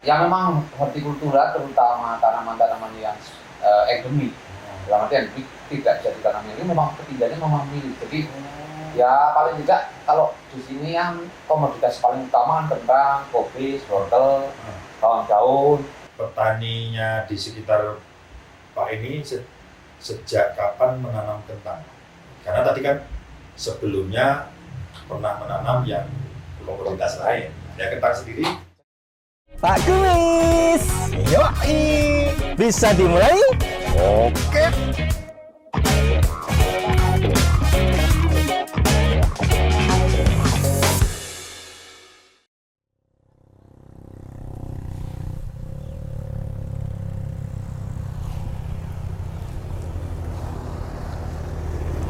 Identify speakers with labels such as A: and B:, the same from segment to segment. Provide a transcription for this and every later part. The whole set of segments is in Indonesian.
A: Ya memang hortikultura terutama tanaman-tanaman yang endemik, dalam artian tidak bisa ditanam ini memang ketiganya memang milih. Jadi ya paling tidak kalau di sini yang komoditas paling utama kan kentang, kopi, wortel, bawang daun.
B: Petaninya di sekitar Pak ini sejak kapan menanam kentang? Karena tadi kan sebelumnya pernah menanam yang komoditas lain. Ya kentang sendiri.
C: Pak Kumis, yoi, bisa dimulai? Oke.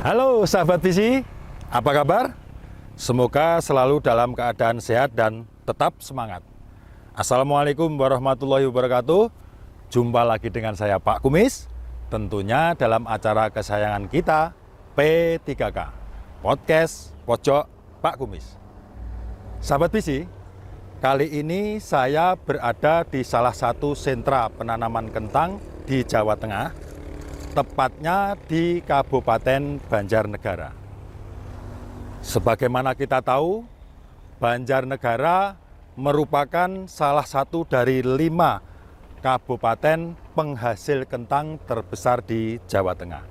D: Halo sahabat visi, apa kabar? Semoga selalu dalam keadaan sehat dan tetap semangat. Assalamualaikum warahmatullahi wabarakatuh. Jumpa lagi dengan saya Pak Kumis, tentunya dalam acara kesayangan kita P3K, Podcast Pojok Pak Kumis. Sahabat visi, kali ini saya berada di salah satu sentra penanaman kentang di Jawa Tengah, tepatnya di Kabupaten Banjarnegara. Sebagaimana kita tahu, Banjarnegara merupakan salah satu dari 5 kabupaten penghasil kentang terbesar di Jawa Tengah.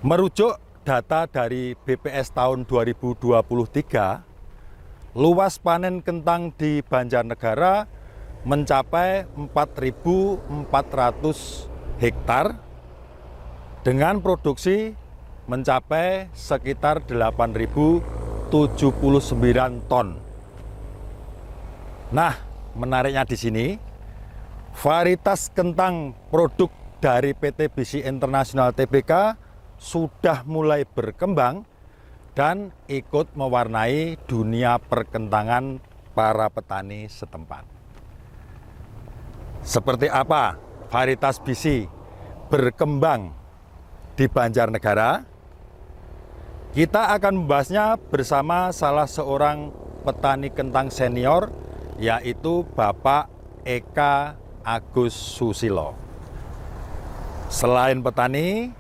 D: Merujuk data dari BPS tahun 2023, luas panen kentang di Banjarnegara mencapai 4.400 hektar dengan produksi mencapai sekitar 8.079 ton. Nah, menariknya di sini, varietas kentang produk dari PT BC International Tbk sudah mulai berkembang dan ikut mewarnai dunia perkentangan para petani setempat. Seperti apa varietas BC berkembang di Banjarnegara? Kita akan membahasnya bersama salah seorang petani kentang senior, yaitu Bapak Eka Agus Susilo. Selain petani,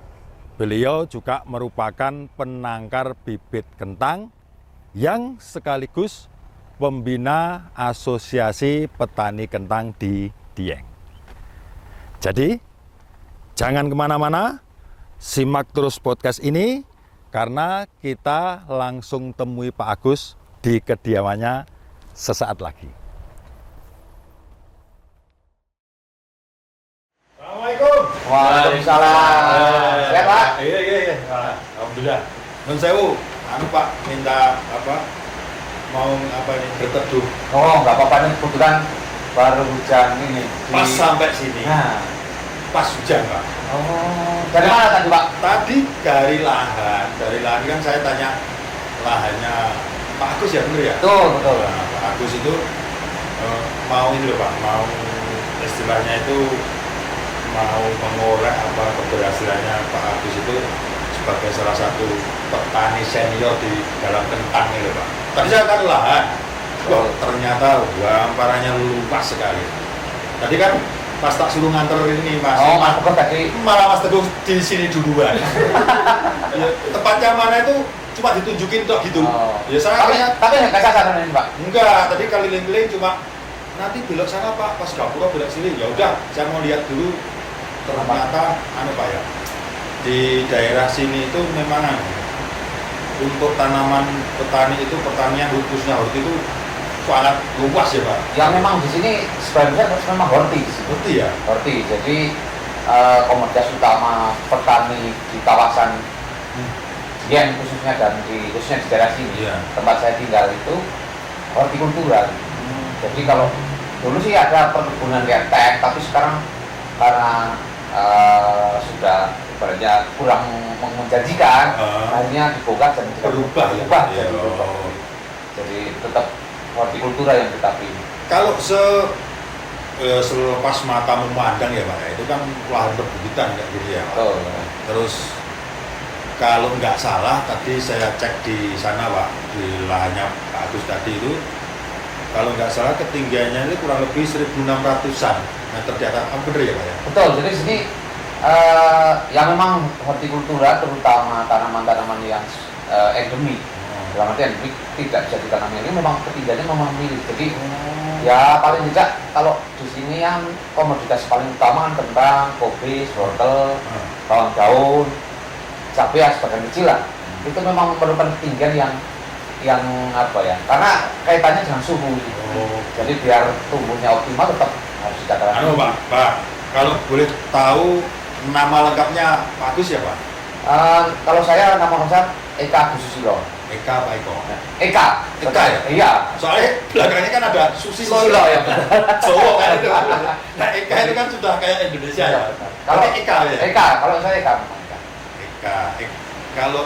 D: beliau juga merupakan penangkar bibit kentang yang sekaligus pembina Asosiasi Petani Kentang di Dieng. Jadi, jangan kemana-mana, simak terus podcast ini karena kita langsung temui Pak Agus di kediamannya sesaat lagi.
B: Assalamualaikum.
A: Waalaikumsalam. Sehat Pak?
B: Iya. Alhamdulillah. Nun sewu, Pak minta mau ini berteduh.
A: Oh nggak apa-apa nih, kebetulan baru hujan ini.
B: Pas sampai sini.
A: Nah.
B: Pas hujan Pak.
A: Oh, dari mana tadi Pak?
B: Tadi dari lahan kan saya tanya lahannya Pak Agus ya, bener ya?
A: Betul.
B: Nah, Pak Agus itu mau ini loh Pak, mau istilahnya itu mau mengorek apa keberhasilannya Pak Agus itu sebagai salah satu petani senior di dalam kentang ini loh Pak. Tadi saya kan lahan, ternyata hamparannya luas sekali. Tadi kan pas tak suruh nganter ini Mas.
A: Oh, Mas Teguh tadi.
B: Malah Mas Teguh di sini duluan. Ya, tempatnya mana itu cuma ditunjukin tok gitu.
A: Oh.
B: Ya saya
A: tapi nggak kasar ini Pak.
B: enggak, tadi keliling-keliling cuma nanti belok sana Pak, pas Gapura belok sini. Ya udah, saya mau lihat dulu. Ternyata Pak ya. Di daerah sini itu memang untuk tanaman petani itu pertanian khususnya horti itu sangat luas ya Pak.
A: Yang memang di sini sebenarnya memang horti.
B: Horti ya.
A: Horti. Jadi komoditas utama petani di kawasan Dieng khususnya khususnya di daerah sini, tempat saya tinggal itu hortikultura. Jadi kalau dulu sih ada perkebunan kayak teh, tapi sekarang karena sudah ibaratnya kurang menjanjikan, akhirnya dibongkar dan
B: berubah ya.
A: Jadi tetap hortikultura yang kita pilih.
B: Kalau selepas mata memandang ya Pak, itu kan lahan perbukitan kayak gitu ya Pak.
A: Oh.
B: Terus kalau nggak salah tadi saya cek di sana Pak, di lahannya Pak Agus tadi itu kalau nggak salah ketinggiannya ini kurang lebih 1.600-an meter di atas. Bener ya Pak ya?
A: Betul, jadi di sini yang memang hortikultura terutama tanaman-tanaman yang endemik, dalam arti endemik tidak bisa ditanami ini memang ketinggiannya memang minim. Jadi ya paling tidak kalau di sini yang komoditas paling utama kan kentang, kopi, wortel, bawang daun, cabai ya sebagian kecil lah. Itu memang memerlukan ketinggian yang apa ya? Karena kaitannya dengan suhu. Jadi biar tumbuhnya optimal tetap harus di dataran.
B: Pak, kalau boleh tahu nama lengkapnya Pak Agus ya Pak?
A: Kalau saya nama lengkap Eka Agus Susilo.
B: Eka Pak Eko.
A: Eka
B: ya?
A: Iya.
B: Soalnya belakangnya kan ada Susilo
A: ya.
B: Jawa kan itu. Nah Eka itu kan sudah kayak Indonesia ya.
A: Kalau
B: Eka ya.
A: Eka, kalau saya Eka.
B: Kalau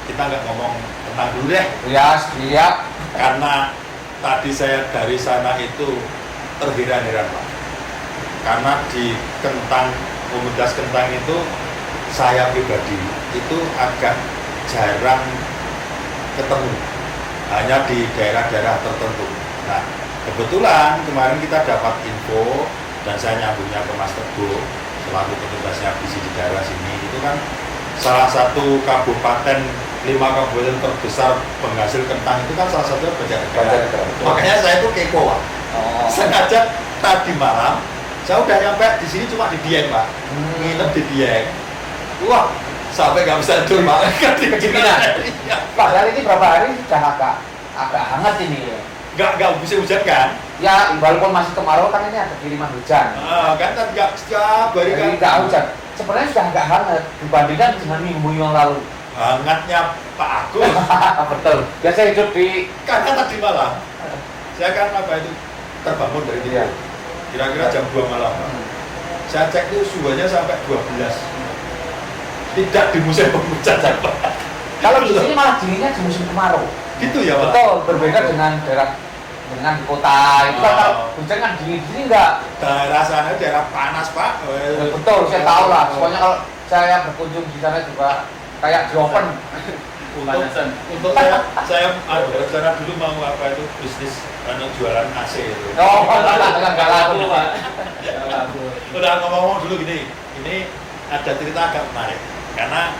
B: kita nggak ngomong tentang dulu deh.
A: Ya, siap.
B: Karena tadi saya dari sana itu terheran-heran Pak. Karena di komunitas kentang itu saya pribadi itu agak jarang ketemu, hanya di daerah-daerah tertentu. Nah, kebetulan kemarin kita dapat info dan saya nyambungnya ke Mas Teguh selaku petugasnya visi di daerah sini. Itu kan salah satu kabupaten 5 kabupaten terbesar penghasil kentang itu kan salah satunya Banjarnegara. Makanya saya tuh kepo Pak. Sengaja tadi malam saya udah nyampe di sini cuma di Dieng Pak, nginep di Dieng. Wah, sampai nggak bisa tidur Pak.
A: Kedinginan. Padahal ini berapa hari sudah agak hangat ini ya.
B: Nggak musim hujan kan?
A: Ya, walaupun masih kemarau kan ini ada kiriman hujan.
B: Kan nggak setiap hari kan.
A: Jadi nggak hujan. Sebenarnya sudah agak hangat dibandingkan dengan minggu yang lalu.
B: Hangatnya Pak Agus.
A: Betul. Biasa hidup di.
B: Karena tadi malam saya kan terbangun dari tidur. Kira-kira jam 2 malam. Saya cek itu suhunya sampai 12. Tidak di musim penghujan.
A: Kalau di sini malah dinginnya di musim kemarau.
B: Gitu ya Pak?
A: Betul, berbeda dengan dengan kota. Itu kalau hujan kan dingin, di sini enggak.
B: Daerah sana daerah panas Pak.
A: Betul, saya tahu lah. Pokoknya kalau saya berkunjung di sana juga kayak di oven.
B: Untuk saya rencana dulu mau bisnis jualan AC itu.
A: Oh, enggak laku Pak.
B: Udah ngomong dulu gini, ini ada cerita agak menarik karena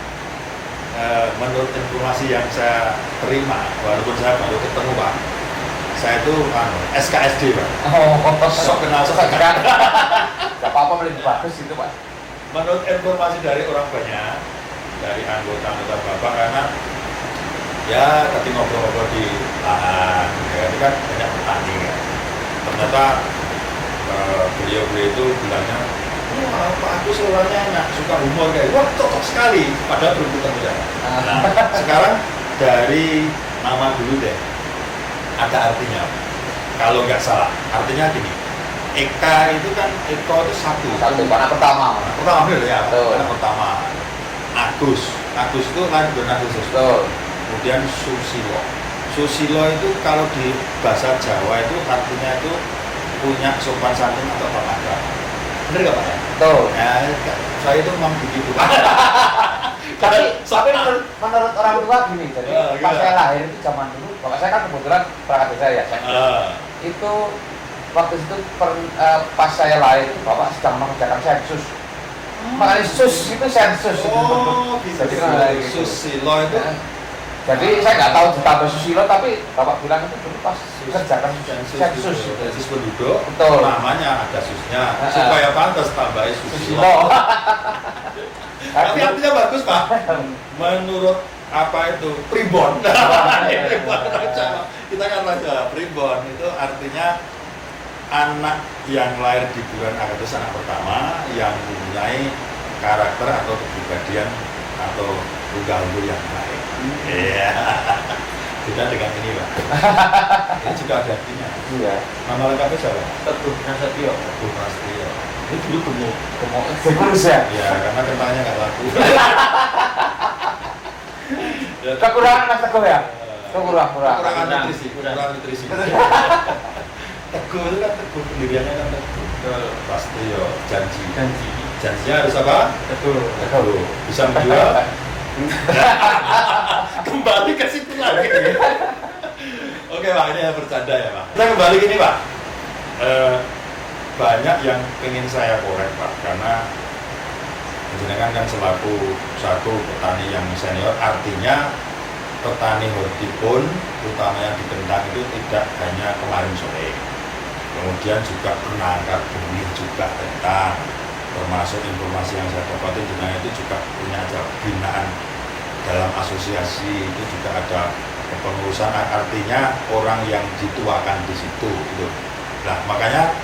B: menurut informasi yang saya terima, walaupun saya baru ketemu Pak, saya itu SKSD Pak. Sok kenal sok kan.
A: Gak apa-apa, lebih bagus itu Pak.
B: Menurut informasi dari orang banyak, dari anggota Bapak, karena ya tadi ngobrol-ngobrol di lahan, ya, ini kan banyak petani kan. Ternyata beliau-beliau itu bilangnya, wah Pak Agus orangnya enak, suka humor kayak, wah cocok sekali, padahal belum ketemu ya. Nah, sekarang dari nama dulu deh, ada artinya, kalau nggak salah, artinya gini, Eka itu kan, Eko itu satu
A: anak pertama
B: bener ya, anak pertama. Agus itu lahir bulan Agustus. Kemudian Susilo itu kalau di bahasa Jawa itu artinya itu punya sopan santun atau tata krama. Bener nggak Pak ya?
A: Betul.
B: Ya, saya itu memang begitu.
A: Tapi menurut orang tua gini, jadi pas saya lahir itu zaman dulu, bapak saya kan kebetulan perangkat desa ya. Itu waktu itu pas saya lahir itu bapak sedang mengerjakan sensus. Makanya sus itu sensus.
B: Jadi Susilo itu.
A: Jadi saya nggak tahu ditambah Susilo, tapi bapak bilang itu dulu pas kerjakan sensus.
B: Sensus penduduk.
A: Betul.
B: Namanya ada susnya supaya pantas tambah Susilo. Tapi artinya bagus Pak. Menurut apa itu primbon. Kita kan raja primbon itu artinya anak yang lahir di bulan Agustus, anak pertama yang mempunyai karakter atau kepribadian atau unggul yang baik. Iya. Beda dengan ini Pak. Ini juga ada artinya. Iya. Nama lengkapnya siapa?
A: Teguh Prasetyo.
B: Teguh Prasetyo. Ini dulu gemuk.
A: Terus ya?
B: Iya, karena kentangnya nggak laku.
A: Kekurangan Mas Teguh ya?
B: Kekurangan nutrisi. Teguh itu kan Teguh, pendiriannya kan Teguh. Prasetyo, janjinya harus apa? Teguh. Bisa menjual. Kembali ke situ lagi. Oke Pak, ini bercanda ya Pak. Kita kembali gini Pak. Banyak yang ingin saya korek Pak, karena jenengan kan selaku satu petani yang senior, artinya petani hortipun, terutama yang di Kendang itu tidak hanya kemarin sore, kemudian juga penangkap benih juga kentang, termasuk informasi yang saya dapatin jenengan itu juga punya binaan dalam asosiasi itu juga ada kepengurusan, artinya orang yang dituakan di situ gitu. Nah makanya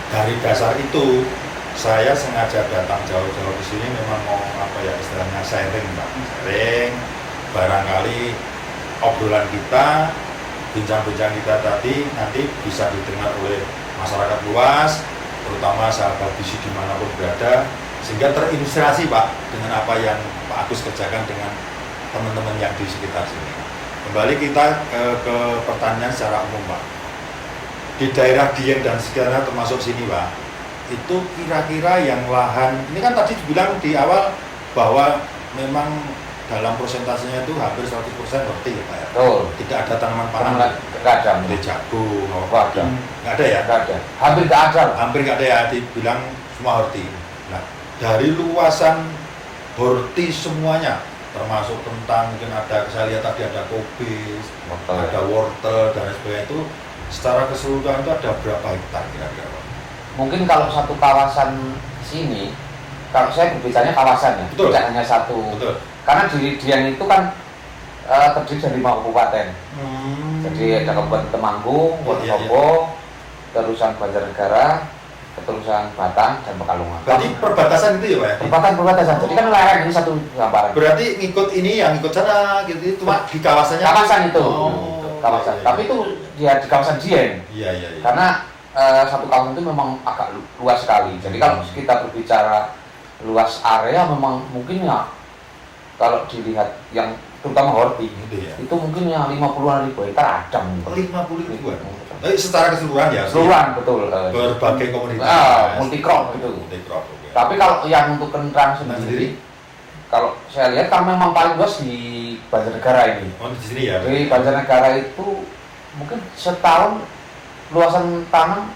B: dari dasar itu saya sengaja datang jauh-jauh ke sini memang mau istilahnya sharing Pak, sharing barangkali obrolan kita, bincang-bincang kita tadi nanti bisa didengar oleh masyarakat luas, terutama sahabat visi dimanapun berada, sehingga terinspirasi Pak dengan apa yang Pak Agus kerjakan dengan teman-teman yang di sekitar sini. Kembali kita ke pertanian secara umum Pak. Di daerah Dieng dan sekitarnya termasuk sini Pak, itu kira-kira yang lahan, ini kan tadi dibilang di awal bahwa memang dalam persentasenya itu hampir 100% horti ya Pak ya?
A: Betul.
B: Tidak ada tanaman pangan?
A: Nggak ada.
B: Seperti jagung,
A: Nggak ada.
B: Nggak ada ya?
A: Nggak ada. Hampir nggak ada.
B: Hampir nggak ada ya, dibilang semua horti. Nah, dari luasan horti semuanya, termasuk kentang, mungkin ada, saya lihat tadi ada kobis, ada wortel, dan sebagainya, itu secara keseluruhan itu ada berapa hektar kira-kira Pak?
A: Mungkin kalau satu kawasan sini, kalau saya berbicaranya kawasan ya,
B: Betul.
A: tidak hanya satu.
B: Betul.
A: Karena di Dieng itu kan terdiri dari 5 kabupaten. Jadi ada Kabupaten Temanggung, Wonosobo, terusan Banjarnegara, keterusan Batang dan Pekalongan.
B: Berarti perbatasan itu ya Pak ya?
A: Perbatasan. Jadi kan lereng ini satu gambaran.
B: Berarti ngikut ini yang ngikut sana gitu, cuma di kawasannya.
A: Kawasan itu.
B: Iya,
A: Kawasan.
B: iya.
A: Tapi itu dia di kawasan Dieng.
B: Iya.
A: Karena satu kawasan itu memang agak luas sekali. Jadi kalau kita berbicara luas area memang mungkin ya kalau dilihat yang terutama horti
B: Gitu ya.
A: itu mungkin yang 50-an ribu hektar ada.
B: 50.000-an. Secara keseluruhan ya.
A: Keseluruhan betul.
B: Berbagai komoditas.
A: Multi crop gitu.
B: Multi crop. Oke.
A: Tapi kalau yang untuk kentang sendiri, kalau saya lihat kan memang paling luas di Banjarnegara ini.
B: Oh di sini ya.
A: Di Banjarnegara itu mungkin setahun luasan tanam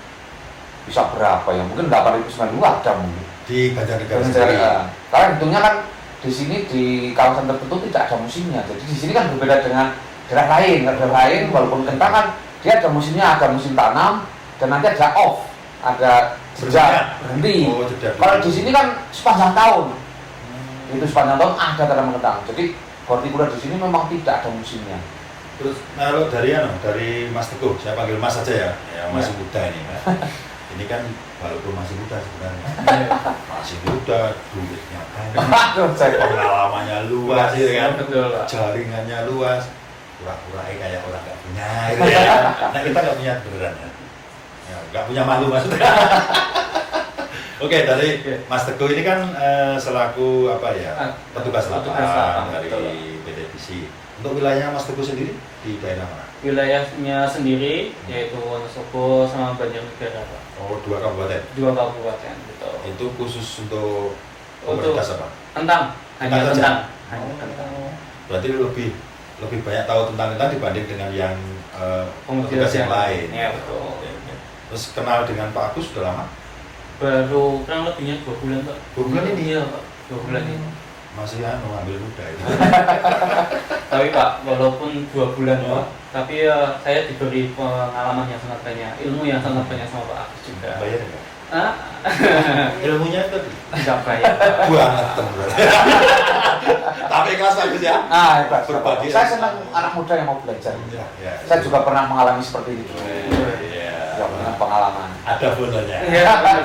A: bisa berapa ya? Mungkin 8.000-9.000 ada mungkin.
B: Di Banjarnegara sendiri.
A: Karena hitungnya kan di sini di kawasan tertentu tidak ada musimnya. Jadi di sini kan berbeda dengan daerah lain. Daerah lain walaupun kentang kan dia ada musimnya, ada musim tanam dan nanti ada off, ada jeda berhenti.
B: Oh, jeda.
A: Kalau di sini kan sepanjang tahun. Itu sepanjang tahun ada tanam kentang. Jadi hortikultura di sini memang tidak ada musimnya.
B: Terus kalau dari Mas Teguh, saya panggil Mas saja ya. Ya masih muda ini Mas. Ini kan walaupun masih muda sebenarnya. Masih muda, duitnya banyak, pengalamannya luas ya kan. Jaringannya luas. Pura-pura kayak orang nggak punya gitu ya. Nah kita nggak punya beneran ya. Nggak punya malu maksudnya. Oke, dari Mas Teguh ini kan selaku petugas lapangan dari PT Visi. Untuk wilayah Mas Teguh sendiri di daerah mana?
E: Wilayahnya sendiri yaitu Wonosobo sama Banjarnegara Pak.
B: Oh, 2 kabupaten.
E: 2 kabupaten betul.
B: Itu khusus untuk komunitas apa?
E: Kentang, hanya
B: Kentang saja?
E: kentang. Hanya kentang.
B: Berarti lebih banyak tahu tentang kentang dibanding dengan yang petugas yang lain.
E: Iya betul.
B: Oke. Terus kenal dengan Pak Agus sudah lama?
E: Baru kurang lebihnya 2 bulan Pak.
B: 2 bulan ini?
E: Iya Pak, 2 bulan ini.
B: Masih ambil muda itu.
E: Tapi Pak, walaupun 2 bulan Pak, tapi saya diberi pengalaman yang sangat banyak, ilmu yang sangat banyak sama Pak Agus juga.
B: Bayar enggak?
E: Ilmunya itu tidak bayar.
B: Banget teman. Tapi kelas bagus ya.
A: Hebat.
B: Berbagi.
A: Saya senang anak muda yang mau belajar.
B: Ya.
A: Saya juga pernah mengalami seperti itu.
B: Iya.
A: Ya, punya pengalaman.
B: Ada fotonya.
E: Iya.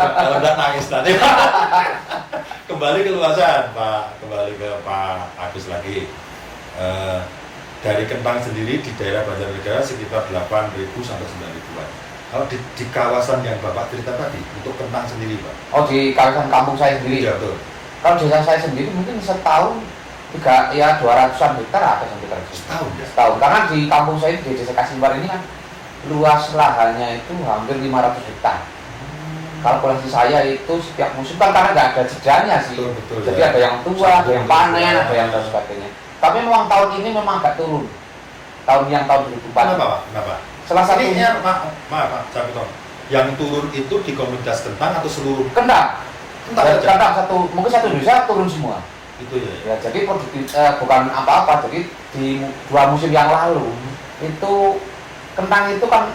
B: Kalau enggak nangis nanti. Kembali ke luasan, Pak. Kembali ke Pak Agus lagi. Dari kentang sendiri di daerah Banjarnegara sekitar 8.000 sampai 9.000-an. Kalau di kawasan yang Bapak cerita tadi, untuk kentang sendiri, Pak?
A: Oh, di kawasan kampung saya sendiri.
B: Iya, betul.
A: Kalau desa saya sendiri mungkin setahun 200-an hektar ada sampai
B: Setahun ya?
A: Setahun. Karena di kampung saya di desa Kasimbar ini kan luas lahannya itu hampir 500 hektar. Kalkulasi saya itu setiap musim kan karena nggak ada jedanya sih.
B: Betul,
A: jadi
B: ya.
A: ada yang tua, ada yang panen, ada yang dan sebagainya. Tapi memang tahun ini memang agak turun. Tahun 2004.
B: Kenapa, Pak? Kenapa?
A: salah satu
B: ini maaf saya potong. Yang turun itu di komunitas kentang atau seluruh
A: kentang.
B: kentang aja?
A: Mungkin satu Indonesia turun semua.
B: Itu ya.
A: Ya, jadi bukan apa-apa. Jadi di 2 musim yang lalu itu kentang itu kan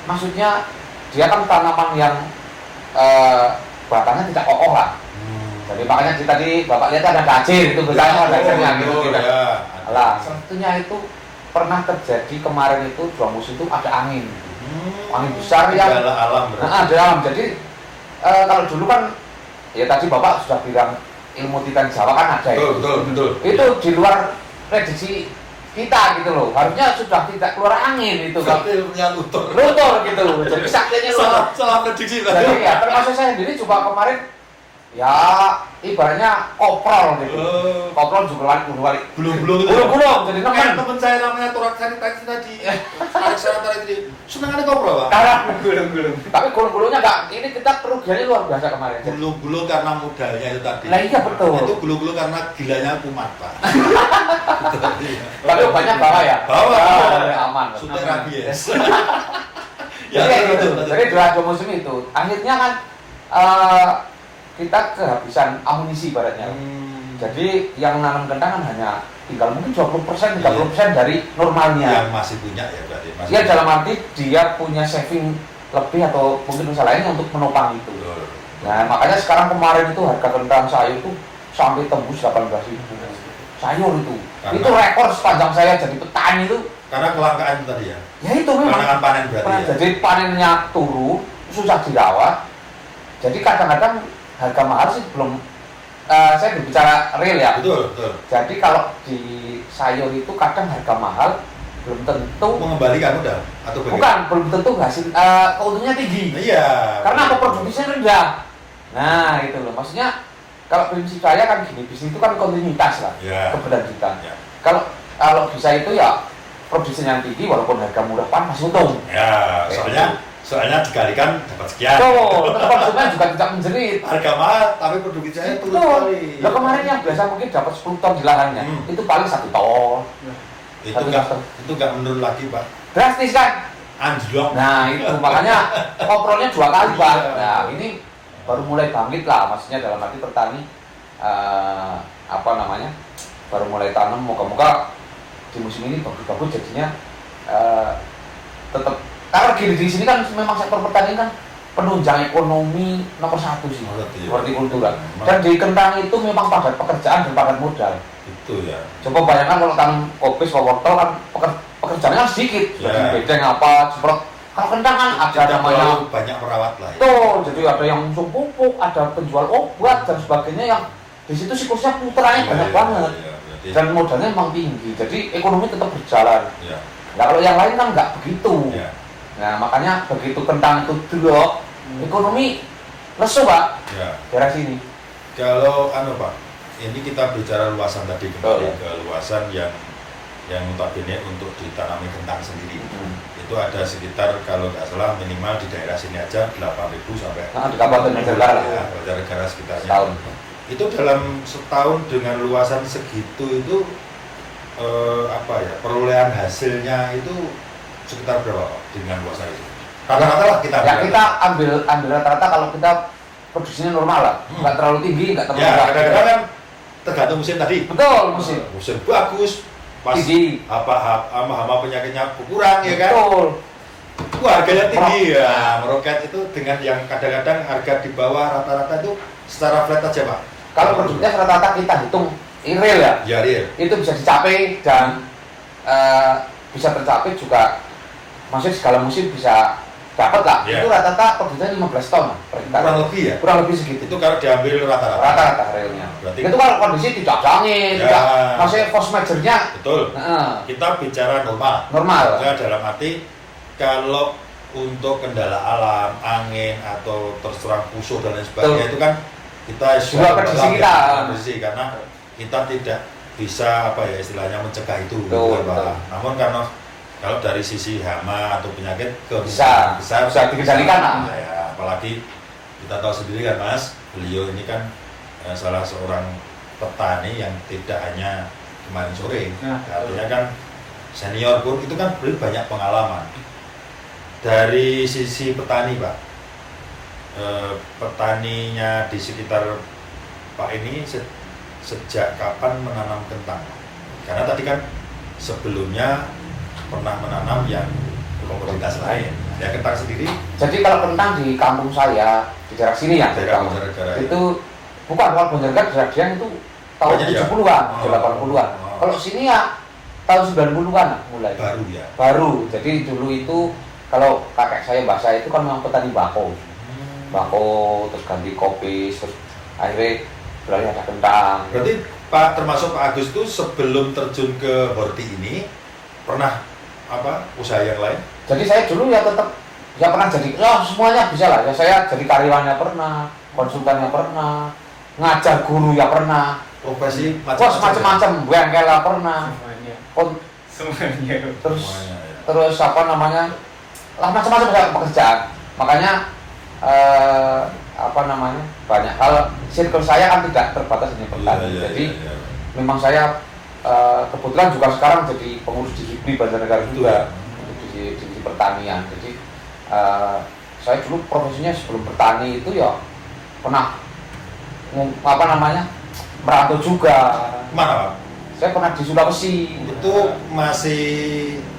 A: maksudnya dia kan tanaman yang batangnya tidak kokoh lah. Jadi makanya tadi Bapak lihat ada gajir itu besarnya gajirnya gitu gitu. Lah, satunya itu pernah terjadi kemarin itu 2 musim itu ada angin. Angin besar yang
B: alam berarti.
A: Ada alam. Jadi kalau dulu kan ya tadi Bapak sudah bilang ilmu titan Jawa kan ada itu.
B: Betul.
A: Itu di luar prediksi kita gitu loh. Harusnya sudah tidak keluar angin itu kan.
B: Ilmunya lutur
A: Lutur gitu. Jadi saktinya luar.
B: salah prediksi.
A: Jadi ya termasuk saya sendiri coba kemarin ya ibaratnya koprol gitu. Koprol juga balik.
B: Belum.
A: Jadi
B: Kan
A: teman
B: teman saya namanya Turak Sanitasi tadi. Tarik sana tarik ini. Senengannya koprol, Pak.
A: karena gulung. Tapi gulung-gulungnya enggak. Ini kita kerugiannya luar biasa kemarin.
B: Gulung-gulung karena modalnya itu tadi.
A: Lah iya betul.
B: Itu gulung-gulung karena gilanya kumat, Pak.
A: Tapi obatnya bawa ya. Aman.
B: Suntik rabies.
A: Jadi kayak gitu. Jadi 2 musim itu akhirnya kan kita kehabisan amunisi ibaratnya. Jadi yang nanam kentang kan hanya tinggal mungkin 20%, 30% dari normalnya.
B: Yang masih punya ya berarti.
A: Dia dalam arti dia punya saving lebih atau mungkin usaha lainnya untuk menopang itu. Nah makanya sekarang kemarin itu harga kentang sayur itu sampai tembus 18.000 sayur itu.
B: Karena,
A: itu rekor sepanjang saya jadi petani itu.
B: Karena kelangkaan tadi ya.
A: Ya itu memang.
B: Kelangkaan panen berarti ya.
A: Jadi panennya turun, susah dirawat. Jadi kadang-kadang harga mahal sih belum. Saya berbicara real ya.
B: Betul.
A: Jadi kalau di sayur itu kadang harga mahal belum tentu
B: Mengembalikan modal atau bagaimana?
A: bukan belum tentu hasil keuntungannya tinggi.
B: Iya.
A: Karena apa produksinya rendah. Nah itu loh. Maksudnya kalau prinsip saya kan gini, bisnis itu kan kontinuitas lah,
B: Ya.
A: keberlanjutan.
B: Ya.
A: Kalau bisa itu ya produksinya yang tinggi walaupun harga murah pan masih untung.
B: Ya, soalnya dikalikan dapat sekian.
A: Tuh, terus konsumen juga tidak menjerit.
B: Harga mahal tapi produksi saya turun sekali.
A: Lo kemarin yang biasa mungkin dapat 10 ton di lahannya, itu paling 1 ton.
B: Itu nggak menurun lagi, Pak.
A: Drastis kan?
B: Anjlok.
A: Nah itu makanya koprolnya 2 kali Pak. Nah ini baru mulai bangkit lah, maksudnya dalam arti petani baru mulai tanam. Moga-moga di musim ini bagus-bagus jadinya tetap. Karena gini di sini kan memang sektor pertanian kan penunjang ekonomi nomor 1 sih, hortikultura. Dan di kentang itu memang padat pekerjaan dan padat modal.
B: Itu ya.
A: Coba bayangkan kalau tanam kopi atau wortel kan pekerjaannya kan sedikit,
B: Ya.
A: jadi bedeng apa, semprot. Kalau kentang kan ada namanya
B: banyak merawat lah. Ya.
A: tuh, jadi ada yang langsung pupuk, ada penjual obat dan sebagainya yang di situ siklusnya puterannya banyak banget.
B: Berarti,
A: Dan modalnya memang tinggi, jadi ekonomi tetap berjalan.
B: ya.
A: Nah kalau yang lain kan nggak begitu.
B: Ya.
A: Nah makanya begitu kentang itu drop, ekonomi lesu Pak,
B: Ya.
A: daerah sini.
B: Kalau Pak, ini kita bicara luasan tadi kembali
A: Oh.
B: ke luasan yang notabene untuk ditanami kentang sendiri. Itu ada sekitar kalau nggak salah minimal di daerah sini aja 8.000 sampai
A: Nah, di Kabupaten Banjarnegara
B: ya, Banjarnegara sekitarnya.
A: tahun.
B: Itu dalam setahun dengan luasan segitu itu perolehan hasilnya itu sekitar berapa Pak, dengan luasan itu? Rata-rata lah kita.
A: Ya kita ambil rata-rata kalau kita produksinya normal lah, nggak terlalu tinggi, nggak terlalu
B: Ya,
A: rendah.
B: kadang-kadang kan tergantung musim tadi.
A: Betul musim.
B: Musim bagus, pas
A: Tinggi.
B: hama penyakitnya berkurang ya kan?
A: Betul.
B: Wah, harganya tinggi ya. Meroket itu dengan yang kadang-kadang harga di bawah rata-rata itu secara flat aja Pak.
A: Kalau produknya rata-rata kita hitung real ya,
B: Ya real.
A: itu bisa dicapai dan bisa tercapai juga. Maksudnya segala musim bisa dapat lah.
B: Ya.
A: Itu rata-rata produknya 15 ton per hektar.
B: Kurang lebih ya.
A: Kurang lebih segitu.
B: Itu kalau diambil rata-rata.
A: Rata-rata realnya.
B: Berarti
A: Itu kalau kondisi tidak angin,
B: Ya.
A: tidak, maksudnya force major-nya
B: betul. Kita bicara normal.
A: normal.
B: Maksudnya dalam arti kalau untuk kendala alam, angin atau terserang musuh dan lain sebagainya
A: Betul.
B: itu kan kita
A: Juga prediksi kita.
B: prediksi karena kita tidak bisa istilahnya mencegah itu gitu
A: Betul,
B: kan, Pak.
A: betul.
B: Namun karena kalau dari sisi hama atau penyakit
A: Bisa dikendalikan lah.
B: Nah, ya, apalagi kita tahu sendiri kan Mas, beliau ini kan salah seorang petani yang tidak hanya kemarin sore,
E: Nah,
B: artinya kan senior pun itu kan beliau banyak pengalaman. Dari sisi petani Pak, petaninya di sekitar Pak ini sejak kapan menanam kentang? Karena tadi kan sebelumnya pernah menanam yang komoditas lain. Ya kentang sendiri.
A: Jadi kalau kentang di kampung saya di daerah sini ya,
B: Daerah Banjarnegara
A: itu bukan kalau Banjarnegara daerah Dieng itu tahun
B: Banyak ya?
A: 70-an,
B: Oh.
A: 80-an.
B: Oh.
A: Kalau sini ya tahun 90-an mulai.
B: baru ya.
A: Baru. Jadi dulu itu kalau kakek saya mbah saya itu kan memang petani bako. Bako terus ganti kopi, terus akhirnya beralih ada kentang.
B: Berarti Pak termasuk Pak Agus itu sebelum terjun ke Horti ini pernah usaha yang lain?
A: Jadi saya dulu ya tetap ya pernah jadi, ya semuanya bisa lah. Ya saya jadi karyawannya pernah, konsultannya pernah, ngajar guru ya pernah,
B: Profesi
A: macam-macam, bengkel lah pernah,
E: Semuanya.
A: terus
B: Semuanya, ya.
A: terus apa namanya, lah macam-macam saya pekerjaan. Makanya banyak hal. Circle saya kan tidak terbatas hanya petani.
B: Iya,
A: Jadi
B: iya.
A: memang saya kebetulan juga sekarang jadi pengurus di Hibri Banjarnegara juga untuk di pertanian. Jadi saya dulu profesinya sebelum bertani itu ya pernah merantau juga.
B: Kemana Pak?
A: Saya pernah di Sulawesi.
B: Itu masih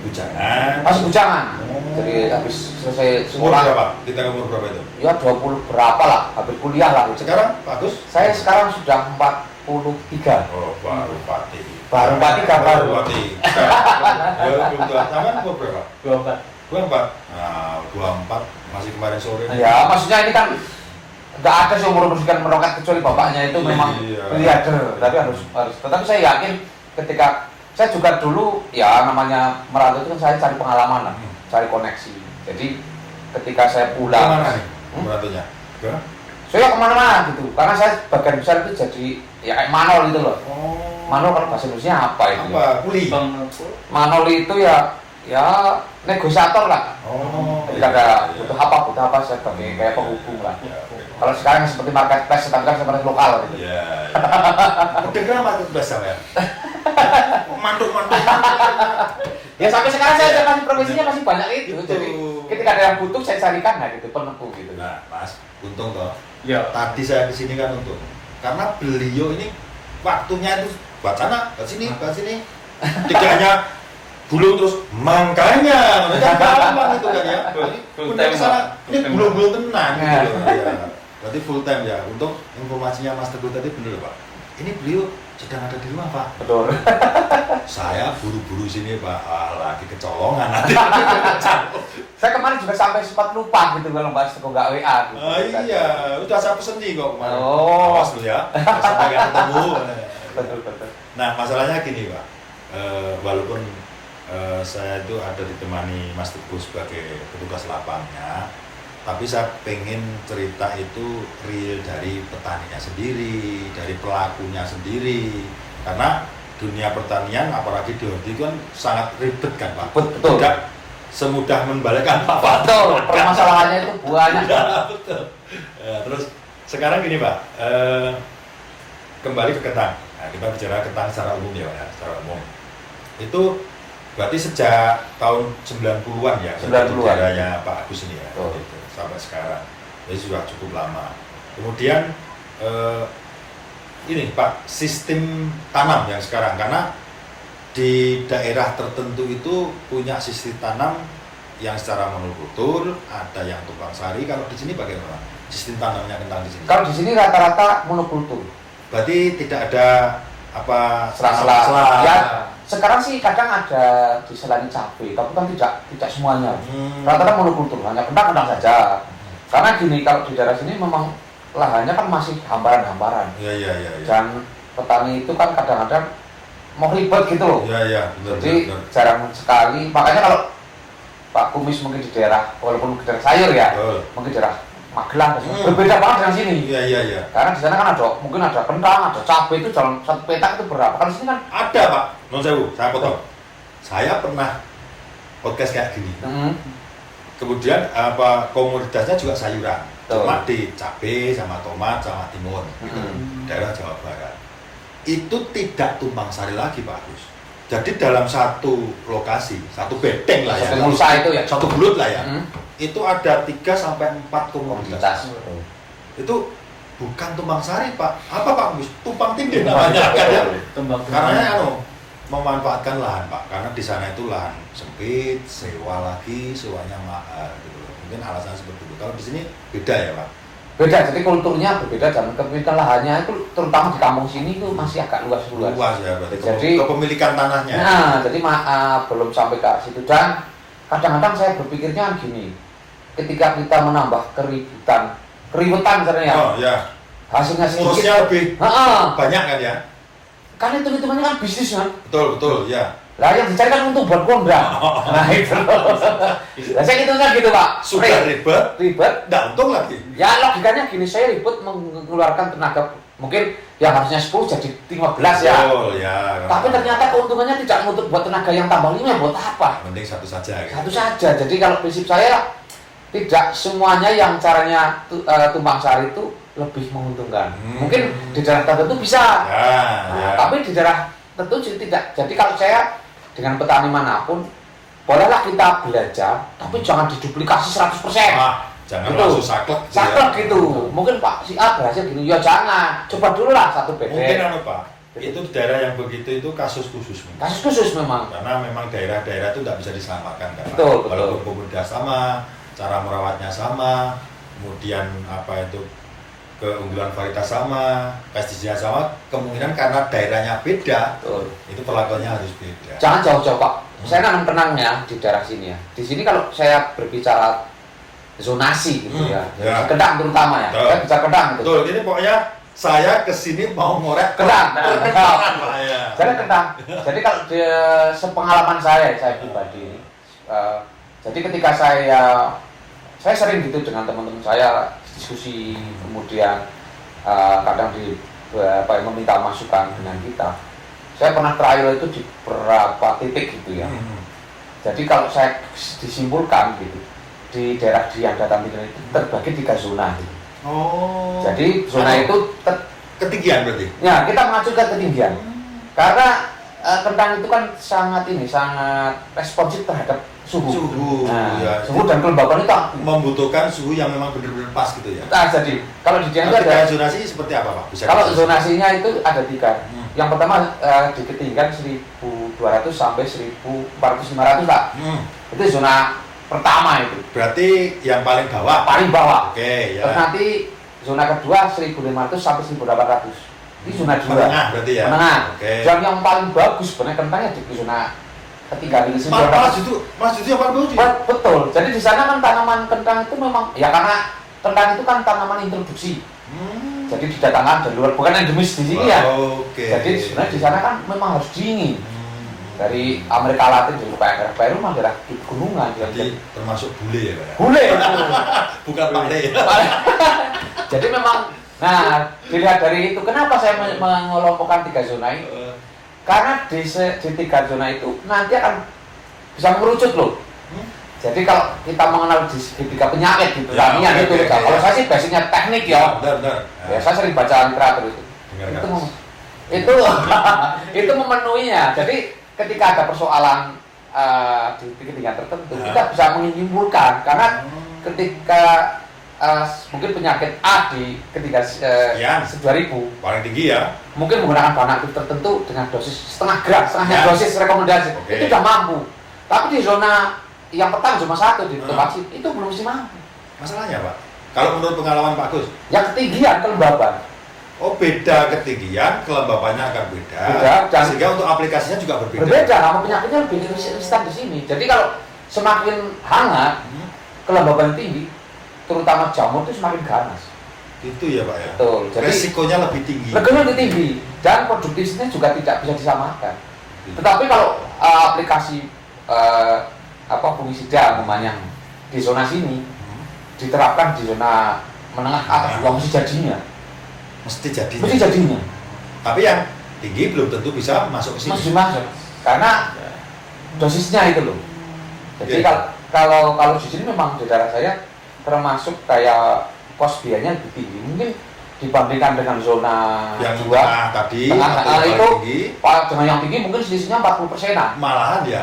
B: bujangan.
A: Masih bujangan.
B: Oh.
A: Jadi habis selesai
B: Umur
A: sekolah.
B: berapa? Kita umur berapa itu?
A: Ya 20 berapa lah, habis kuliah lah.
B: Sekarang Pak Agus?
A: Saya sekarang sudah 43.
B: Oh, baru Pati.
A: Baru 43 baru.
B: Pati. Belum tua. Taman umur berapa?
E: 24.
B: 24. Nah, 24 masih kemarin sore.
A: Ya, maksudnya ini kan nggak ada sih umur musikan meroket kecuali bapaknya itu memang
B: Iya.
A: miliarder. Tapi harus. Tetapi saya yakin ketika saya juga dulu ya namanya merantau itu kan saya cari pengalaman lah, cari koneksi. Jadi ketika saya pulang,
B: Kemana nih merantaunya? Ke?
A: saya kemana-mana gitu. Karena saya bagian besar itu jadi ya kayak manol gitu loh.
B: Oh.
A: Manol kalau bahasa Indonesia apa itu?
B: Apa? Kuli?
A: Manol itu ya negosiator lah.
B: Oh.
A: Ketika ada butuh apa saya sebagai kayak penghubung lah.
B: Ya, oke.
A: Kalau sekarang seperti marketplace, tapi kan seperti lokal gitu.
B: Iya. Kedengeran marketplace sama ya? Mantuk.
A: Ya sampai sekarang
B: Iya.
A: saya masih profesinya masih banyak itu.
B: Gitu.
A: Jadi ketika ada yang butuh saya carikan nah gitu, penepu gitu.
B: Nah, Mas, untung toh.
E: Ya.
B: Tadi saya kesini kan untung. Karena beliau ini waktunya itu buat sana, buat sini. Tidak hanya bulung terus makanya gampang itu kan ya.
E: Full
B: Udah
E: time,
B: kesana,
E: Pak.
B: ini
E: Full time.
B: bulung tenang
A: Ya.
B: gitu loh. Ya. Berarti full time ya. Untuk informasinya Mas Teguh tadi bener Pak. Ini beliau sedang ada di rumah Pak.
A: Betul.
B: Saya buru-buru sini Pak, lagi kecolongan nanti.
A: Saya kemarin juga sampai sempat lupa gitu kalau bahas Teguh nggak WA gitu.
B: Iya, udah saya pesen nih kok kemarin.
A: Oh.
B: Awas lu ya, sampai nggak ketemu.
A: Betul.
B: Nah masalahnya gini Pak, walaupun saya itu ada ditemani Mas Teguh sebagai petugas lapangnya, tapi saya pengen cerita itu real dari petaninya sendiri, dari pelakunya sendiri, karena dunia pertanian apalagi di Horti itu kan sangat ribet kan Pak.
A: Betul.
B: Tidak semudah membalikkan papan.
A: Betul. Permasalahannya itu banyak.
B: Ya, betul. Terus sekarang gini Pak, kembali ke kentang. Nah, kita bicara kentang secara umum ya, secara umum. Itu berarti sejak tahun 90-an ya,
A: 90-an.
B: sejarahnya Pak Agus ini ya,
A: Oh.
B: gitu, sampai sekarang. Jadi sudah cukup lama. Kemudian ini Pak, sistem tanam yang sekarang, karena di daerah tertentu itu punya sistem tanam yang secara monokultur, ada yang tumpang sari. Kalau di sini bagaimana sistem tanamnya kentang di sini?
A: Kalau di sini rata-rata monokultur.
B: Berarti tidak ada
A: Selang-selang. Ya, sekarang sih kadang ada di selain cabai, tapi kan tidak semuanya. Rata-rata monokultur, hanya kentang saja. Karena gini, kalau di daerah sini memang lahannya kan masih hamparan-hamparan.
B: Iya.
A: Dan petani itu kan kadang-kadang mau ribet gitu loh.
B: Iya, benar.
A: Jadi jarang sekali. Makanya kalau Pak Kumis mungkin di daerah, walaupun di daerah sayur ya,
B: Betul.
A: mungkin di daerah Magelang, berbeda banget dengan sini.
B: Iya.
A: Karena di sana kan mungkin ada kentang, ada cabai itu dalam satu petak itu berapa? Kalau di sini kan
B: Ada Pak, non sewu, saya potong. Saya pernah podcast kayak gini. Kemudian komoditasnya juga sayuran.
A: Betul.
B: Cuma di cabai sama tomat sama timun gitu. Daerah Jawa Barat. Itu tidak tumpang sari lagi Pak Agus. Jadi dalam satu lokasi, satu bedeng lah ya.
A: Satu mulsa itu ya.
B: Satu bulut lah ya.
A: Hmm.
B: Itu ada 3 sampai 4 komoditas.
A: Komunitas.
B: Itu bukan tumpang sari Pak. Apa Pak Gus? Tumpang tindih namanya kan ya.
E: Tembak
B: Karena memanfaatkan lahan Pak. Karena di sana itu lahan sempit, sewa lagi, sewanya mahal gitu loh. Mungkin alasan seperti itu. Kalau di sini beda ya Pak.
A: Beda, jadi kulturnya berbeda dan kepemilikan lahannya itu terutama di kampung sini itu masih agak luas.
B: Luas ya berarti.
A: Jadi
B: kepemilikan tanahnya.
A: Nah, jadi belum sampai ke situ dan kadang-kadang saya berpikirnya gini, ketika kita menambah keributan sebenarnya,
B: Oh ya.
A: hasilnya sedikit.
B: Ngurusnya lebih banyak kan ya?
A: Kan hitungannya kan bisnis kan.
B: Betul ya.
A: Lah yang dicari kan untuk buat kondang. Nah itu. Lah saya hitungnya gitu Pak.
B: Sudah ribet, nggak untung lagi.
A: Ya logikanya gini, saya ribet mengeluarkan tenaga mungkin yang harusnya 10 jadi 15 ya.
B: Betul ya.
A: Tapi ternyata keuntungannya tidak untuk buat tenaga yang tambah 5 buat apa?
B: Mending satu saja. Gitu.
A: Satu saja. Jadi kalau prinsip saya tidak semuanya yang caranya tumpang sari itu lebih menguntungkan. Mungkin di daerah tertentu bisa.
B: Ya.
A: Tapi di daerah tertentu tidak. Jadi kalau saya dengan petani manapun bolehlah kita belajar, tapi jangan diduplikasi 100%.
B: Jangan
A: gitu.
B: langsung saklek gitu.
A: Saklek gitu. Mungkin Pak si A berhasil gini, ya jangan. Coba dulu lah satu bedeng.
B: Mungkin Pak. Itu di daerah yang begitu itu kasus khusus.
A: Kasus khusus memang.
B: Karena memang daerah-daerah itu tidak bisa disamakan kan.
A: Betul.
B: Walaupun komunitas sama, cara merawatnya sama, kemudian keunggulan varietas sama, pestisida sama, kemungkinan karena daerahnya beda,
A: Betul.
B: itu perlakuannya harus beda.
A: Jangan jauh-jauh Pak. Saya nanam kenang ya di daerah sini ya. Di sini kalau saya berbicara zonasi gitu ya.
B: Ya.
A: Kedang terutama ya.
B: Betul.
A: Saya bicara kedang gitu.
B: Betul, ini pokoknya saya kesini mau ngorek
A: Kedang.
B: Saya
A: Kedang. Jadi kalau sepengalaman saya pribadi ini, jadi ketika saya sering gitu dengan teman-teman saya diskusi, kemudian kadang meminta masukan dengan kita. Saya pernah trial itu di beberapa titik gitu ya. Jadi kalau saya disimpulkan gitu, di daerah yang datang tinggal itu terbagi 3 zona gitu.
B: Oh.
A: Jadi zona itu
B: ketinggian berarti?
A: ya kita mengacu ke ketinggian. Karena kentang itu kan sangat responsif terhadap suhu.
B: Nah, ya.
A: Suhu dan kelembaban itu
B: membutuhkan suhu yang memang benar-benar pas gitu ya.
A: Nah, jadi kalau di Dieng itu
B: ada
A: ada
B: zonasi seperti apa Pak?
A: kalau zonasinya itu ada 3. Yang pertama di ketinggian 1.200 sampai 1.400-500 Pak. Itu zona pertama itu.
B: Berarti yang paling bawah.
A: Paling bawah.
B: Oke, ya.
A: Terus nanti zona kedua 1.500 sampai 1.800. Ini zona 2.
B: Menengah berarti ya.
A: Menengah.
B: Oke.
A: Dan yang paling bagus sebenarnya kentangnya di zona ketiga ini
B: Mas itu yang paling bagus.
A: Betul. Jadi di sana kan tanaman kentang itu memang ya karena kentang itu kan tanaman introduksi. Jadi didatangkan dari luar, bukan endemis di sini ya.
B: Oke.
A: Jadi sebenarnya di sana kan memang harus dingin. Dari Amerika Latin dari daerah Peru mah daerah gunungan.
B: Jadi termasuk bule ya Pak?
A: Bule.
B: Bukan pale.
A: Jadi memang, nah dilihat dari itu kenapa saya mengelompokkan 3 zona ini? Karena di 3 zona itu nanti akan bisa mengerucut loh. Jadi kalau kita mengenal di 3 penyakit gitu, tanian itu. Kalau saya sih basicnya teknik ya.
B: Benar.
A: Ya saya sering baca literatur itu. Itu memenuhinya. Jadi ketika ada persoalan di ketinggian tertentu, kita bisa menyimpulkan karena ketika mungkin penyakit A di ketinggian 1.000
B: paling tinggi ya,
A: mungkin menggunakan bahan aktif tertentu dengan dosis setengah gram, setengahnya dosis rekomendasi, itu sudah mampu. Tapi di zona yang pertama cuma 1 di Bekasi itu belum sih mampu.
B: Masalahnya Pak, kalau menurut pengalaman Pak Gus,
A: yang ketinggian kelembaban.
B: Oh beda ketinggian, kelembabannya akan beda. Sehingga untuk aplikasinya juga berbeda.
A: Berbeda, nama penyakitnya lebih riskan di sini. Jadi kalau semakin hangat, kelembaban tinggi, terutama jamur itu semakin ganas.
B: Itu ya Pak ya.
A: Betul. Jadi
B: resikonya lebih tinggi.
A: Resikonya lebih tinggi dan produktivitasnya juga tidak bisa disamakan. Tetapi kalau aplikasi fungisida namanya di zona sini diterapkan di zona menengah atas juga mesti jadinya.
B: Mesti jadinya. Tapi yang tinggi belum tentu bisa masuk ke sini.
A: Masih masuk. Karena dosisnya itu loh. Jadi kalau di sini memang di daerah saya termasuk kayak kos biayanya lebih tinggi. Mungkin dibandingkan dengan zona
B: yang
A: 2
B: tengah tadi
A: tengah,
B: atau yang
A: itu
B: paling tinggi
A: dengan yang tinggi mungkin selisihnya 40%-an.
B: malahan ya.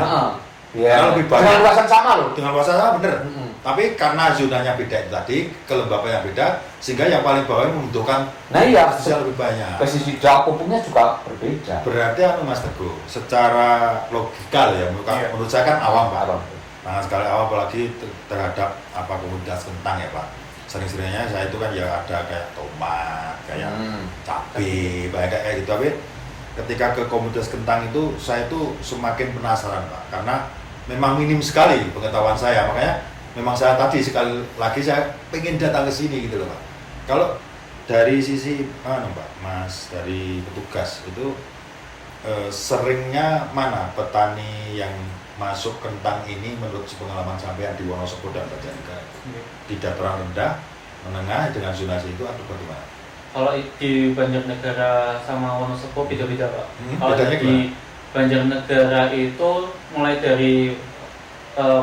A: Ya.
B: Karena lebih banyak.
A: Dengan luasan sama loh.
B: Dengan luasan sama bener.
A: Mm-mm.
B: Tapi karena zonanya beda itu tadi, kelembapan yang beda, sehingga yang paling bawah membutuhkan
A: Nah iya,
B: pesisir lebih banyak.
A: pesisir pupuknya juga berbeda.
B: Berarti Mas Teguh, secara logikal ya, menurut saya kan awam Pak. Sangat sekali awam apalagi terhadap komoditas kentang ya Pak. Sering-seringnya saya itu kan ya ada kayak tomat, kayak cabai, kayak gitu. Tapi ketika ke komoditas kentang itu saya itu semakin penasaran Pak, karena memang minim sekali pengetahuan saya, makanya memang saya tadi sekali lagi saya pengen datang ke sini gitu loh Pak. Kalau dari sisi Pak Mas, dari petugas itu seringnya mana petani yang masuk kentang ini menurut pengalaman sampean di Wonosobo dan Banjarnegara di dataran rendah, menengah dengan zonasi itu atau bagaimana?
E: Kalau di Banjarnegara sama Wonosobo beda-beda Pak. Kalau
B: bedanya
E: di Banjarnegara itu mulai dari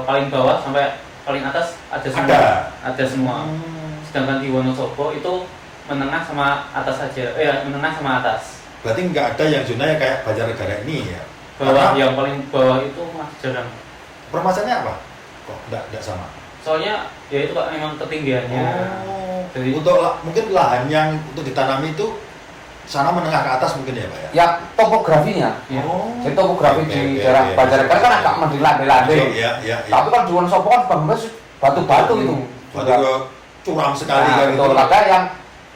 E: paling bawah sampai paling atas ada semua. Ada semua. Sedangkan di Wonosobo itu menengah sama atas saja. Menengah sama atas.
B: Berarti nggak ada yang zona yang kayak Banjarnegara ini ya?
E: Bawah, yang paling bawah itu masih jarang.
B: Permasalahannya apa? Kok nggak sama?
E: Soalnya ya itu Pak, memang ketinggiannya. Jadi,
B: untuk mungkin lahan yang untuk ditanami itu sana menengah ke atas mungkin ya Pak ya?
A: Ya topografinya. Jadi topografi di daerah Banjarnegara kan agak mendelandai.
B: Iya.
A: Tapi kan di Wonosobo kan bangunnya batu-batu itu.
B: Batu curam sekali
A: Nah,
B: kan
A: betul.
B: gitu.
A: Ada yang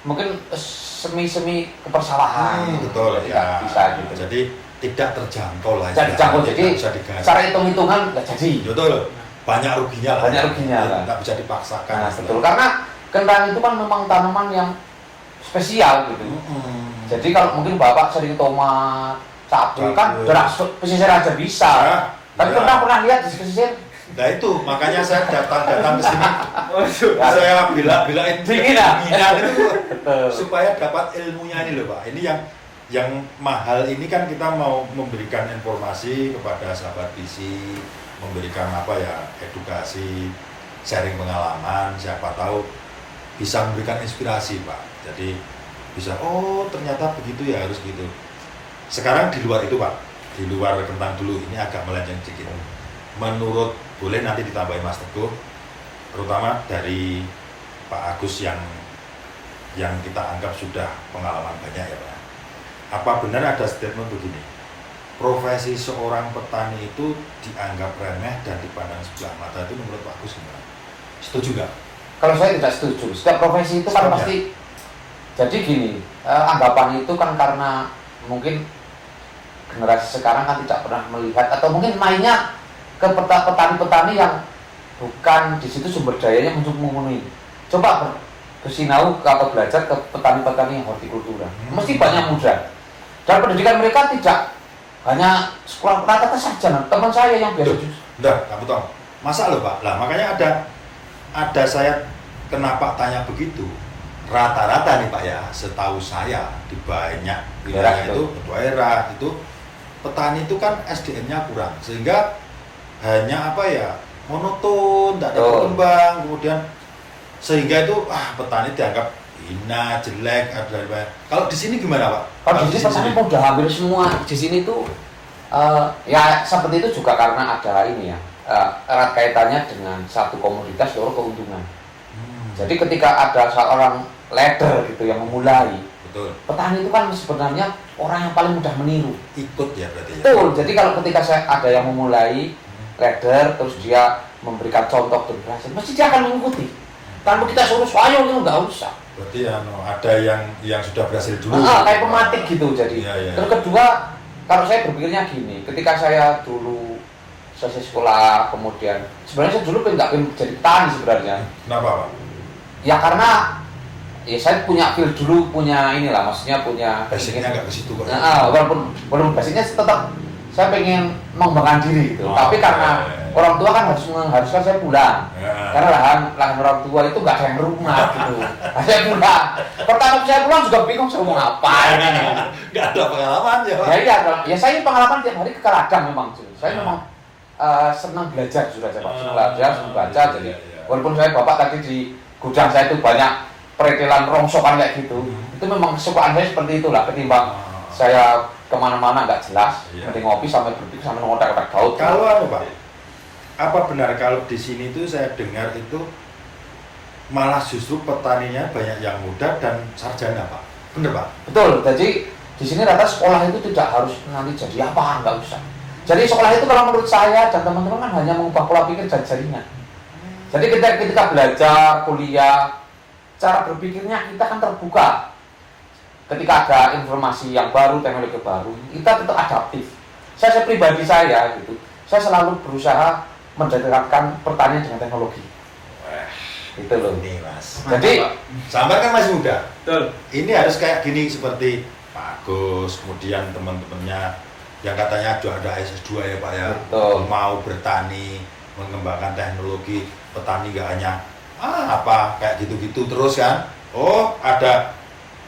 A: mungkin semi-semi kepersawahan.
B: Betul ya.
A: Bisa gitu.
B: Jadi tidak terjangkau lah.
A: Jadi terjangkau, jadi
B: bisa digas.
A: secara hitung-hitungan nggak jadi.
B: Betul. Banyak ruginya lah.
A: Banyak ruginya lah.
B: Nggak bisa dipaksakan.
A: Nah, betul. Karena kentang itu kan memang tanaman yang spesial gitu. Jadi kalau mungkin Bapak sering tomat, cabai kan daerah pesisir aja bisa. Tapi pernah lihat di pesisir?
B: Nah itu makanya saya datang ke sini. Saya bilain dinginan itu supaya dapat ilmunya ini loh Pak. Ini yang mahal ini kan kita mau memberikan informasi kepada sahabat visi, memberikan edukasi, sharing pengalaman, siapa tahu bisa memberikan inspirasi Pak. Jadi bisa, ternyata begitu ya, harus gitu. Sekarang di luar itu Pak, di luar kentang dulu, ini agak melenceng sedikit. Menurut, boleh nanti ditambahin Mas Teguh, terutama dari Pak Agus yang kita anggap sudah pengalaman banyak ya Pak. Apa benar ada statement begini, profesi seorang petani itu dianggap remeh dan dipandang sebelah mata, itu menurut Pak Agus gimana? Setuju nggak?
A: Kalau saya tidak setuju. Setiap profesi itu kan pasti. Jadi gini, anggapan itu kan karena mungkin generasi sekarang kan tidak pernah melihat atau mungkin mainnya ke petani-petani yang bukan di situ sumber dayanya untuk memenuhi. Coba bersinau atau belajar ke petani-petani yang hortikultura. Mesti banyak muda. Dan pendidikan mereka tidak hanya sekolah rata-rata saja. Teman saya yang biasa
B: kamu tahu. Masa loh Pak? Lah makanya ada saya kenapa tanya begitu. Rata-rata nih Pak ya, setahu saya di banyak wilayah itu, daerah itu petani itu kan SDM-nya kurang, sehingga hanya monoton, tidak ada berkembang, kemudian sehingga itu petani dianggap hina, jelek, kalau di sini gimana Pak?
A: Kalau di sini petani udah hampir semua di sini tuh ya seperti itu juga karena ada ini ya erat kaitannya dengan satu komoditas yaitu keuntungan. Jadi ketika ada seorang leader gitu yang memulai,
B: betul.
A: Petani itu kan sebenarnya orang yang paling mudah meniru.
B: Ikut ya berarti ya.
A: Betul. Jadi kalau ketika ada yang memulai leader terus dia memberikan contoh dan berhasil, mesti dia akan mengikuti. Tanpa kita suruh ayo itu nggak usah.
B: Berarti ada yang sudah berhasil dulu.
A: Kayak pematik gitu jadi.
B: Ya.
A: Terus kedua, kalau saya berpikirnya gini, ketika saya dulu selesai sekolah, kemudian sebenarnya saya dulu nggak pengen jadi petani sebenarnya.
B: Kenapa Pak?
A: Ya karena saya punya feel dulu, maksudnya punya
B: basicnya nggak ke situ Pak.
A: Walaupun basicnya tetap saya pengen mengembangkan diri gitu. Tapi karena orang tua kan harus mengharuskan saya pulang. Karena lahan orang tua itu nggak ada yang rumah gitu. Saya pulang. Pertama saya pulang juga bingung saya mau ngapain ini.
B: Nggak ada pengalaman ya Pak.
A: Ya saya pengalaman tiap hari ke ladang memang. Saya memang senang belajar sudah Pak. Senang belajar, senang baca. Jadi walaupun saya bapak tadi di gudang saya itu banyak peretelan rongsokan kayak gitu. Itu memang kesukaan saya seperti itulah, ketimbang saya kemana-mana nggak jelas, mending ngopi sampai berpikir sampai ngotak-ngotak baut.
B: Kalau Pak, apa benar kalau di sini tuh saya dengar itu malah justru petaninya banyak yang muda dan sarjana, Pak? Bener, Pak?
A: Betul. Jadi di sini rata sekolah itu tidak harus nanti jadi apa, nggak usah. Jadi sekolah itu kalau menurut saya dan teman-teman kan hanya mengubah pola pikir dan jaringan. Jadi ketika belajar, kuliah, cara berpikirnya kita kan terbuka. Ketika ada informasi yang baru, teknologi baru, kita tetap adaptif. Saya pribadi saya gitu, saya selalu berusaha mendekatkan pertanian dengan teknologi. Itu loh.
B: Ini Mas.
A: Jadi
B: Sambar kan masih muda.
E: Betul.
B: Ini harus kayak gini seperti Pak Agus, kemudian teman-temannya yang katanya ada SS2 ya Pak ya.
A: Betul.
B: Mau bertani, mengembangkan teknologi, petani nggak hanya apa kayak gitu-gitu terus kan. Oh, ada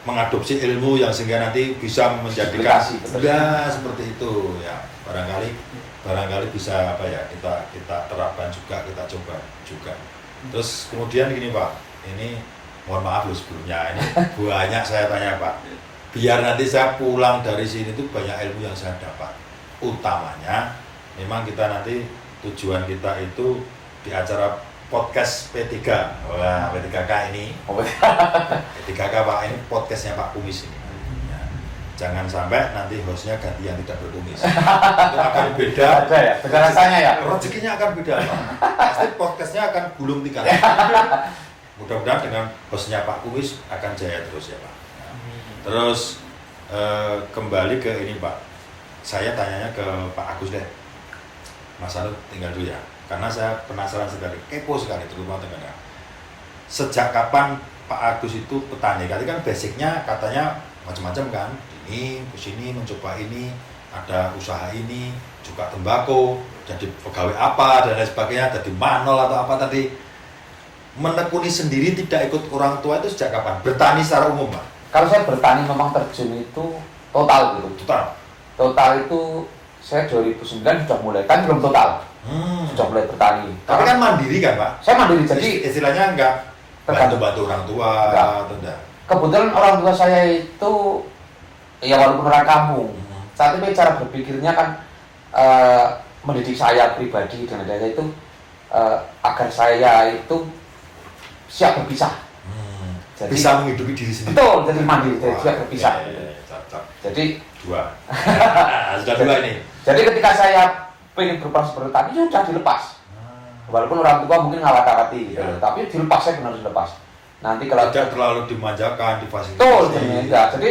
B: mengadopsi ilmu yang sehingga nanti bisa menjadikan ya seperti itu ya, barangkali bisa apa ya, kita terapkan juga, kita coba juga. Terus kemudian gini Pak, ini mohon maaf loh sebelumnya, ini banyak saya tanya Pak, biar nanti saya pulang dari sini tuh banyak ilmu yang saya dapat. Utamanya memang kita nanti tujuan kita itu di acara podcast P3. Wah, P3K ini. P3K Pak, ini podcastnya Pak Kumis ini. Ya. Jangan sampai nanti hostnya ganti yang tidak berkumis. Itu akan beda.
A: ada ya, beda rasanya ya.
B: Rezekinya akan beda Pak. Pasti podcastnya akan gulung tikar. Mudah-mudahan dengan hostnya Pak Kumis akan jaya terus ya Pak. Ya. Terus kembali ke ini Pak. Saya tanyanya ke Pak Agus deh. Mas Anu tinggal dulu ya. Karena saya penasaran sekali, kepo sekali terutama tengah. Sejak kapan Pak Agus itu petani? Tadi kan basicnya katanya macam-macam kan, ini kesini mencoba ini, ada usaha ini, juga tembakau, jadi pegawai apa dan lain sebagainya, jadi manol atau apa tadi. Menekuni sendiri tidak ikut orang tua itu sejak kapan? Bertani secara umum Pak?
A: Kalau saya bertani memang terjun itu total gitu. Total itu saya 2009 sudah mulai, kan belum total. Sudah mulai bertani.
B: Tapi kan mandiri kan Pak?
A: Saya mandiri, jadi
B: istilahnya enggak bantu orang tua atau enggak?
A: Kebetulan orang tua saya itu ya walaupun orang kampung, saat itu cara berpikirnya kan mendidik saya pribadi dengan saya itu agar saya itu siap berpisah. Jadi,
B: bisa menghidupi diri sendiri.
A: Betul, jadi mandiri, siap berpisah. Jadi
B: dua. Sudah dua ini.
A: Jadi ketika saya pengen bertani sudah dilepas. Walaupun orang tua mungkin ngawat-ngawati gitu, tapi dilepas, saya benar dilepas. Nanti kalau
B: tidak terlalu dimanjakan, difasilitasi.
A: Betul, ya. Jadi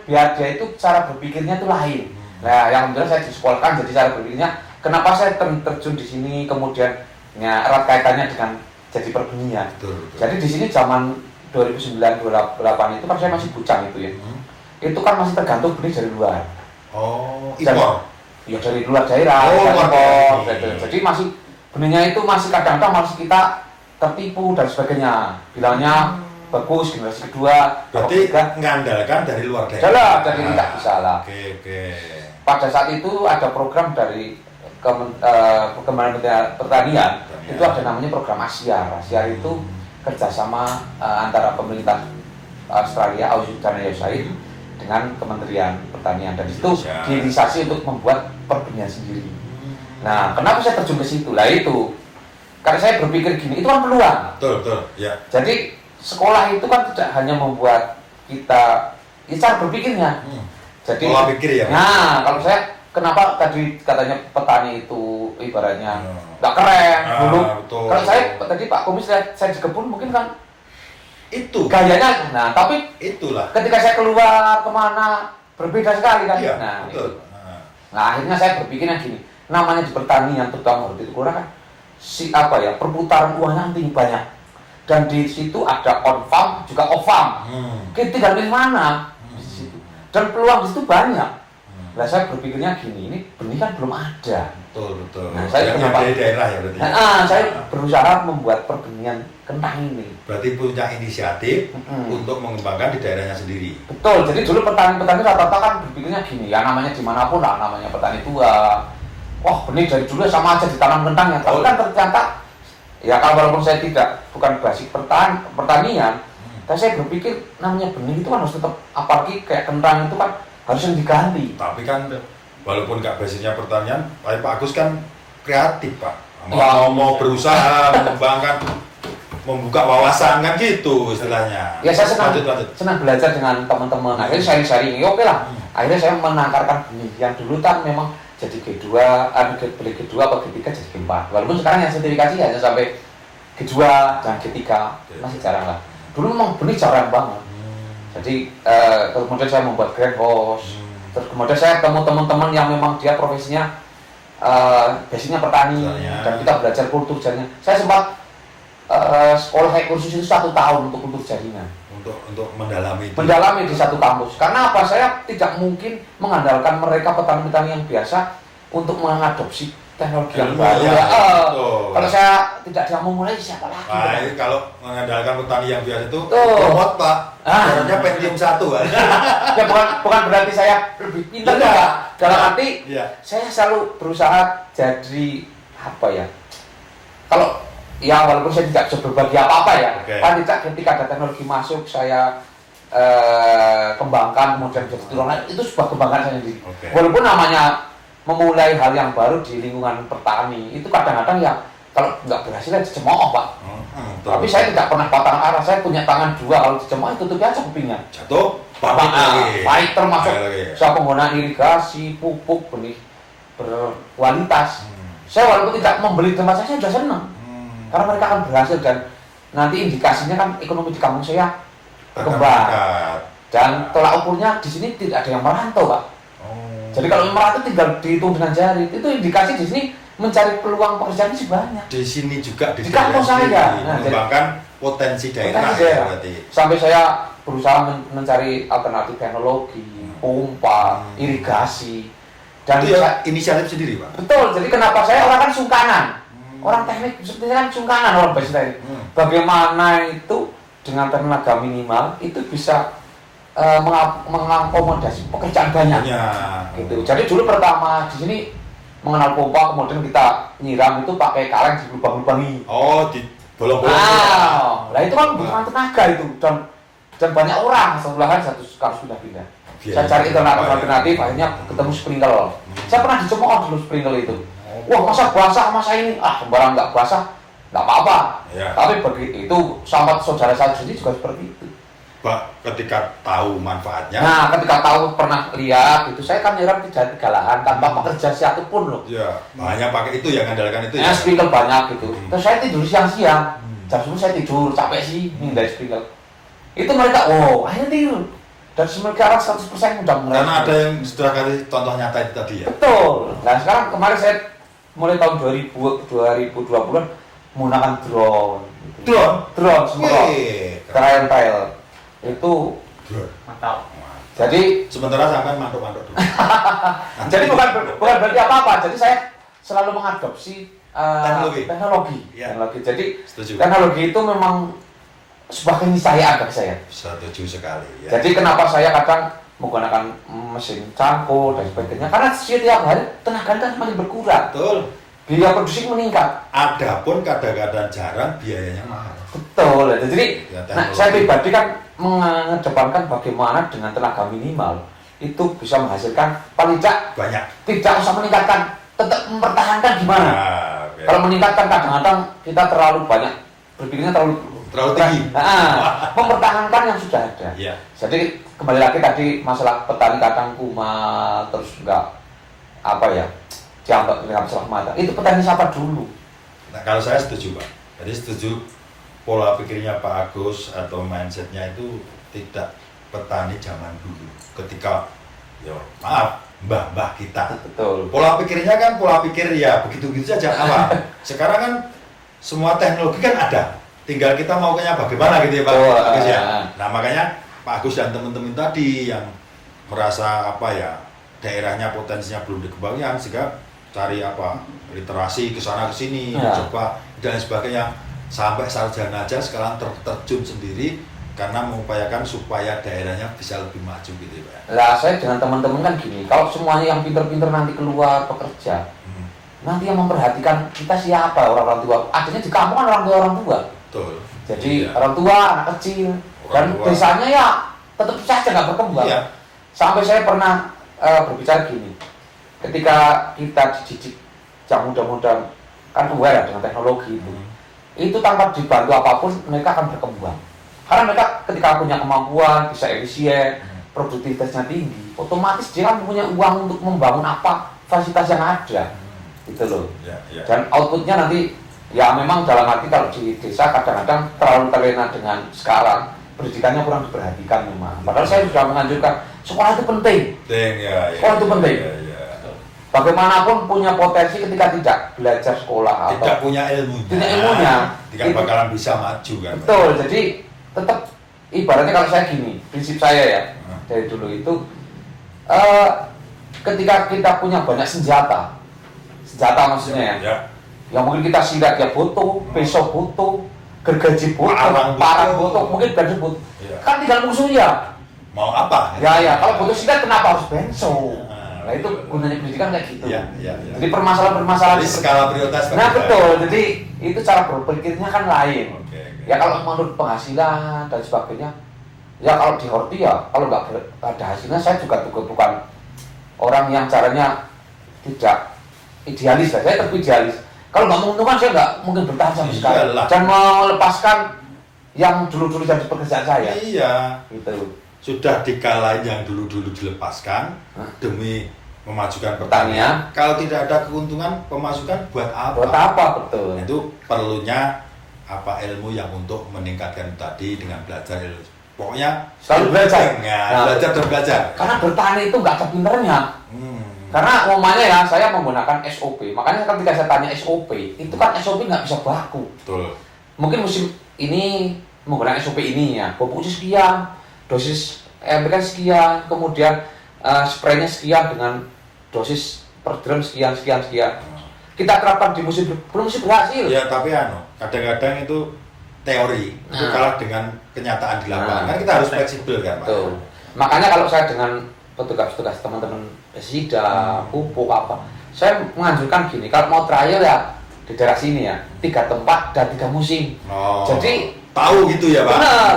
A: biar dia itu cara berpikirnya itu lain. Nah, yang kemudian saya disekolahkan jadi cara berpikirnya. Kenapa saya terjun di sini, kemudian ya, erat kaitannya dengan jadi perbenihan.
B: Betul.
A: Jadi di sini zaman 2009-2008 itu kan saya masih bujang itu ya. Itu kan masih tergantung benih dari luar.
B: Oh, impor.
A: Ya dari luar daerah, impor. Jadi masih benihnya itu masih kadang-kadang masih kita tertipu dan sebagainya. Bilangnya bagus generasi kedua.
B: Berarti mengandalkan dari luar daerah.
A: Jadi tidak bisa lah.
B: Oke.
A: Pada saat itu ada program dari Kementerian Pertanian. Itu ada namanya program Asyar. Asyar itu kerjasama antara pemerintah Australia, Aussie dan USAID dengan Kementerian Pertanian, dan itu diinisiasi untuk membuat perbenihan sendiri. Nah, kenapa saya terjun ke situ? Lah itu, karena saya berpikir gini, itu kan peluang.
B: Betul, ya.
A: Jadi sekolah itu kan tidak hanya membuat kita, ya cara berpikirnya. Jadi
B: pola pikir ya.
A: Nah, kalau saya kenapa tadi katanya petani itu ibaratnya nggak keren dulu. Kalau saya tadi Pak Kumis lihat saya di kebun mungkin kan
B: itu
A: gayanya, nah tapi
B: itulah
A: ketika saya keluar kemana berbeda sekali kan.
B: Iya,
A: Nah,
B: betul.
A: Nah akhirnya saya berpikirnya gini, namanya di pertanian terutama di Tikura kan perputaran uangnya tinggi banyak, dan di situ ada on farm juga off farm. Kita tinggal pilih mana di situ, dan peluang di situ banyak. Nah saya berpikirnya gini, ini benih kan belum ada.
B: Betul.
A: Nah, saya
B: dari daerah ya berarti.
A: Saya berusaha membuat perbenihan kentang ini.
B: Berarti punya inisiatif untuk mengembangkan di daerahnya sendiri.
A: Betul. Jadi dulu petani-petani rata-rata kan berpikirnya gini, ya namanya dimanapun lah, namanya petani tua. Wah benih dari dulu sama aja ditanam kentangnya. Tapi kan ternyata ya kalau walaupun saya bukan basic pertanian, Dan saya berpikir namanya benih itu kan harus tetap, apalagi kayak kentang itu kan harus yang diganti.
B: Tapi kan walaupun nggak basicnya pertanian, tapi Pak Agus kan kreatif Pak.
A: Ya.
B: Mau berusaha mengembangkan, membuka wawasan kan gitu istilahnya.
A: Ya saya senang,
B: Lanjut.
A: senang belajar dengan teman-teman. Akhirnya sharing-sharing, ya oke lah. Akhirnya saya menangkarkan benih yang dulu kan memang jadi G2, beli G2 atau G3 jadi G4. Walaupun sekarang yang sertifikasi hanya sampai G2 dan G3, masih jarang lah. Dulu memang benih jarang banget. Jadi kemudian saya membuat greenhouse. Terus kemudian saya ketemu teman-teman yang memang dia profesinya basicnya petani dan kita belajar kultur jaringan. Saya sempat sekolah kursus itu 1 tahun untuk kultur jaringan.
B: Untuk mendalami itu.
A: Mendalami di satu kampus. Karena apa? Saya tidak mungkin mengandalkan mereka petani-petani yang biasa untuk mengadopsi teknologi yang baru.
B: Ya,
A: kalau saya tidak mau mulai, siapa lagi?
B: Nah, kalau mengandalkan petani yang biasa itu robot Pak. Caranya Pentium 1 kan.
A: Ya bukan berarti saya lebih pintar enggak. Dalam arti saya selalu berusaha jadi apa ya? Kalau ya walaupun saya tidak bisa berbagi apa-apa ya, paling tidak ketika ada teknologi masuk saya kembangkan kemudian jadi turunan, itu sebuah kebanggaan saya sendiri. Walaupun namanya memulai hal yang baru di lingkungan petani itu kadang-kadang ya kalau nggak berhasil ya dicemooh Pak. Tapi saya tidak pernah patah arah, saya punya tangan 2, kalau dicemooh tutup aja kupingnya.
B: Jatuh,
A: baik termasuk saya penggunaan irigasi, pupuk, benih berkualitas. Saya walaupun tidak membeli tempat saya sudah senang. Karena mereka akan berhasil dan nanti indikasinya kan ekonomi di kampung saya berkembang. Dan tolak ukurnya di sini tidak ada yang merantau Pak. Jadi kalau merantau tinggal dihitung dengan jari, itu indikasi di sini mencari peluang pekerjaan sih banyak.
B: Di sini juga di
A: kampung saya.
B: Mengembangkan potensi daerah. Berarti.
A: Sampai saya berusaha mencari alternatif teknologi, pompa, irigasi. Dan
B: itu ya inisiatif sendiri Pak?
A: Betul, jadi kenapa saya orang kan sungkanan. Orang teknik seperti kan sungkanan orang basic teknik. Bagaimana itu dengan tenaga minimal itu bisa mengakomodasi pekerjaan banyak. Gitu. Jadi dulu pertama di sini mengenal pompa, kemudian kita nyiram itu pakai kaleng dilubang-lubangi.
B: Oh, di bolong-bolong.
A: Nah itu kan butuh tenaga itu dan banyak orang sebelahan satu harus pindah-pindah. Saya cari alternatif, akhirnya ketemu sprinkle. Saya pernah dicemooh dulu sprinkle itu. Wah masa basah masa ini, sembarang nggak basah, nggak apa-apa. Tapi begitu itu sama saudara saya sendiri juga seperti itu.
B: Pak, ketika tahu manfaatnya.
A: Nah, ketika tahu pernah lihat itu saya kan nyiram 3 lahan tanpa pekerja satu pun loh.
B: Ya, hanya pakai itu yang andalkan itu
A: ya. Sprinkle banyak gitu. Terus saya tidur siang-siang. Jam 10 saya tidur, capek sih dari sprinkle. Itu mereka, akhirnya tidur. Dan sekarang 100% udah mulai.
B: Karena ada yang sudah kasih contoh nyata itu tadi ya.
A: Betul. Nah, sekarang kemarin saya mulai tahun 2020-an menggunakan drone. Drone semua. Trial. Itu
E: mantap.
A: Jadi
B: sementara sampai mantuk-mantuk dulu.
A: Jadi bukan berarti apa-apa. Jadi saya selalu mengadopsi teknologi. Jadi teknologi itu memang sebuah keniscayaan bagi saya.
B: Setuju sekali. Ya.
A: Jadi kenapa saya kadang menggunakan mesin cangkul dan sebagainya? Karena setiap hari tenaga kita semakin berkurang.
B: Betul.
A: Biaya produksi meningkat.
B: Adapun kadang-kadang jarang biayanya mahal.
A: Betul. Jadi saya pribadi kan mengedepankan bagaimana dengan tenaga minimal itu bisa menghasilkan paling tidak
B: banyak.
A: Tidak usah meningkatkan, tetap mempertahankan gimana. Kalau meningkatkan kadang-kadang kita terlalu banyak berpikirnya terlalu
B: tinggi.
A: Mempertahankan yang sudah ada.
B: Ya.
A: Jadi kembali lagi tadi masalah petani kadang kumat terus enggak dianggap masalah mata. Itu petani siapa dulu?
B: Nah, kalau saya setuju Pak. Jadi setuju pola pikirnya Pak Agus atau mindsetnya itu tidak petani zaman dulu. Ketika mbah-mbah kita.
A: Betul.
B: Pola pikirnya kan pola pikir ya begitu-begitu saja awal. Sekarang kan semua teknologi kan ada. Tinggal kita maunya bagaimana gitu ya Pak Agus ya. Nah makanya Pak Agus dan teman-teman tadi yang merasa daerahnya potensinya belum dikembangkan sehingga cari literasi ke sana ke sini, coba dan sebagainya sampai sarjana aja sekarang terjun sendiri karena mengupayakan supaya daerahnya bisa lebih maju gitu ya Pak.
A: Lah saya dengan teman-teman kan gini, kalau semuanya yang pinter-pinter nanti keluar bekerja, nanti yang memperhatikan kita siapa orang tua? Adanya di kampung kan orang tua.
B: Betul.
A: Jadi orang tua, anak kecil, Dan
B: tua.
A: desanya ya tetap saja nggak berkembang.
B: Iya.
A: Sampai saya pernah berbicara gini, ketika kita dididik yang muda-muda kan aware dengan teknologi itu tanpa dibantu apapun mereka akan berkembang. Karena mereka ketika punya kemampuan, bisa efisien, produktivitasnya tinggi, otomatis dia kan punya uang untuk membangun apa fasilitas yang ada, gitu loh.
B: Ya.
A: Dan outputnya nanti ya memang dalam arti kalau di desa kadang-kadang terlalu terlena dengan sekarang pendidikannya kurang diperhatikan memang. Padahal saya sudah menganjurkan sekolah itu penting.
B: Ya.
A: Sekolah itu penting.
B: Ya.
A: Bagaimanapun punya potensi ketika tidak belajar sekolah
B: Tidak
A: atau
B: punya ilmunya.
A: punya ilmunya,
B: Tidak bakalan bisa maju kan.
A: betul. Jadi tetap ibaratnya kalau saya gini, prinsip saya ya dari dulu itu ketika kita punya banyak senjata maksudnya ya, yang mungkin kita sidak ya butuh, besok butuh, gergaji butuh, parang butuh, mungkin gaji butuh, kan tinggal musuhnya.
B: Mau apa?
A: Ya, kalau butuh sidak kenapa harus benso? Nah itu gunanya pendidikan kayak gitu.
B: Ya.
A: Jadi permasalahan-permasalahan
B: Jadi skala prioritas.
A: nah betul, jadi itu cara berpikirnya kan lain.
B: Oke.
A: Ya kalau menurut penghasilan dan sebagainya, ya kalau di horti ya kalau nggak ada hasilnya saya juga bukan orang yang caranya tidak idealis lah. Saya tetap idealis. Kalau nggak menguntungkan saya nggak mungkin bertahan sampai sekarang dan melepaskan yang dulu-dulu jadi pekerjaan saya.
B: Iya.
A: Gitu.
B: Sudah dikalahin yang dulu-dulu dilepaskan demi memajukan
A: Pertanian.
B: pertanian. Kalau tidak ada keuntungan pemasukan buat apa?
A: Buat apa betul?
B: Itu perlunya apa ilmu yang untuk meningkatkan tadi dengan belajar ilmu. Pokoknya
A: Selalu belajar.
B: Belajar dan belajar.
A: Karena bertani itu nggak ada pinternya. Karena umumnya ya saya menggunakan SOP. Makanya ketika saya tanya SOP, itu kan SOP nggak bisa baku.
B: Betul.
A: Mungkin musim ini menggunakan SOP ini ya, pupuknya sekian, dosis NPK sekian, kemudian spraynya sekian dengan dosis per drum sekian. Kita terapkan di musim belum berhasil.
B: Ya tapi kadang-kadang itu teori itu kalah dengan kenyataan di lapangan. Kan kita harus fleksibel kan, Pak.
A: Betul. Makanya kalau saya dengan petugas-petugas teman-teman pesida, pupuk apa, saya menganjurkan gini, kalau mau trial ya di daerah sini ya, 3 tempat dan 3 musim. Jadi
B: tahu gitu ya, Pak.
A: Benar.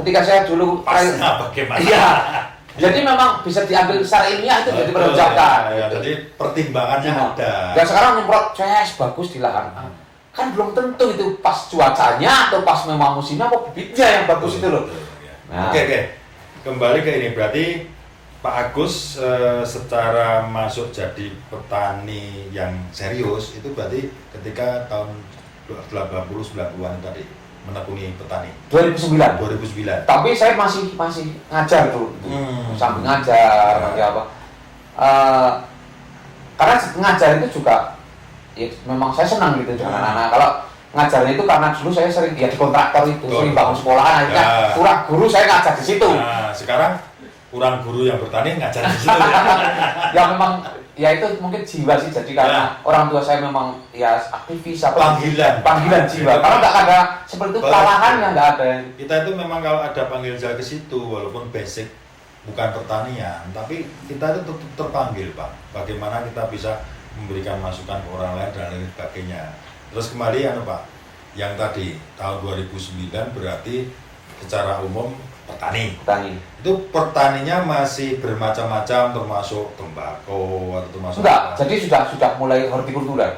A: Ketika saya dulu
B: pasnya bagaimana?
A: Iya. Jadi memang bisa diambil secara ilmiah itu jadi menunjukkan.
B: Ya, jadi pertimbangannya ada.
A: Dan sekarang nyemprot bagus di lahan. Kan belum tentu itu pas cuacanya atau pas memang musimnya apa bibitnya yang bagus itu loh. Nah.
B: Oke. Kembali ke ini berarti Pak Agus secara masuk jadi petani yang serius itu berarti ketika tahun 80-90-an tadi menekuni petani
A: 2009. Tapi saya masih ngajar tuh, sambil ngajar, nanti apa? Karena ngajar itu juga, ya memang saya senang gitu dengan anak-anak. Kalau ngajarnya itu karena dulu saya sering di kontraktor itu, sering bangun sekolahan, akhirnya kurang guru saya ngajar di situ.
B: Nah, sekarang kurang guru yang bertani ngajar di situ.
A: Ya memang ya itu mungkin jiwa sih, jadi karena orang tua saya memang ya aktivis apa panggilan jiwa. Kalau nggak ada seperti itu kelalahan yang nggak ada.
B: Kita itu memang kalau ada panggilan ke situ walaupun basic bukan pertanian, tapi kita itu tetap terpanggil, Pak. Bagaimana kita bisa memberikan masukan ke orang lain dan lain sebagainya. Terus kembali Pak, yang tadi tahun 2009 berarti secara umum petani. Itu pertaninya masih bermacam-macam termasuk tembakau atau termasuk
A: enggak, jadi sudah mulai hortikultura.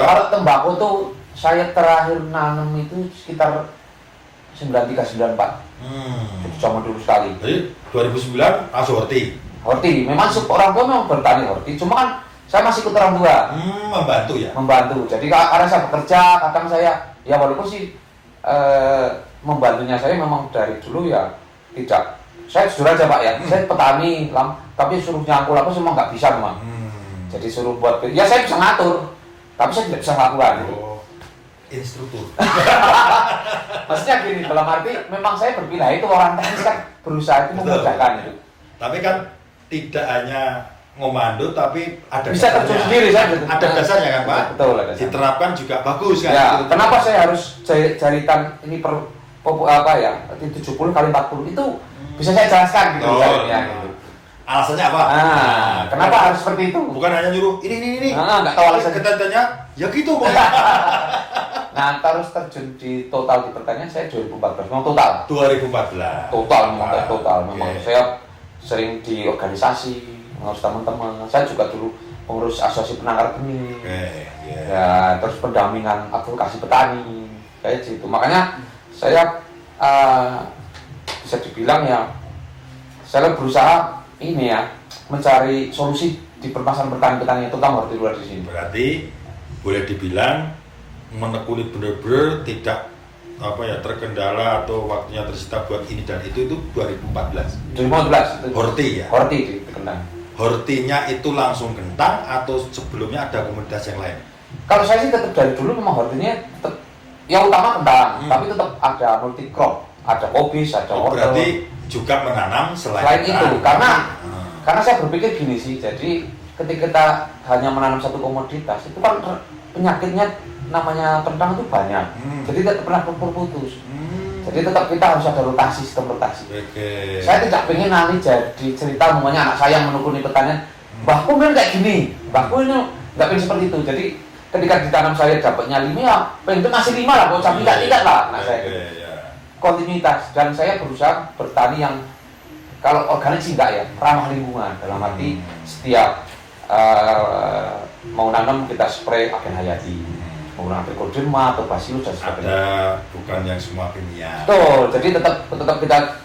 A: Kalau tembakau tuh saya terakhir nanam itu sekitar 93-94. Jadi zaman dulu sekali.
B: Jadi 2009 langsung horti.
A: Memang orang tua memang bertani horti, cuma kan saya masih ikut orang tua.
B: Membantu ya?
A: Membantu. Jadi karena saya bekerja, kadang saya ya walaupun sih membantunya saya memang dari dulu ya tidak. Saya jujur aja Pak ya, saya petani, tapi suruh nyangkul apa semua nggak bisa memang. Jadi suruh buat, ya saya bisa ngatur, tapi saya tidak bisa melakukan.
B: Instruktur.
A: Maksudnya gini, dalam arti memang saya berpindah itu orang teknis kan berusaha itu memudahkan itu.
B: Tapi kan tidak hanya ngomando, tapi ada
A: bisa terjun sendiri saya.
B: Ada dasarnya kan Pak?
A: Betul.
B: Diterapkan juga bagus kan?
A: Ya, kenapa saya harus jaritan ini apa ya 70 kali 40 itu bisa saya jelaskan gitu ya gitu.
B: Alasannya apa?
A: Kenapa harus seperti itu?
B: Bukan hanya nyuruh ini.
A: Nggak tahu alasannya.
B: Kita tanya, ya gitu Pak.
A: Nah, terus terjun di total di pertanian saya 2014, memang total.
B: 2014.
A: Total, memang total. Memang
B: Oke.
A: saya sering di organisasi, ngurus teman-teman. Saya juga dulu pengurus asosiasi penangkar benih.
B: Oke, iya.
A: Ya, terus pendampingan advokasi petani. Kayak gitu. Makanya saya bisa dibilang ya, saya berusaha ini ya, mencari solusi di permasalahan petani-petani, terutama hortikultura di sini.
B: Berarti boleh dibilang menekuni benar-benar tidak terkendala atau waktunya tersita buat ini dan itu 2014.
A: 2015 itu.
B: Horti ya.
A: Horti di Kendang.
B: Hortinya itu langsung kentang atau sebelumnya ada komunitas yang lain?
A: Kalau saya sih tetap dari dulu memang hortinya tetap yang utama kentang, tapi tetap ada multi crop, ada kobis, ada wortel.
B: Berarti juga menanam
A: Selain itu,
B: kentang.
A: karena saya berpikir gini sih, jadi ketika kita hanya menanam satu komoditas, itu kan penyakitnya namanya kentang itu banyak, jadi tidak pernah putus. Jadi tetap kita harus ada rotasi, sistem rotasi.
B: Oke.
A: Saya tidak pengen nanti jadi cerita namanya anak saya yang menekuni pertanian, mbahku kan kayak gini, mbahku ini nggak pengen seperti itu. Jadi ketika ditanam saya dapatnya 5 ya, pengen itu masih 5 lah, kalau sampai tidak lah. Nah, saya kontinuitas dan saya berusaha bertani yang kalau organik sih enggak ya, ramah lingkungan, dalam arti setiap mau nanam kita spray agen hayati, menggunakan trichoderma atau bacillus dan sebagainya.
B: Ada, bukan yang semua kimia.
A: Betul, jadi tetap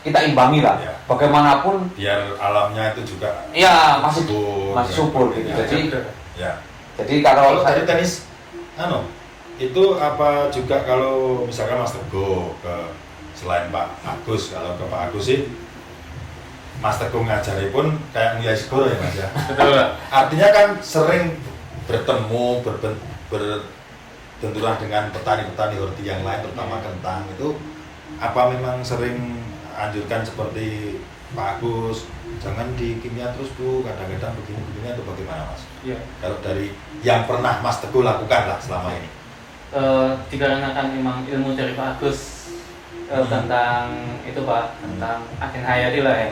A: kita imbangi lah.
B: Ya.
A: Bagaimanapun
B: Biar alamnya itu juga
A: ya masih subur gitu.
B: Ya.
A: Jadi kalau
B: Kalau tadi tenis, itu apa juga kalau misalkan Mas Teguh selain Pak Agus, kalau ke Pak Agus sih Mas Teguh ngajari pun kayak Mia Sigoro ya Mas ya.
E: Betul.
B: Artinya kan sering bertemu, berbenturan dengan petani-petani horti yang lain, terutama kentang itu. Apa memang sering anjurkan seperti Pak Agus, jangan di kimia terus Bu, kadang-kadang begini-begini atau bagaimana Mas?
E: Iya.
B: Kalau dari yang pernah Mas Teguh lakukan lah selama ini.
E: Dikarenakan memang ilmu dari Pak Agus tentang itu Pak, tentang agen hayati lah ya.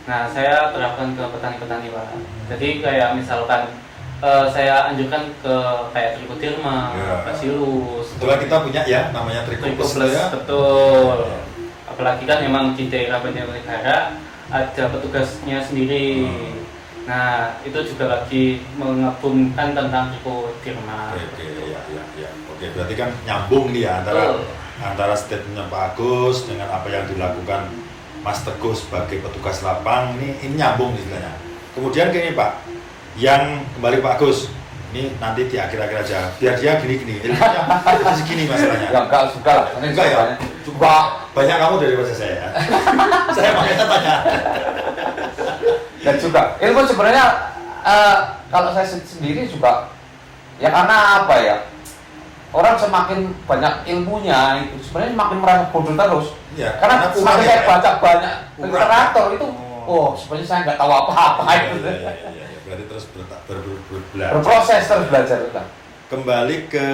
E: Nah, saya terapkan ke petani-petani Pak. Jadi kayak misalkan saya anjurkan ke kayak trichoderma, bacillus.
B: Kebetulan kita punya ya namanya Trichoplus ya.
E: Betul. Apalagi kan memang di daerah Banjarnegara ada petugasnya sendiri. Nah, itu juga lagi mengagumkan tentang trichoderma.
B: Oke, ya. Oke, berarti kan nyambung nih ya antara statementnya Pak Agus dengan apa yang dilakukan Mas Teguh sebagai petugas lapang, ini nyambung istilahnya. Kemudian gini Pak, yang kembali Pak Agus, ini nanti di akhir-akhir aja, biar dia gini-gini, ilmunya segini masalahnya.
A: ya enggak suka lah,
B: Enggak ya, coba banyak kamu daripada saya ya. Saya makanya tanya.
A: Dan juga ilmu sebenarnya kalau saya sendiri juga ya karena apa ya, orang semakin banyak ilmunya itu sebenarnya semakin merasa bodoh terus
B: Ya,
A: karena semakin saya baca banyak
B: Kurang.
A: literatur itu sebenarnya saya nggak tahu apa-apa itu.
B: Iya. Berarti terus belajar.
A: Berproses terus belajar kita.
B: Kembali ke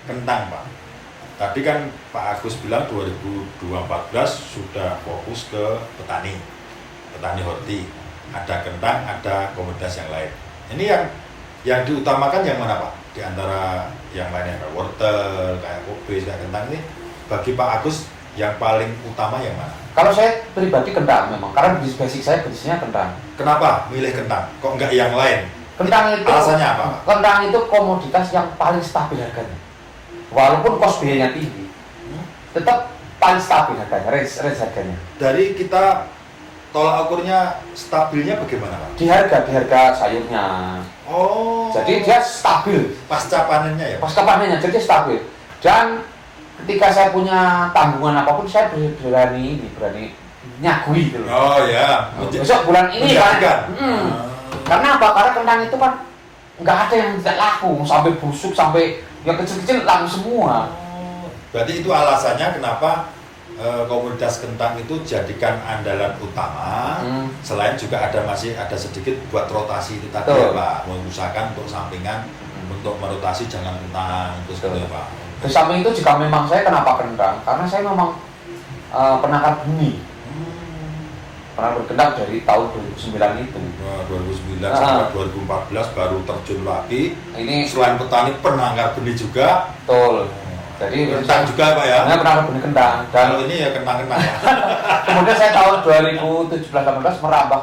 B: kentang Pak. Tadi kan Pak Agus bilang 2014 sudah fokus ke petani horti. Ada kentang, ada komoditas yang lain. Ini yang diutamakan yang mana Pak? Di antara yang lainnya kayak wortel, kayak kobis, kayak kentang ini bagi Pak Agus yang paling utama yang mana?
A: Kalau saya pribadi kentang memang, karena basic saya bisnisnya kentang.
B: Kenapa milih kentang? Kok enggak yang lain?
A: Kentang itu
B: Alasannya apa Pak?
A: Kentang itu komoditas yang paling stabil harganya. Walaupun cost biayanya tinggi, tetap paling stabil harganya, range harganya.
B: Dari kita tolak ukurnya stabilnya bagaimana Pak?
A: Di harga sayurnya.
B: Oh.
A: Jadi dia stabil.
B: Pasca panennya ya?
A: Pasca panennya jadi stabil. Dan ketika saya punya tanggungan apapun, saya berani nyagui gitu loh.
B: Oh ya.
A: Besok bulan ini kan.
B: Menjadikan.
A: Karena apa? Karena kentang itu kan nggak ada yang tidak laku, sampai busuk, sampai yang kecil-kecil laku semua.
B: Berarti itu alasannya kenapa komoditas kentang itu jadikan andalan utama. Selain juga masih ada sedikit buat rotasi itu tadi ya Pak, mengusahakan untuk sampingan untuk merotasi jangan kentang terus gitu ya Pak.
A: Di samping itu juga memang saya kenapa kentang? Karena saya memang penangkar benih. Pernah berkendang dari tahun 2009 itu.
B: 2009 sampai 2014 baru terjun lagi.
A: Ini
B: Selain petani penangkar benih juga.
A: betul. Jadi
B: kentang juga Pak ya.
A: Saya pernah benih kentang dan
B: Kalau ini ya kentang-kentang ya.
A: kemudian saya tahun 2017-18 merambah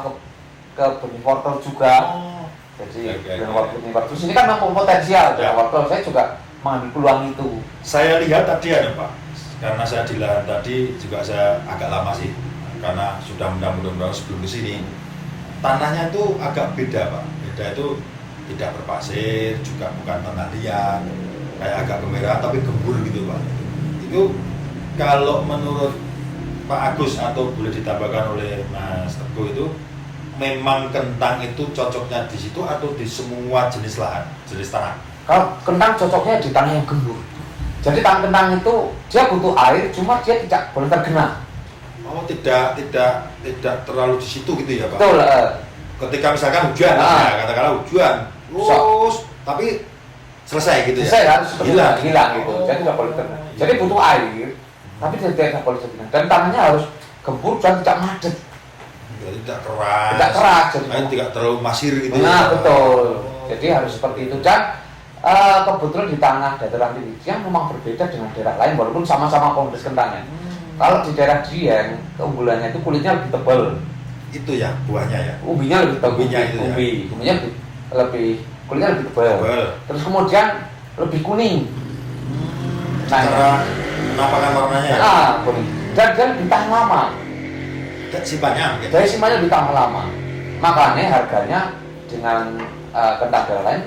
A: ke benih wortel juga.
B: Oh.
A: Jadi
B: Oke,
A: benih
B: oke.
A: wortel ini kan memang potensial
B: Ya.
A: benih wortel. Saya juga mengambil peluang itu.
B: Saya lihat tadi ada Pak, karena saya di lahan tadi juga saya agak lama sih, karena sudah mudah-mudahan sebelum ke sini. Tanahnya itu agak beda Pak, beda itu tidak berpasir, juga bukan tanah liat, kayak agak kemerahan tapi gembur gitu Pak. Itu kalau menurut Pak Agus atau boleh ditambahkan oleh Mas Teguh itu, memang kentang itu cocoknya di situ atau di semua jenis lahan, jenis tanah?
A: Kalau kentang cocoknya di tanah yang gembur. Jadi tanah kentang itu dia butuh air, cuma dia tidak boleh tergenang.
B: Oh, tidak terlalu di situ gitu ya Pak?
A: Betul.
B: Ketika misalkan hujan, ya, katakanlah hujan, terus tapi selesai gitu ya?
A: Selesai harus seperti
B: hilang
A: gitu. Jadi tidak boleh tergenang. Jadi butuh air, tapi tidak boleh tergenang. Dan tanahnya harus gembur dan tidak madet.
B: Jadi tidak keras.
A: Tidak keras, jadi
B: tidak terlalu masir gitu.
A: Nah,
B: ya?
A: betul.
B: Oh.
A: Jadi harus seperti itu. Dan kebetulan di tanah dataran tinggi yang memang berbeda dengan daerah lain, walaupun sama-sama kompleks kentangnya. Kalau di daerah Dieng, keunggulannya itu kulitnya lebih tebal.
B: Itu ya buahnya ya.
A: Umbinya lebih tebal.
B: Umbinya itu ya.
A: Umbinya lebih kulitnya lebih tebal. Terus kemudian lebih kuning.
B: Cara penampakan warnanya ya.
A: Kuning. Dan dia lebih tahan lama.
B: Simpannya gitu.
A: Dari simpannya lebih tahan lama. Makanya harganya dengan kentang daerah lain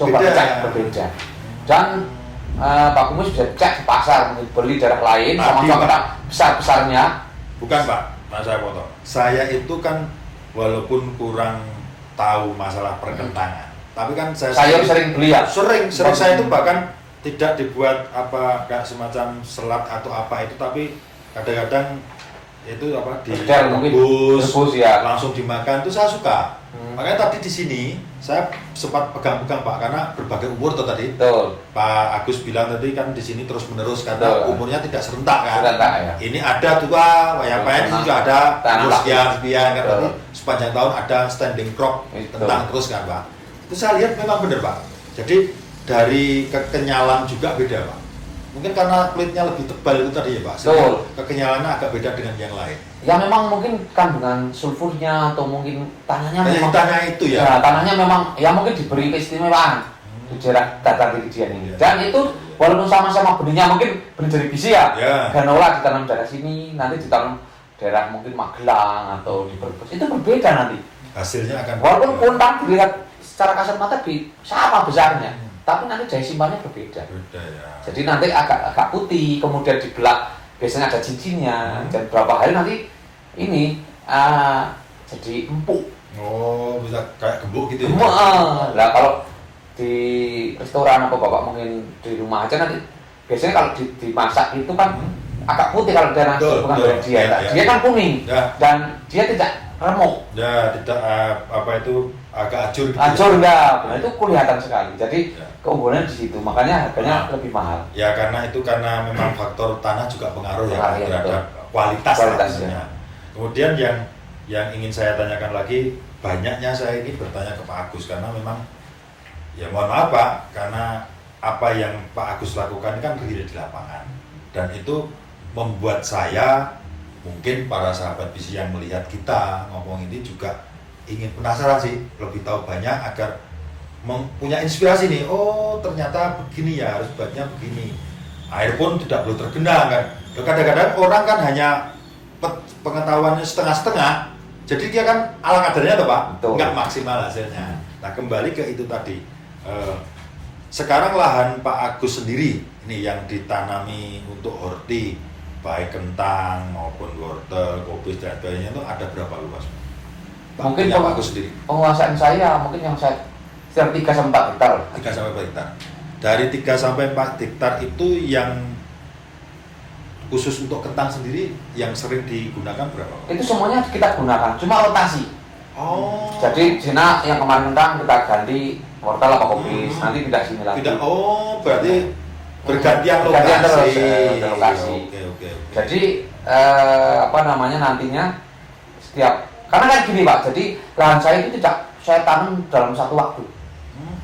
A: coba
B: Beda.
A: cek berbeda. Dan Pak Kumus bisa cek di pasar, beli daerah lain sama-sama kentang besar-besarnya.
B: Bukan Pak, nah saya potong. Saya itu kan walaupun kurang tahu masalah perkentangan, tapi kan saya
A: Sering beli ya.
B: sering saya itu bahkan tidak dibuat apa kayak semacam selat atau apa itu, tapi kadang-kadang itu apa
A: direbus ya.
B: Langsung dimakan itu saya suka. Makanya tadi di sini saya sempat pegang-pegang Pak, karena berbagai umur tuh tadi.
A: Betul.
B: Pak Agus bilang tadi kan di sini terus menerus karena umurnya tidak serentak kan.
A: Serentak ya.
B: Ini ada tua, yang lain itu juga ada umur sekian kan, tapi sepanjang tahun ada standing crop tentang terus kan Pak. Itu saya lihat memang benar Pak. Jadi dari kekenyalan juga beda Pak. Mungkin karena kulitnya lebih tebal itu tadi ya Pak. Kekenyalannya agak beda dengan yang lain.
A: Ya memang mungkin kandungan sulfurnya atau mungkin tanahnya memang
B: tanah itu ya.
A: Ya, tanahnya memang ya mungkin diberi keistimewaan di daerah dataran tinggi Dieng ini. Dan itu walaupun sama-sama benihnya mungkin benih dari biji ya. Ganola ditanam daerah sini, nanti ditanam daerah mungkin Magelang atau di Brebes. Itu berbeda nanti.
B: Hasilnya akan
A: walaupun kentang dilihat secara kasat mata sama besarnya, tapi nanti daya simpannya berbeda.
B: Ya.
A: Jadi nanti agak putih, kemudian dibelah biasanya ada cincinnya, dan berapa hari nanti ini jadi empuk.
B: Oh, bisa kayak gembok gitu ya?
A: Nah kalau di restoran apa bapak mungkin di rumah aja nanti biasanya kalau dimasak itu kan agak putih kalau daerah bukan dari dia kan kuning dan dia tidak remuk.
B: Ya, tidak apa itu agak acur.
A: Acur enggak, nah, itu kelihatan sekali. Jadi keunggulan di situ, makanya harganya lebih mahal.
B: Ya karena memang faktor tanah juga pengaruh ya terhadap kualitas
A: kualitasnya.
B: Kemudian yang ingin saya tanyakan lagi, banyaknya saya ini bertanya ke Pak Agus karena memang ya mohon maaf Pak, karena apa yang Pak Agus lakukan kan real di lapangan dan itu membuat saya, mungkin para sahabat visi yang melihat kita ngomong ini juga ingin penasaran sih, lebih tahu banyak agar punya inspirasi nih. Oh ternyata begini ya, harus buatnya begini. Air pun tidak perlu tergenang kan. Kadang-kadang orang kan hanya pengetahuannya setengah-setengah, jadi dia kan ala kadarnya tuh Pak, nggak maksimal hasilnya. Nah kembali ke itu tadi. Sekarang lahan Pak Agus sendiri ini yang ditanami untuk horti, baik kentang maupun wortel, kopi dan sebagainya itu ada berapa luas?
A: Mungkin
B: Pak Agus sendiri.
A: Penguasaan saya mungkin yang saya sekitar 3 sampai 4 hektar.
B: 3 sampai 4 hektar. Dari 3 sampai 4 hektar itu yang khusus untuk kentang sendiri yang sering digunakan berapa?
A: Itu semuanya kita gunakan, cuma rotasi.
B: Oh.
A: Jadi Cina yang kemarin kentang kita ganti wortel apa kopi, nanti tidak sini lagi.
B: Tidak. Oh, berarti bergantian
A: lokasi.
B: Oke.
A: Jadi nantinya setiap, karena kan gini Pak, jadi lahan saya itu tidak saya tanam dalam satu waktu.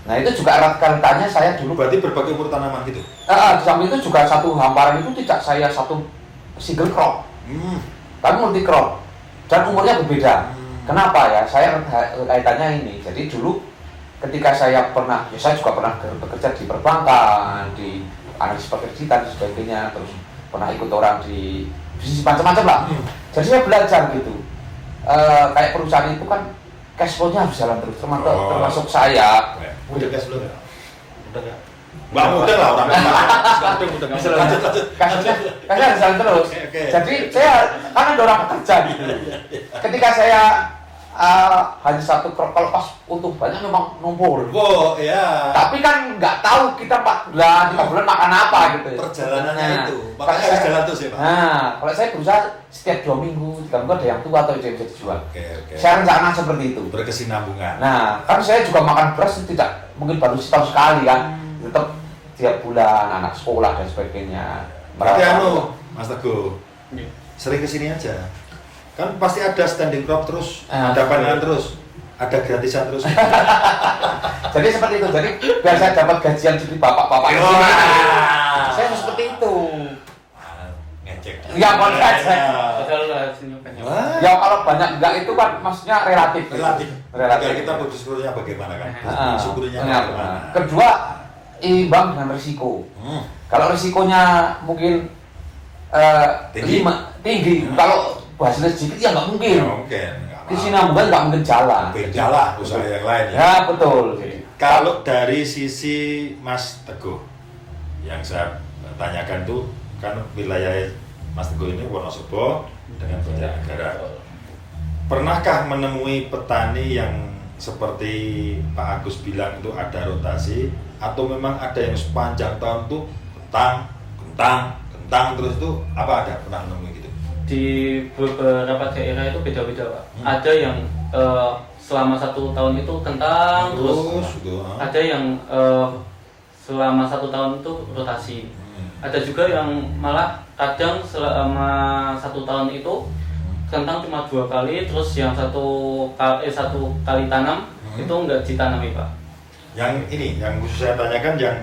A: Nah itu juga erat-kaitannya saya dulu.
B: Berarti berbagai umur tanaman gitu?
A: Di samping itu juga satu hamparan itu tidak saya satu single crop, tapi multi crop dan umurnya berbeda. Kenapa ya? Saya kaitannya ini. Jadi dulu ketika saya pernah, ya saya juga pernah bekerja di perbankan, di analisis pekerjaan dan sebagainya, terus pernah ikut orang di bisnis macam-macam lah. Jadi saya belajar gitu. Kayak perusahaan itu kan cash flow-nya harus jalan terus, termasuk saya.
B: Udah cash flow nggak? Udah nggak? Mbak muda lah orang muda. Lanjut.
A: Kasusnya harus jalan terus.
B: Oke.
A: Jadi saya kan ada orang pekerja gitu. Ketika saya hanya satu crop, kalau pas utuh banyak memang numpul.
B: Oh ya.
A: Tapi kan nggak tahu kita 4 bulan, 3 bulan makan apa gitu.
B: Perjalanannya itu, makanya
A: kalau
B: harus
A: saya-
B: jalan terus ya Pak.
A: Nah, kalau saya berusaha setiap 2 minggu, 3 minggu ada yang tua atau yang bisa dijual.
B: Oke.
A: Saya rencana seperti itu.
B: Berkesinambungan.
A: Nah, kan saya juga makan beras tidak mungkin baru setahun sekali kan, tetap tiap bulan anak sekolah dan sebagainya.
B: Berarti
A: Merasa-
B: Mas Teguh,
E: Iya.
B: sering kesini aja. Kan pasti ada standing crop terus,
A: Ah,
B: ada panenan
A: betul.
B: terus, ada gratisan terus.
A: Jadi seperti itu. Jadi biar saya dapat gajian dari bapak-bapak di sini. Saya seperti itu.
B: Ngecek.
A: Ya, bukan ngecek.
E: Padahal lah hasilnya banyak.
B: Wah.
A: Ya kalau banyak enggak itu kan maksudnya relatif.
B: Relatif.
A: Relatif.
B: Kita bersyukurnya bagaimana kan?
A: Ah,
B: Syukurnya
A: benar.
B: bagaimana?
A: Kedua, imbang dengan risiko. Kalau risikonya mungkin
B: Tinggi.
A: tinggi. Kalau hasilnya sedikit ya nggak mungkin.
B: Ya, mungkin.
A: Kesinambungan nggak mungkin jalan.
B: Beda lah usaha yang lain ya.
A: Ya betul.
B: Kalau dari sisi Mas Teguh, yang saya tanyakan tuh kan wilayah Mas Teguh ini Wonosobo dengan Banjarnegara. Pernahkah menemui petani yang seperti Pak Agus bilang itu ada rotasi atau memang ada yang sepanjang tahun tuh kentang terus itu apa ada pernah menemui gitu?
E: Di beberapa daerah itu beda-beda Pak. Ada yang selama 1 tahun itu kentang terus
B: gitu.
E: ada yang selama 1 tahun itu rotasi. Ada juga yang malah kadang selama 1 tahun itu kentang cuma 2 kali, terus yang satu kali tanam itu enggak ditanami Pak.
B: Yang ini yang khusus saya tanyakan yang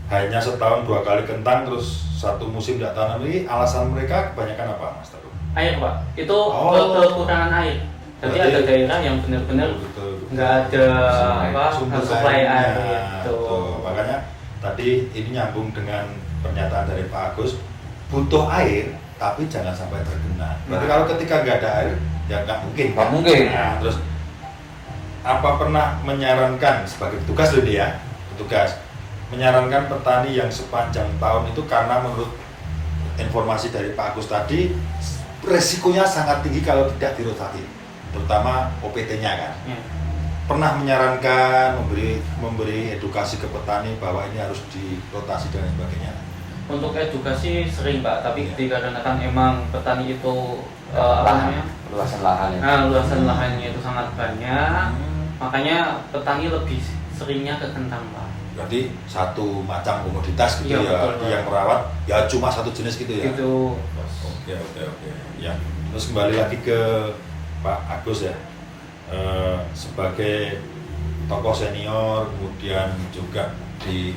B: hanya setahun 2 kali kentang terus 1 musim tidak tanam ini alasan mereka kebanyakan apa Mas Teguh?
E: Air Pak, itu
B: Oh.
E: kekurangan air. Jadi
B: Berarti-
E: ada daerah yang benar-benar
B: Betul.
E: nggak ada
B: Sumber
E: supply
B: airnya.
E: air gitu.
B: Betul. Makanya tadi ini nyambung dengan pernyataan dari Pak Agus, butuh air tapi jangan sampai tergenang. Berarti
A: Nah.
B: kalau ketika nggak ada air ya nggak mungkin.
A: Nggak mungkin.
B: Nah, terus apa pernah menyarankan sebagai petugas loh ini ya, petugas menyarankan petani yang sepanjang tahun itu karena menurut informasi dari Pak Agus tadi resikonya sangat tinggi kalau tidak dirotasi, terutama OPT-nya kan.
E: Ya.
B: Pernah menyarankan memberi edukasi ke petani bahwa ini harus dirotasi dan sebagainya.
E: Untuk edukasi sering Pak, tapi
B: Iya.
E: dikarenakan emang petani itu apa namanya?
A: Luasan lahan ya.
E: Luasan lahannya itu sangat banyak, makanya petani lebih seringnya ke kentang Pak.
B: Berarti satu macam komoditas gitu
E: Iya,
B: ya,
E: betul,
B: yang
E: Pak.
B: merawat ya cuma satu jenis gitu ya.
E: Gitu.
B: Oke. Ya, terus kembali lagi ke Pak Agus ya, sebagai tokoh senior, kemudian juga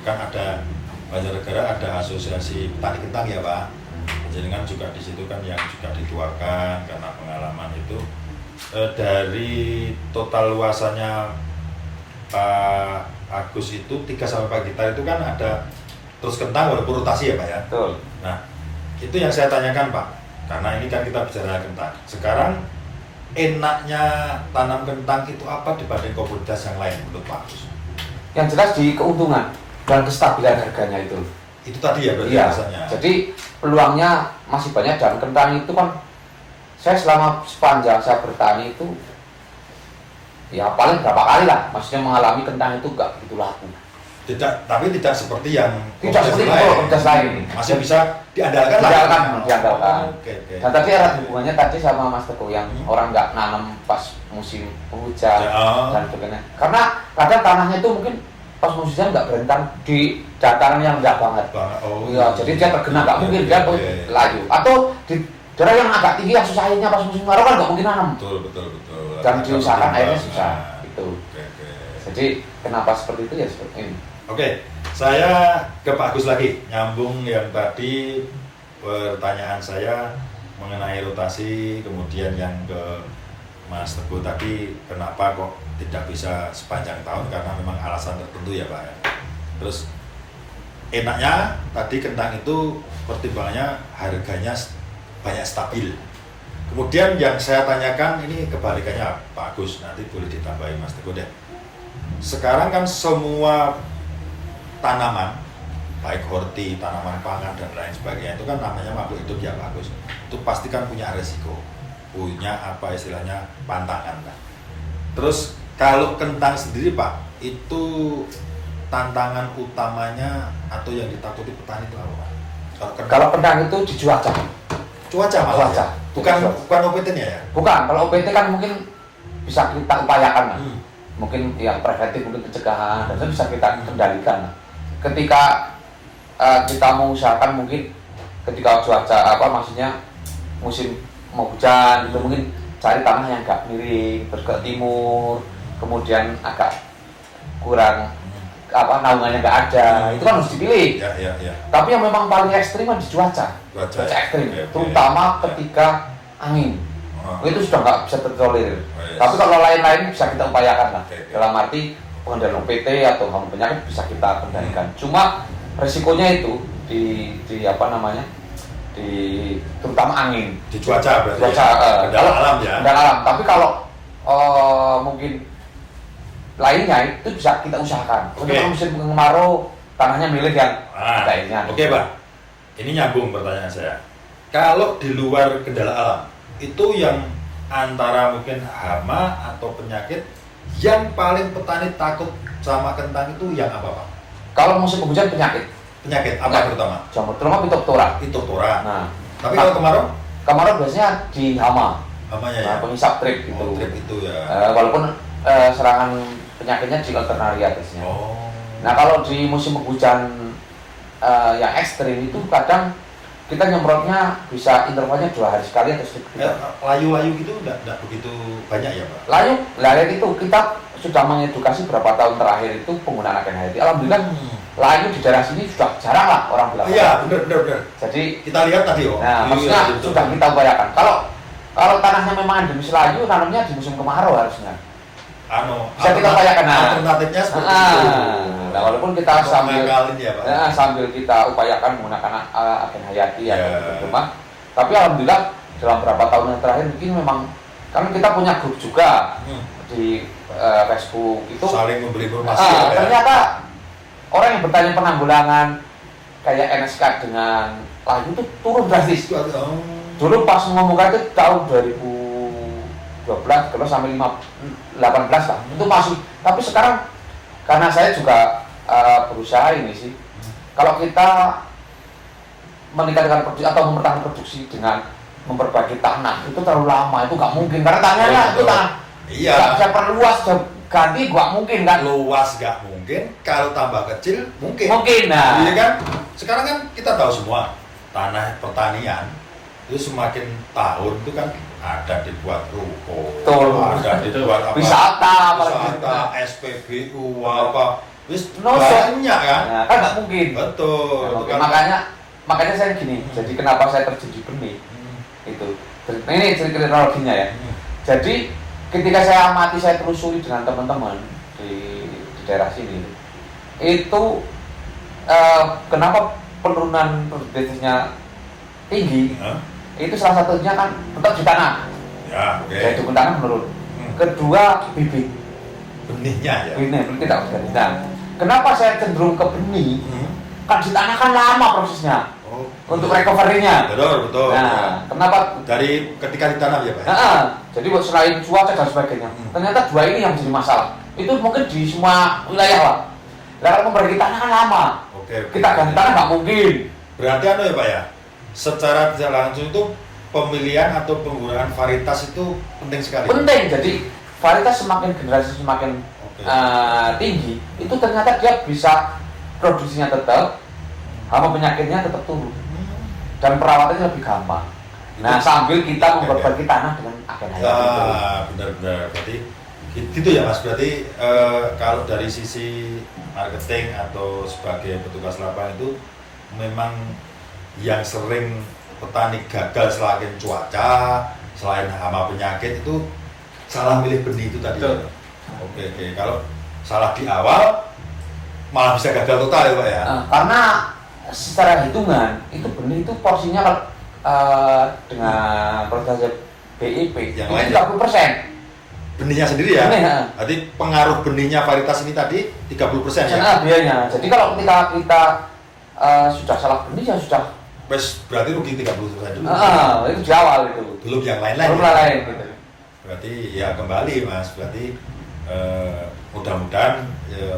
B: kan ada Banjarnegara ada asosiasi petani kentang ya Pak. Jadi kan juga di situ kan yang juga dituarkan karena pengalaman itu dari total luasannya Pak Agus itu 3-4 hektar itu kan ada terus kentang walaupun rotasi ya Pak ya.
A: Betul.
B: Nah, itu yang saya tanyakan Pak, karena ini kan kita bicara kentang. Sekarang enaknya tanam kentang itu apa dibanding komoditas yang lain menurut Pak Agus?
A: Yang jelas di keuntungan dan kestabilan harganya itu.
B: Itu tadi ya berarti
A: Iya.
B: alasannya.
A: Jadi peluangnya masih banyak dan kentang itu kan saya selama sepanjang saya bertani itu ya paling berapa kali lah, maksudnya mengalami kentang itu enggak begitu laku.
B: Tapi tidak seperti yang
A: Tidak seperti komoditas lain.
B: Masih bisa diandalkan lah.
A: Diandalkan.
B: Oke.
A: Dan tadi erat hubungannya tadi sama Mas Teguh yang orang nggak nanam pas musim penghujan
B: Ya.
A: dan sebagainya. Karena kadang tanahnya itu mungkin pas musim hujan nggak berentang di dataran yang rendah banget.
B: Oh.
A: Iya, jadi dia terkena nggak mungkin dia laju. Atau di daerah yang agak tinggi yang susah airnya pas musim kemarau kan nggak mungkin nanam.
B: Betul.
A: Dan diusahakan
B: Betul.
A: airnya susah.
B: Nah,
A: Itu.
B: Oke.
A: Jadi kenapa seperti itu ya seperti ini.
B: Oke, saya ke Pak Agus lagi, nyambung yang tadi pertanyaan saya mengenai rotasi, kemudian yang ke Mas Teguh tadi, kenapa kok tidak bisa sepanjang tahun, karena memang alasan tertentu ya Pak ya. Terus enaknya tadi kentang itu pertimbangannya harganya banyak stabil. Kemudian yang saya tanyakan ini kebalikannya Pak Agus, nanti boleh ditambahin Mas Teguh deh. Sekarang kan semua tanaman, baik horti, tanaman pangan dan lain sebagainya, itu kan namanya makhluk hidup ya Pak Agus. Itu pasti kan punya resiko, punya apa istilahnya pantangan kan. Terus kalau kentang sendiri Pak, itu tantangan utamanya atau yang ditakuti petani itu apa Pak?
A: Kalau kentang itu di cuaca.
B: Cuaca malah.
A: Cuaca.
B: Bukan OPT-nya ya?
A: Bukan, kalau OPT kan mungkin bisa kita upayakan lah. Mungkin yang preventif, mungkin pencegahan, dan itu bisa kita kendalikan lah. Ketika kita mengusahakan mungkin ketika cuaca maksudnya musim mau hujan itu mungkin cari tanah yang agak miring, terus ke timur, kemudian agak kurang naungannya nggak ada, itu kan harus dipilih.
B: Ya.
A: Tapi yang memang paling ekstrim kan di cuaca ekstrim, terutama ketika angin. Itu sudah nggak bisa tertolerir. Tapi kalau lain-lain bisa kita upayakan lah. Dalam arti pengendalian OPT atau hama penyakit bisa kita kendalikan. Cuma resikonya itu di terutama angin.
B: Di cuaca berarti.
A: Cuaca,
B: kendala alam ya.
A: Kendala alam. Tapi kalau mungkin lainnya itu bisa kita usahakan. Untuk musim kemarau tanahnya milik yang lainnya.
B: Oke Pak, ini nyambung pertanyaan saya. Kalau di luar kendala alam, itu yang antara mungkin hama atau penyakit yang paling petani takut sama kentang itu yang apa Pak?
A: Kalau musim hujan penyakit
B: apa terutama?
A: Jamur terutama Phytophthora.
B: Nah, tapi kalau kemarau?
A: Kemarau biasanya di hama.
B: Hamanya ya.
A: Pengisap trip gitu.
B: Trip itu ya.
A: Walaupun serangan penyakitnya di alternaria biasanya. Nah kalau di musim hujan yang ekstrim itu kadang kita nyemprotnya bisa intervalnya 2 hari sekali atau sedikit.
B: Layu-layu gitu enggak begitu banyak ya Pak?
A: Layu itu kita sudah mengedukasi berapa tahun terakhir itu penggunaan agen hayati. Alhamdulillah layu di daerah sini sudah jarang lah orang bilang.
B: Iya benar.
A: Jadi
B: kita lihat tadi
A: Nah maksudnya sudah kita upayakan. Kalau tanahnya memang endemis layu, tanamnya di musim kemarau harusnya. Bisa kita upayakan.
B: Alternatifnya seperti itu.
A: Nah, walaupun kita sambil kita upayakan menggunakan agen hayati tapi alhamdulillah dalam beberapa tahun yang terakhir mungkin memang kan kita punya grup juga di Facebook itu
B: saling memberi informasi.
A: Ternyata orang yang bertanya penanggulangan kayak NSK dengan layu itu turun drastis. Dulu pas ngomongkan itu tahun 2012 kalau sampai 18 lah itu masih, tapi sekarang karena saya juga berusaha ini sih, kalau kita meningkatkan produksi atau mempertahankan produksi dengan memperbaiki tanah itu terlalu lama, itu nggak mungkin karena tanahnya itu tanah nggak perluas ganti nggak mungkin kan,
B: luas nggak mungkin, kalau tambah kecil mungkin
A: nah
B: iya kan. Sekarang kan kita tahu semua tanah pertanian itu semakin tahun itu kan ada dibuat ruko, ada dibuat
A: wisata,
B: SPBU apa, banyak kan?
A: Nah, kan nggak mungkin.
B: Betul.
A: Makanya saya gini. Jadi kenapa saya terjun di benih? Itu. Ini kronologinya ya. Jadi ketika saya amati, saya telusuri dengan teman-teman di daerah sini, itu kenapa penurunan produktivitasnya tinggi? Itu salah satunya kan tetap di tanah.
B: Ya,
A: Yaitu tanah menurun. Kedua bibit.
B: Benihnya ya.
A: Benih tidak organik. Nah, kenapa saya cenderung ke benih? Kan di tanah kan lama prosesnya. Untuk recovery-nya.
B: Betul.
A: Nah, kenapa
B: dari ketika ditanam ya Pak?
A: Jadi buat selain cuaca dan sebagainya, ternyata dua ini yang menjadi masalah. Itu mungkin di semua wilayah lah. Kalau memperbaiki tanah kan lama. Kita ganti tanah nggak mungkin.
B: Berarti ya Pak ya? Secara tidak langsung itu pemilihan atau penggunaan varietas itu penting sekali.
A: Penting. Jadi varietas semakin generasi semakin tinggi, itu ternyata dia bisa produksinya tetap, hama penyakitnya tetap turun, dan perawatannya lebih gampang. Nah sambil kita memperbaiki tanah dengan agen hayati.
B: Benar-benar. Berarti Gitu ya Mas, berarti kalau dari sisi marketing atau sebagai petugas lapangan itu memang yang sering petani gagal selain cuaca, selain hama penyakit itu salah milih benih itu tadi.
E: Betul.
B: Oke, kalau salah di awal malah bisa gagal total ya Pak ya?
A: Karena secara hitungan itu benih itu porsinya dengan persentase BIP
B: Yang
A: itu
B: lain
A: 30%.
B: Benihnya sendiri ya?
A: Benih, ya.
B: Berarti pengaruh benihnya varietas ini tadi 30% ya?
A: Biayanya. Jadi kalau kita sudah salah benih ya sudah
B: Berarti rugi 30% dulu.
A: itu di awal itu.
B: Belum yang lain-lain.
A: Belum
B: ya?
A: lain gitu.
B: Berarti ya kembali Mas, berarti mudah-mudahan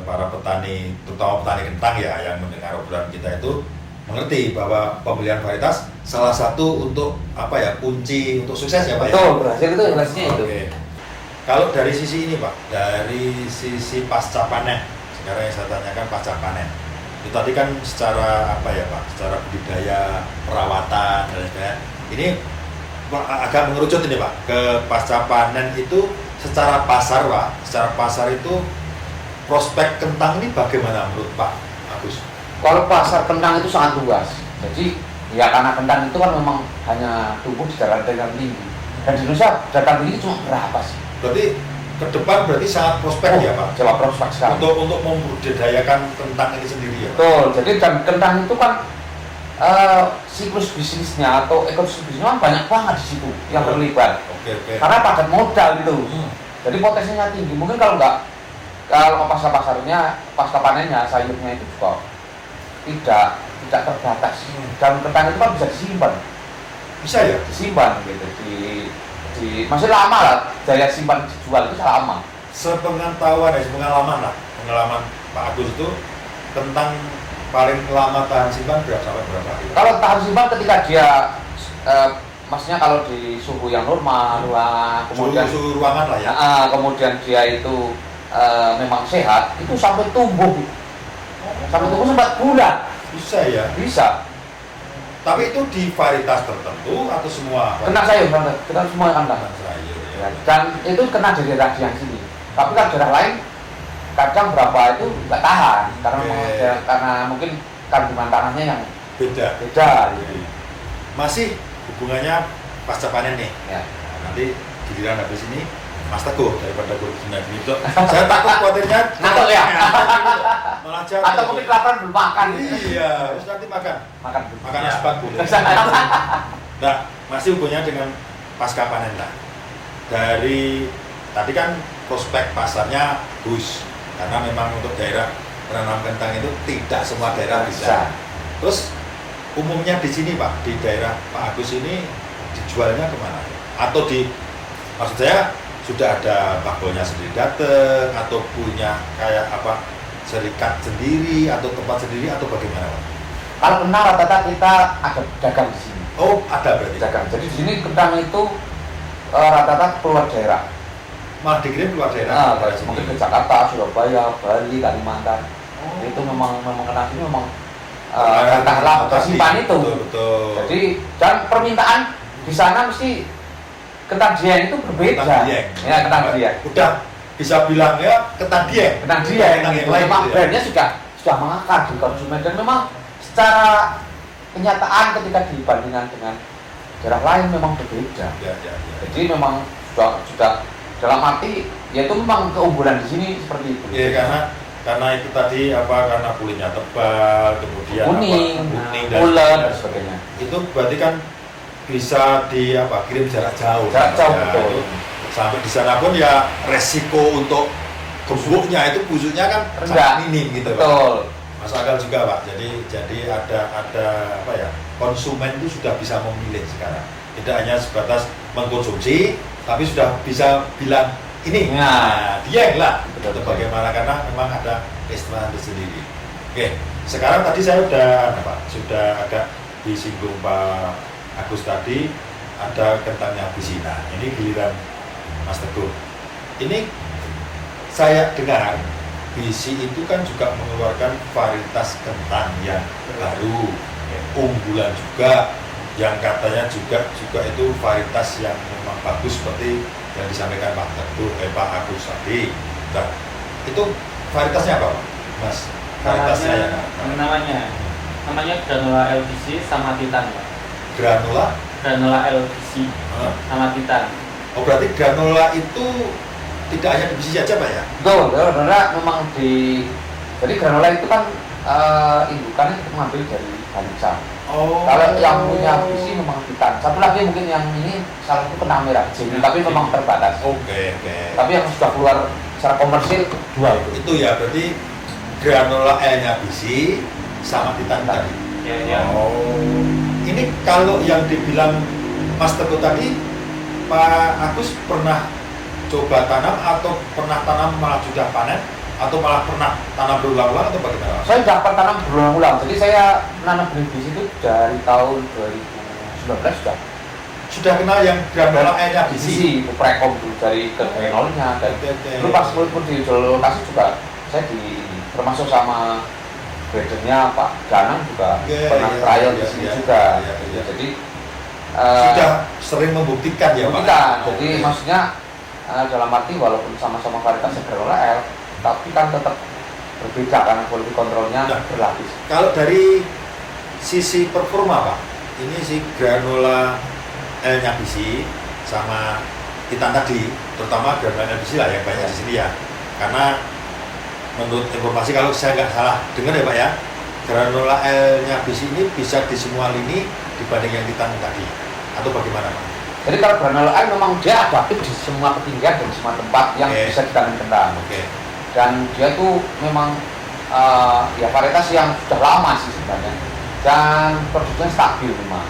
B: para petani, terutama petani kentang ya yang mendengar obrolan kita itu mengerti bahwa pemilihan varietas salah satu untuk apa ya, kunci untuk sukses ya Pak ya?
A: Betul, berhasil itu hasilnya itu.
B: Oke. Kalau dari sisi ini Pak, dari sisi pasca panen, sekarang yang saya tanyakan pasca panen. Itu tadi kan secara apa ya Pak, secara budidaya, perawatan dan sebagainya. Ini agak mengerucut ini Pak, ke pasca panen itu secara pasar Pak, secara pasar itu prospek kentang ini bagaimana menurut Pak Agus?
A: Kalau pasar kentang itu sangat luas. Jadi ya karena kentang itu kan memang hanya tumbuh di dataran tinggi. Dan di Indonesia dataran tinggi itu cuma berapa sih?
B: Berarti ke depan berarti sangat prospek ya Pak?
A: Coba prospek sekali.
B: Untuk membudidayakan kentang ini sendiri ya Pak?
A: Betul. Jadi dan kentang itu kan siklus bisnisnya atau ekosistem bisnisnya kan banyak banget di situ yang terlibat.
B: Oke.
A: Karena padat modal gitu. Jadi potensinya tinggi. Mungkin kalau pasca panennya sayurnya itu juga tidak terbatas. Dan kentang itu kan bisa disimpan.
B: Bisa ya?
A: Disimpan gitu masih lama lah, daya simpan dijual itu lama.
B: Sepengetahuan ya, pengalaman Pak Agus itu tentang paling lama tahan simpan sampai berapa hari?
A: Kalau tahan simpan ketika dia maksudnya kalau di suhu yang normal, kemudian
B: suhu ruangan lah ya.
A: Kemudian dia itu memang sehat, itu sampai tumbuh 4 bulan.
B: Bisa ya?
A: Bisa.
B: Tapi itu di varietas tertentu atau semua?
A: Kena sayur, kena semua kandang.
B: Sayur
A: Ya,
B: ya.
A: dan itu kena dari radiasi yang sini. Tapi kan daerah lain kadang berapa itu nggak tahan karena mungkin kandungan tanahnya yang
B: Beda.
A: gitu.
B: Masih hubungannya pasca panen nih.
A: Ya.
B: Nah, nanti giliran habis ini Mas Teguh daripada Gurusina gitu. Saya takut khawatirnya
A: Ngantuk ya?
B: malah jatuh.
A: Atau mungkin kelaparan belum makan.
B: Iya, terus nanti makan
A: Ya.
B: aspat boleh. Nah, masih hubungannya dengan pasca panen lah. Dari tadi kan prospek pasarnya bagus karena memang untuk daerah menanam kentang itu tidak semua daerah bisa. Terus umumnya di sini Pak, di daerah Pak Agus ini dijualnya kemana? Atau maksud saya sudah ada pabolnya sendiri datang atau punya kayak apa serikat sendiri atau tempat sendiri atau bagaimana Pak?
A: Kalau kentang rata-rata kita ada dagang di sini.
B: Oh, ada berarti.
A: Dagang. Jadi di sini kentang itu rata-rata keluar daerah.
B: Malah dikirim keluar daerah.
A: Mungkin ke Jakarta, Surabaya, Bali, Kalimantan. Itu memang kentang ini memang katakanlah simpan itu.
B: Betul.
A: Jadi dan permintaan di sana mesti kentang Dieng itu berbeda.
B: Kentang Dieng.
A: Ya, kentang Dieng.
B: Udah bisa bilang ya kentang Dieng.
A: Kentang Dieng.
B: Kentang yang lain
A: Memang
B: gitu ya.
A: brandnya sudah mengakar di konsumen dan memang secara kenyataan ketika dibandingkan dengan daerah lain memang berbeda.
B: Ya.
A: Jadi memang sudah dalam arti yaitu memang keunggulan di sini seperti itu.
B: Ya karena itu tadi karena kulitnya tebal, kemudian
A: kuning
B: dan
A: dan sebagainya.
B: Itu berarti kan bisa kirim jarak jauh.
A: Jarak jauh
B: Ya,
A: betul.
B: itu sampai di sana pun ya resiko untuk gembuknya itu busuknya kan
A: Rendah.
B: sangat minim gitu Pak.
A: Betul.
B: Masuk akal juga Pak. Jadi ada konsumen itu sudah bisa memilih sekarang. Tidak hanya sebatas mengkonsumsi, tapi sudah bisa bilang ini.
A: Ya.
B: Nah, Dieng lah.
A: Betul.
B: Itu bagaimana karena memang ada keistimewaan tersendiri. Oke, sekarang tadi saya sudah agak disinggung Pak Agus tadi ada kentangnya Bisina. Ini giliran Mas Teguh. Ini saya dengar Bisi itu kan juga mengeluarkan varietas kentang yang baru, unggulan juga, yang katanya juga itu varietas yang memang bagus seperti yang disampaikan Pak Agus tadi. Nah, itu varietasnya apa, Mas? Varietasnya yang
E: namanya granula LBC sama Titan, Pak.
B: Granula
E: LBC sama Titan.
B: Oh, berarti granula itu tidak hanya di biji saja, Pak ya?
A: Betul, karena memang jadi granula itu kan indukannya kita mengambil dari Banisa.
B: Oh.
A: Kalau yang punya biji memang Titan. Satu lagi mungkin yang ini salah satu kena merah jadi, tapi memang terbatas.
B: Oke.
A: Tapi yang sudah keluar secara komersil dua itu.
B: Itu ya berarti granula L-nya biji sama Titan tadi.
E: Ya.
B: Oh. Ini kalau yang dibilang Mas Teguh tadi, Pak Agus pernah coba tanam atau pernah tanam malah sudah panen atau malah pernah tanam berulang-ulang atau bagaimana?
A: Saya dapat tanam berulang-ulang. Jadi saya menanam benih biji itu dari tahun 2019
B: sudah kenal yang granula L-nya biji.
A: Itu prekom dulu dari fenolnya dan dulu pas pun di lokasi juga saya termasuk sama gradernya Pak Danang juga pernah trial di sini juga. Jadi
B: sudah sering membuktikan ya Pak?
A: Jadi maksudnya dalam arti walaupun sama-sama varietas granula L, tapi kan tetap berbeda karena quality kontrolnya berlapis.
B: Kalau dari sisi performa Pak, ini si granula L-nya biji sama Titan tadi, terutama granula L biji lah yang banyak di sini ya. Karena menurut informasi kalau saya nggak salah dengar ya Pak ya, granula L-nya biji ini bisa di semua lini dibanding yang Titan tadi, atau bagaimana Pak?
A: Jadi kalau granula L memang dia adaptif di semua ketinggian dan semua tempat yang bisa ditanam kentang. Dan dia itu memang ya varietas yang sudah lama sih sebenarnya, dan produksinya stabil memang.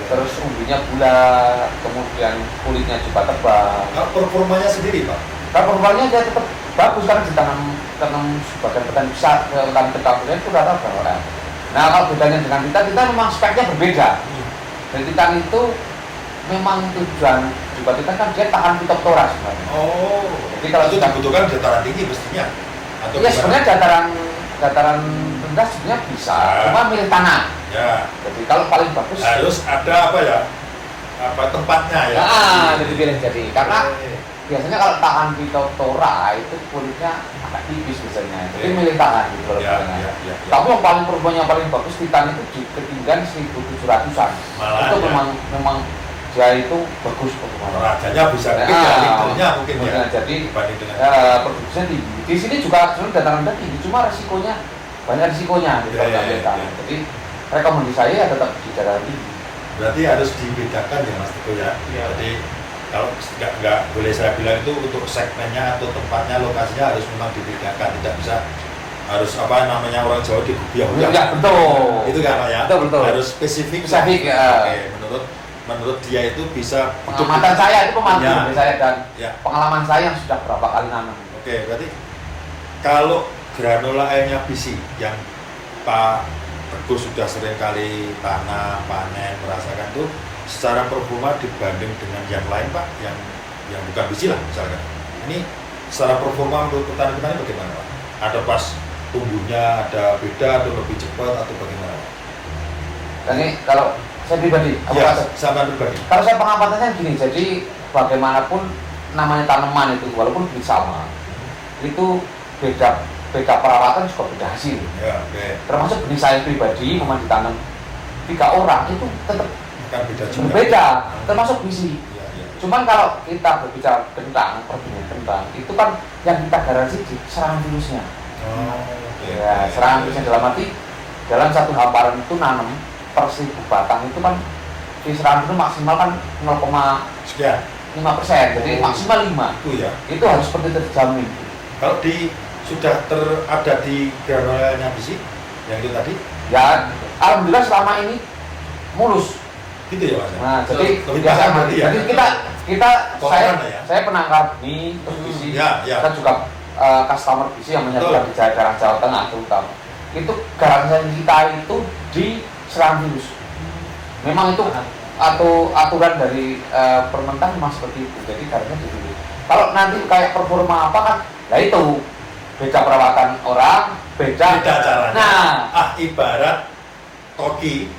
A: Terus umbinya bulat, kemudian kulitnya juga tebal.
B: Kalau performanya sendiri Pak?
A: Kalau performanya dia tetap bagus karena ditanam sebagian petani besar, petani kecil itu rata granula L. Nah kalau bedanya dengan Titan memang speknya berbeda. Dan Titan itu memang tujuan juga Titan kan dia tahan fitoptora sebenarnya.
B: Oh.
A: Jadi kalau
B: itu dibutuhkan dataran tinggi mestinya. Atau
A: iya sebenarnya dataran rendah sebenarnya bisa, cuma milih tanah.
B: Ya.
A: Jadi kalau paling bagus
B: harus ada apa ya? Apa tempatnya ya?
A: Jadi pilih karena biasanya kalau tahan fitoptora itu kulitnya agak tipis biasanya. Jadi milih tahan gitu kalau Tapi yang paling performanya paling bagus Titan itu di ketinggian 1.700-an. Itu memang dia itu bagus performanya.
B: Rajanya bisa gede ya, liternya mungkin ya.
A: Jadi
B: dibanding dengan
A: produksinya tinggi. Di sini juga sebenarnya dataran rendah tinggi, cuma resikonya banyak resikonya gitu kalau tanam. Jadi rekomendasi saya tetap di dataran tinggi.
B: Berarti harus dibedakan ya Mas Teguh ya. Jadi kalau nggak boleh saya bilang itu untuk segmennya atau tempatnya, lokasinya harus memang dibedakan, tidak bisa harus apa namanya orang Jawa digubiah.
A: Ya betul.
B: Itu kan Pak ya.
A: Betul.
B: Harus spesifik.
A: Ya.
B: Oke, menurut dia itu bisa
A: pengamatan saya itu pemantau saya dan
B: ya.
A: Pengalaman saya yang sudah berapa kali nanam.
B: Oke, berarti kalau granula L-nya biji yang Pak Teguh sudah sering kali tanam, panen, merasakan tuh secara performa dibanding dengan yang lain Pak, yang bukan biji lah misalkan. Ini secara performa untuk petani-petani bagaimana Pak? Ada pas tumbuhnya ada beda atau lebih cepat atau bagaimana Pak?
A: Ini kalau saya pribadi,
B: sama pribadi.
A: Kalau saya pengamatannya gini, jadi bagaimanapun namanya tanaman itu walaupun sama, itu beda perawatan juga beda hasil.
B: Ya,
A: termasuk benih saya pribadi memang ditanam 3 orang itu tetap
B: beda juga.
A: Berbeda, termasuk biji. Cuman kalau kita berbicara tentang perbedaan kentang, itu kan yang kita garansi di serangan virusnya. Serangan virusnya dalam arti dalam satu hamparan itu nanam per 1000 batang itu kan di serangan itu maksimal kan 0,5%, jadi maksimal 5. Itu harus seperti terjamin.
B: Kalau sudah ada di granulanya biji yang itu tadi? Ya,
A: alhamdulillah selama ini mulus.
B: Gitu ya Mas.
A: Nah, jadi biasa jadi kita saya penangkap biji terus biji. Kita juga customer biji yang menyerang di daerah Jawa Tengah terutama. Itu garansi kita itu di serangan virus. Memang itu atau aturan dari Permentan memang seperti itu. Jadi garansinya di sini. Kalau nanti kayak performa apa kan, nah itu beda perawatan orang, beda
B: caranya.
A: Nah,
B: ibarat toki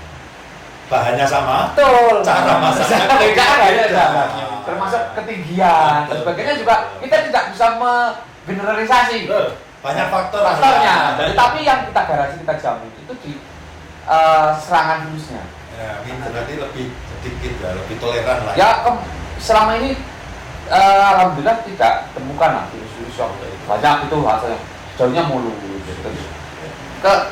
B: bahannya sama,
A: betul.
B: cara masaknya
A: beda harganya
B: beda.
A: sama. Termasuk ketinggian dan sebagainya juga kita tidak bisa menggeneralisasi
B: Banyak faktor
A: faktornya. Tapi yang kita garansi kita jamin itu di serangan virusnya.
B: Ya, berarti lebih sedikit ya, lebih toleran lah.
A: Ya selama ini alhamdulillah tidak temukan lah virus-virus yang banyak itu hasilnya jauhnya mulu.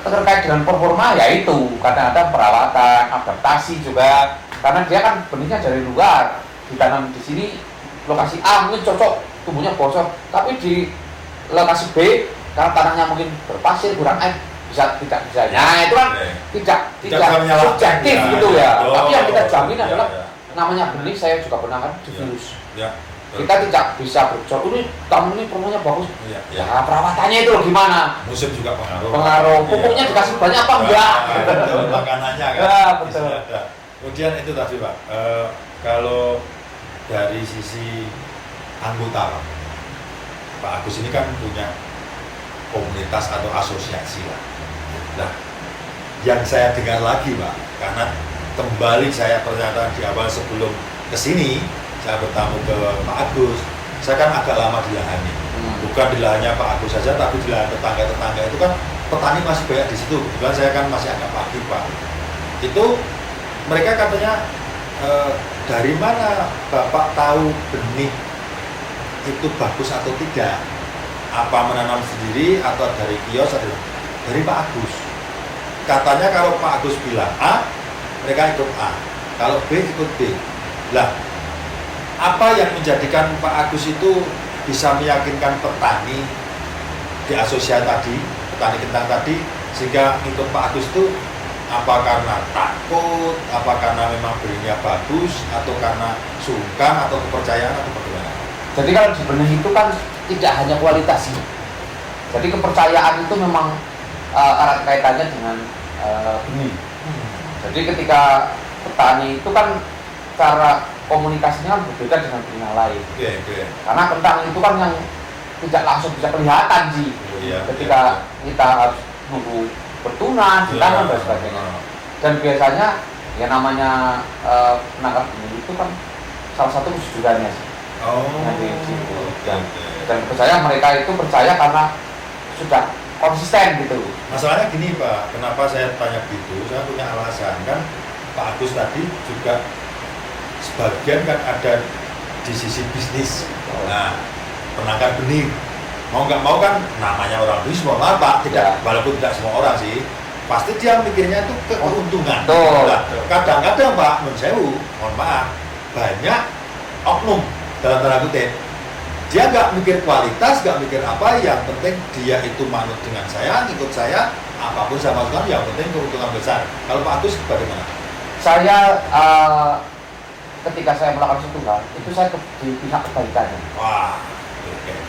A: Terkait dengan performa ya itu kadang-kadang perawatan, adaptasi juga karena dia kan benihnya dari luar ditanam di sini lokasi A mungkin cocok tumbuhnya bosor tapi di lokasi B karena tanahnya mungkin berpasir kurang air tidak bisa. Nah itu kan tidak subjektif gitu ya. Tapi yang kita jamin adalah namanya benih saya juga pernah kan di virus. Kita tidak bisa bocor ini tamu ini permunya bagus. Ya perawatannya itu loh gimana?
B: Musim juga pengaruh.
A: Pupuknya dikasih banyak apa enggak?
B: Betul, makanannya kan.
A: Ya, betul.
B: Kemudian itu tadi Pak, kalau dari sisi anggota Pak Agus ini kan punya komunitas atau asosiasi lah. Nah, yang saya dengar lagi Pak, karena kembali saya pernyataan di awal sebelum kesini saya bertamu ke Pak Agus, saya kan agak lama di lahan ini. Bukan di lahannya Pak Agus saja, tapi di lahan tetangga-tetangga itu kan petani masih banyak di situ. Kebetulan saya kan masih agak pagi Pak. Itu mereka katanya dari mana Bapak tahu benih itu bagus atau tidak? Apa menanam sendiri atau dari kios atau dari Pak Agus? Katanya kalau Pak Agus bilang A, mereka ikut A. Kalau B ikut B. Lah, apa yang menjadikan Pak Agus itu bisa meyakinkan petani di asosiasi tadi, petani kentang tadi, sehingga ikut Pak Agus itu apa karena takut, apa karena memang berinya bagus, atau karena sungkan, atau kepercayaan, atau bagaimana?
A: Jadi kalau di benih itu kan tidak hanya kualitasnya. Jadi kepercayaan itu memang erat kaitannya dengan benih. Jadi ketika petani itu kan cara komunikasinya kan berbeda dengan benih yang lain. Karena kentang itu kan yang tidak langsung bisa kelihatan sih. Ketika kita harus nunggu bertunas, ditanam dan sebagainya. Dan biasanya ya namanya penangkap benih itu kan salah satu kejujurannya sih. Dan percaya mereka itu percaya karena sudah konsisten gitu.
B: Masalahnya gini Pak, kenapa saya tanya gitu? Saya punya alasan kan. Pak Agus tadi juga sebagian kan ada di sisi bisnis. Nah, penangkar benih mau nggak mau kan namanya orang bisnis, mohon maaf Pak, tidak, walaupun tidak semua orang sih, pasti dia mikirnya itu keuntungan. Nah, kadang-kadang Pak, mensewu, mohon maaf, banyak oknum dalam tanda kutip. Dia nggak mikir kualitas, nggak mikir apa, yang penting dia itu manut dengan saya, ikut saya, apapun saya masukkan, yang penting keuntungan besar. Kalau Pak Agus bagaimana?
A: Saya ketika saya melakukan sentuhan, itu saya di pihak kebaikannya.
B: Wah,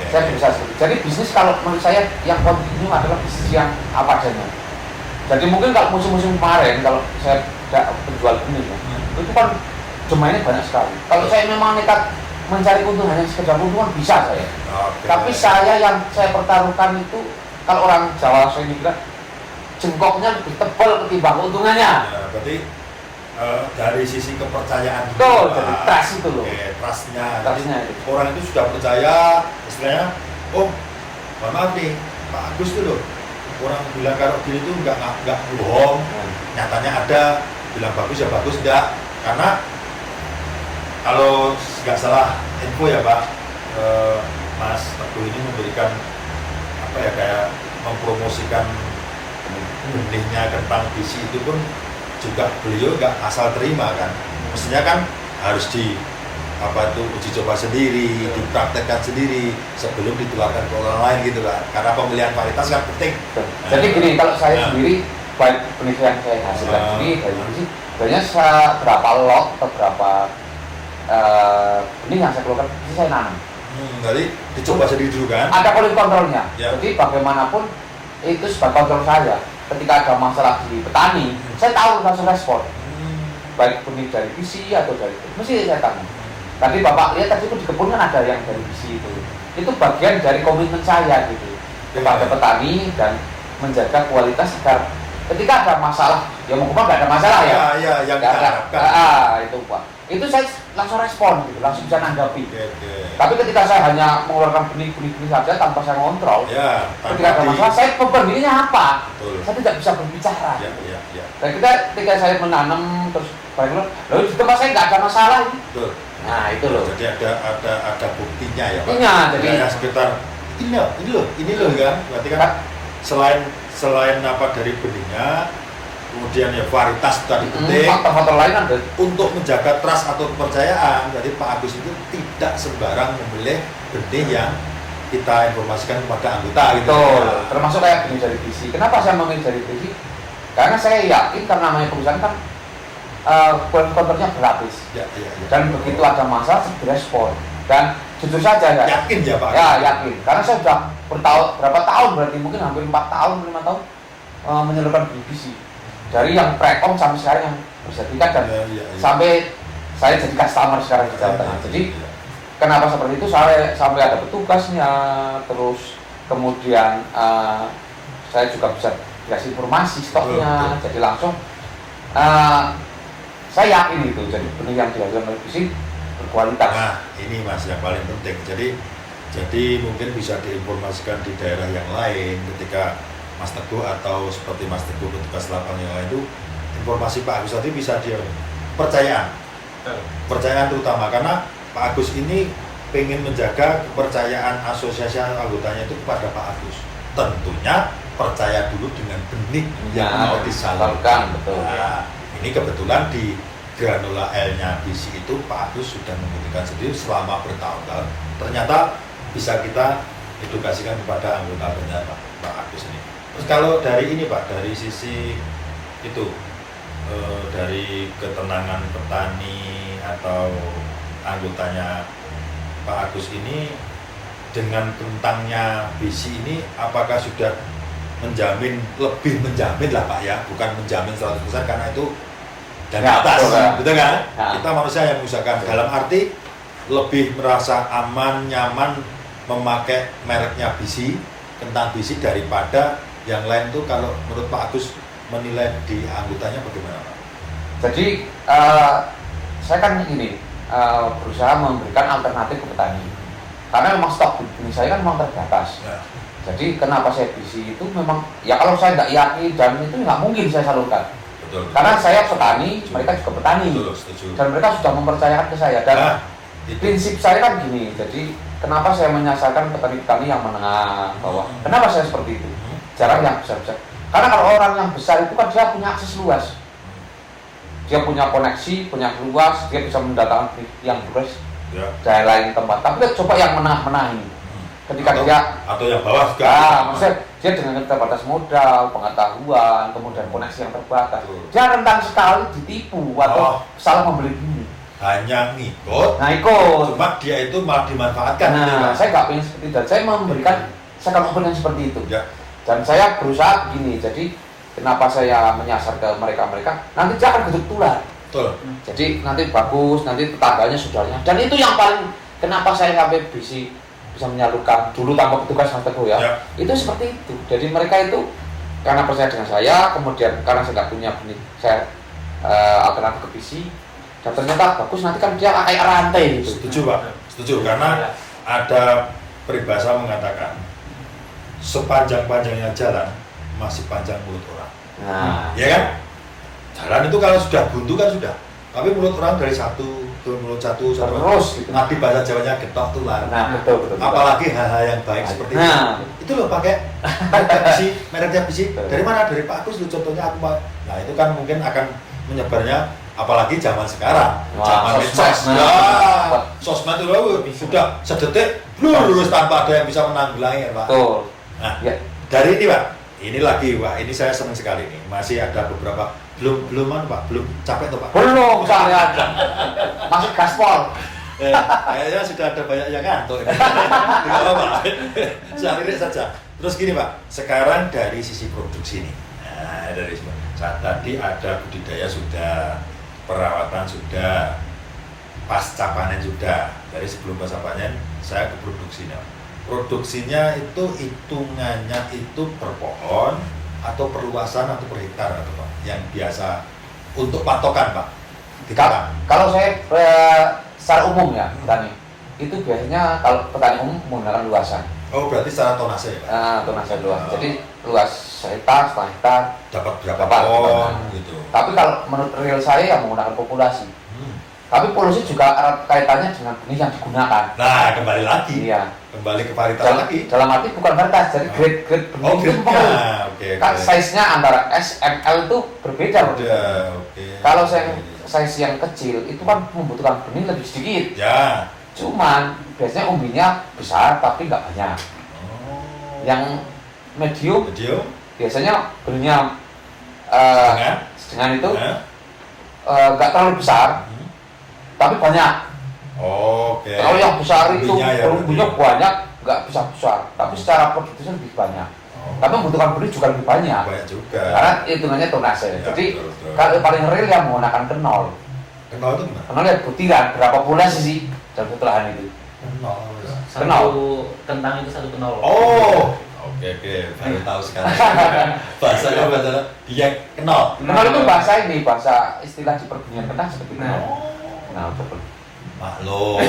A: saya berusaha seperti. Jadi bisnis kalau menurut saya yang kontinu adalah bisnis yang apa adanya. Jadi mungkin kalau musim-musim kemarin, kalau saya tidak penjual benih, itu kan domainnya banyak sekali. Kalau saya memang nekat mencari keuntungan yang sekedar keuntungan bisa saya. Tapi saya yang saya pertaruhkan itu, kalau orang Jawa saya bilang jengkoknya lebih tebal ketimbang keuntungannya.
B: Ya, berarti dari sisi kepercayaan
A: betul, jadi trust itu loh.
B: Trustnya
A: itu.
B: Orang itu sudah percaya, istilahnya, oh, mohon maaf nih, Pak Agus itu loh, orang bilang kalau gini tuh nggak bohong, nyatanya ada, bilang bagus ya bagus, enggak, karena kalau nggak salah info ya Pak, Mas Teguh ini memberikan apa ya, kayak mempromosikan benihnya kentang bisi itu pun juga beliau nggak asal terima kan, mestinya kan harus di apa itu uji coba sendiri, dipraktekkan sendiri sebelum ditularkan ke orang lain gitu kan, karena pemilihan varietas kan penting.
A: Jadi gini, kalau saya sendiri baik benih yang saya hasilkan sendiri dari sini, sebenarnya berapa lot atau berapa benih yang saya keluarkan itu saya nanam.
B: Jadi dicoba sendiri dulu kan?
A: Ada quality controlnya.
B: Ya.
A: Jadi bagaimanapun itu sebagai kontrol saya. Ketika ada masalah di petani, saya tahu langsung respon. Baik benih dari bisi atau dari mesti saya tanya. Tadi Bapak lihat tadi itu di kebun kan ada yang dari bisi itu. Itu bagian dari komitmen saya gitu kepada petani dan menjaga kualitas agar ketika ada masalah ya mau kemana nggak ada masalah ya.
B: Ya, yang
A: Nggak ada.
B: diharapkan.
A: Itu Pak. Itu saya langsung respon gitu, langsung bisa nanggapi.
B: Oke.
A: Tapi ketika saya hanya mengeluarkan benih saja tanpa saya kontrol,
B: Ya,
A: ketika ada masalah, saya pembeninya apa?
B: Betul.
A: Saya tidak bisa berbicara.
B: Ya.
A: Dan ketika saya menanam terus lalu di tempat saya nggak ada masalah ini.
B: Betul.
A: Nah itu loh.
B: Jadi ada buktinya ya Pak.
A: Buktinya, jadi
B: ya, sekitar ini loh kan. Berarti kan selain apa dari benihnya, kemudian ya varietas tadi penting.
A: Faktor-faktor lain ada.
B: Untuk menjaga trust atau kepercayaan, jadi Pak Agus itu tidak sembarang memilih benih yang kita informasikan kepada anggota gitu.
A: Betul. Termasuk kayak benih dari BC. Kenapa saya memilih dari BC? Karena saya yakin karena namanya perusahaan kan konternya gratis.
B: Ya.
A: Dan begitu ada masalah direspon. Dan jujur saja ya.
B: Yakin ya Pak?
A: Ya yakin. Karena saya sudah berapa tahun berarti mungkin hampir 4 tahun 5 tahun menyalurkan BC. Dari yang prekom sampai sekarang yang bersertifikat dan sampai saya jadi customer sekarang di Jawa Tengah. Jadi kenapa seperti itu? Saya sampai ada petugasnya, terus kemudian saya juga bisa dikasih informasi stoknya, jadi langsung saya yakin itu. Jadi benih yang dihasilkan oleh BC berkualitas.
B: Nah ini Mas yang paling penting. Jadi mungkin bisa diinformasikan di daerah yang lain ketika Mas Teguh atau seperti Mas Teguh petugas lapangan yang lain itu informasi Pak Agus tadi bisa dia percayaan terutama karena Pak Agus ini pengen menjaga kepercayaan asosiasi anggotanya itu kepada Pak Agus. Tentunya percaya dulu dengan benih yang mau disalurkan.
A: Betul.
B: Nah, ini kebetulan di granula L-nya BC itu Pak Agus sudah membuktikan sendiri selama bertahun-tahun. Ternyata bisa kita edukasikan kepada anggota Pak Agus ini. Terus kalau dari ini Pak, dari sisi itu dari ketenangan petani atau anggotanya Pak Agus ini dengan kentangnya BC ini apakah sudah lebih menjamin lah Pak ya, bukan menjamin 100% karena itu dari atas, betul kan? Ya. Kita manusia yang mengusahakan dalam arti lebih merasa aman, nyaman memakai mereknya BC, kentang BC daripada yang lain tuh. Kalau menurut Pak Agus menilai di anggotanya bagaimana Pak?
A: Jadi saya kan ini berusaha memberikan alternatif ke petani karena memang stok benih saya kan memang terbatas. Ya. Jadi kenapa saya BC itu memang ya kalau saya nggak yakin dan itu nggak mungkin saya salurkan. Betul. Karena saya petani, mereka juga petani. Betul, dan mereka sudah mempercayakan ke saya dan prinsip saya kan gini. Jadi kenapa saya menyasarkan petani-petani yang menengah bawah? Kenapa saya seperti itu? Jarang yang besar-besar. Karena kalau orang yang besar itu kan dia punya akses luas. Dia punya koneksi, punya luas, dia bisa mendatangkan yang luas dari lain tempat. Tapi coba yang menengah-menengah ini. Ketika
B: atau yang bawah juga.
A: Maksudnya dia dengan terbatas modal, pengetahuan, kemudian koneksi yang terbatas. Dia rentan sekali ditipu atau salah membeli bini.
B: Hanya ngikut.
A: Nah ikut.
B: Cuma dia itu malah dimanfaatkan.
A: Nah, saya nggak pengen seperti itu. Saya memberikan second opinion seperti itu. Ya. Dan saya berusaha begini. Jadi kenapa saya menyasar ke mereka? Nanti dia akan gedung tular.
B: Betul.
A: Jadi nanti bagus, nanti tetangganya saudaranya. Dan itu yang paling kenapa saya sampai bisa menyalurkan dulu tanpa petugas Mas Teguh ya. Itu seperti itu. Jadi mereka itu karena percaya dengan saya, kemudian karena saya nggak punya benih, saya alternatif ke BC, dan ternyata bagus. Nanti kan dia kayak rantai gitu.
B: Setuju Pak, setuju karena ada peribahasa mengatakan sepanjang-panjangnya jalan masih panjang mulut orang.
A: Nah,
B: ya kan? Jalan itu kalau sudah buntu kan sudah. Tapi mulut orang dari satu ke mulut satu
A: terus gitu.
B: Nanti bahasa Jawanya getok tular.
A: Nah, betul.
B: Apalagi hal-hal yang baik seperti itu. Itu loh pakai BC, mereknya BC. Dari mana? Dari Pak Agus loh contohnya aku Pak. Nah, itu kan mungkin akan menyebarnya apalagi zaman sekarang. Zaman medsos. Sosmed itu sudah sedetik lurus tanpa ada yang bisa menanggulangi ya Pak.
A: Betul.
B: Nah, dari ini Pak. Ini lagi Pak, ini saya senang sekali nih. Masih ada beberapa belum Pak, belum capek tuh Pak.
A: Belum saya ada. Masih gaspol.
B: Kayaknya sudah ada banyak yang ngantuk ini. Tidak apa-apa. Saya lirik saja. Terus gini Pak, sekarang dari sisi produksi nih. Nah, dari saat tadi ada budidaya sudah, perawatan sudah, pasca panen sudah. Dari sebelum pasca panen saya ke produksinya. Produksinya itu hitungannya itu per pohon
D: atau perluasan atau per hektar atau Pak yang biasa untuk patokan Pak?
A: Kalau saya secara umum ya petani itu biasanya kalau petani umum menggunakan luasan.
D: Oh berarti secara tonase ya Pak?
A: Tonase luas. Jadi luas hektar, setengah hektar
D: Dapat berapa
A: dapat,
D: ton gitu.
A: Tapi kalau menurut real saya yang menggunakan populasi. Tapi polusi juga erat kaitannya dengan benih yang digunakan.
D: Nah kembali lagi.
A: Iya.
D: Kembali ke varietas lagi.
A: Dalam arti bukan varietas, jadi grade benih
D: Oh
A: itu
D: grade-nya. Oke.
A: kan size-nya antara S, ML itu berbeda.
D: Udah, oke.
A: Kalau size yang kecil itu kan membutuhkan benih lebih sedikit.
D: Ya.
A: Cuman biasanya umbinya besar tapi nggak banyak.
D: Oh.
A: Yang medium
D: Video.
A: biasanya benihnya sedang itu nggak terlalu besar tapi banyak.
D: Oke.
A: Kalau yang besar itu
D: Umbinya
A: umbinya banyak nggak bisa besar tapi secara produktifnya lebih banyak. Tapi membutuhkan benih juga lebih banyak.
D: Banyak juga.
A: Karena hitungannya tonase.
D: Ya,
A: Jadi
D: betul.
A: kalau paling real yang menggunakan kenol.
D: Kenal itu gimana?
A: Kenol ya butiran berapa populasi sih dalam satu lahan itu?
E: Satu kentang itu satu kenol.
D: Oh, oke, baru tahu sekarang. Bahasanya dia kenal.
A: Kenol itu bahasa ini, bahasa istilah di perbunian kentang seperti kenol. Kenol betul.
D: Maklum.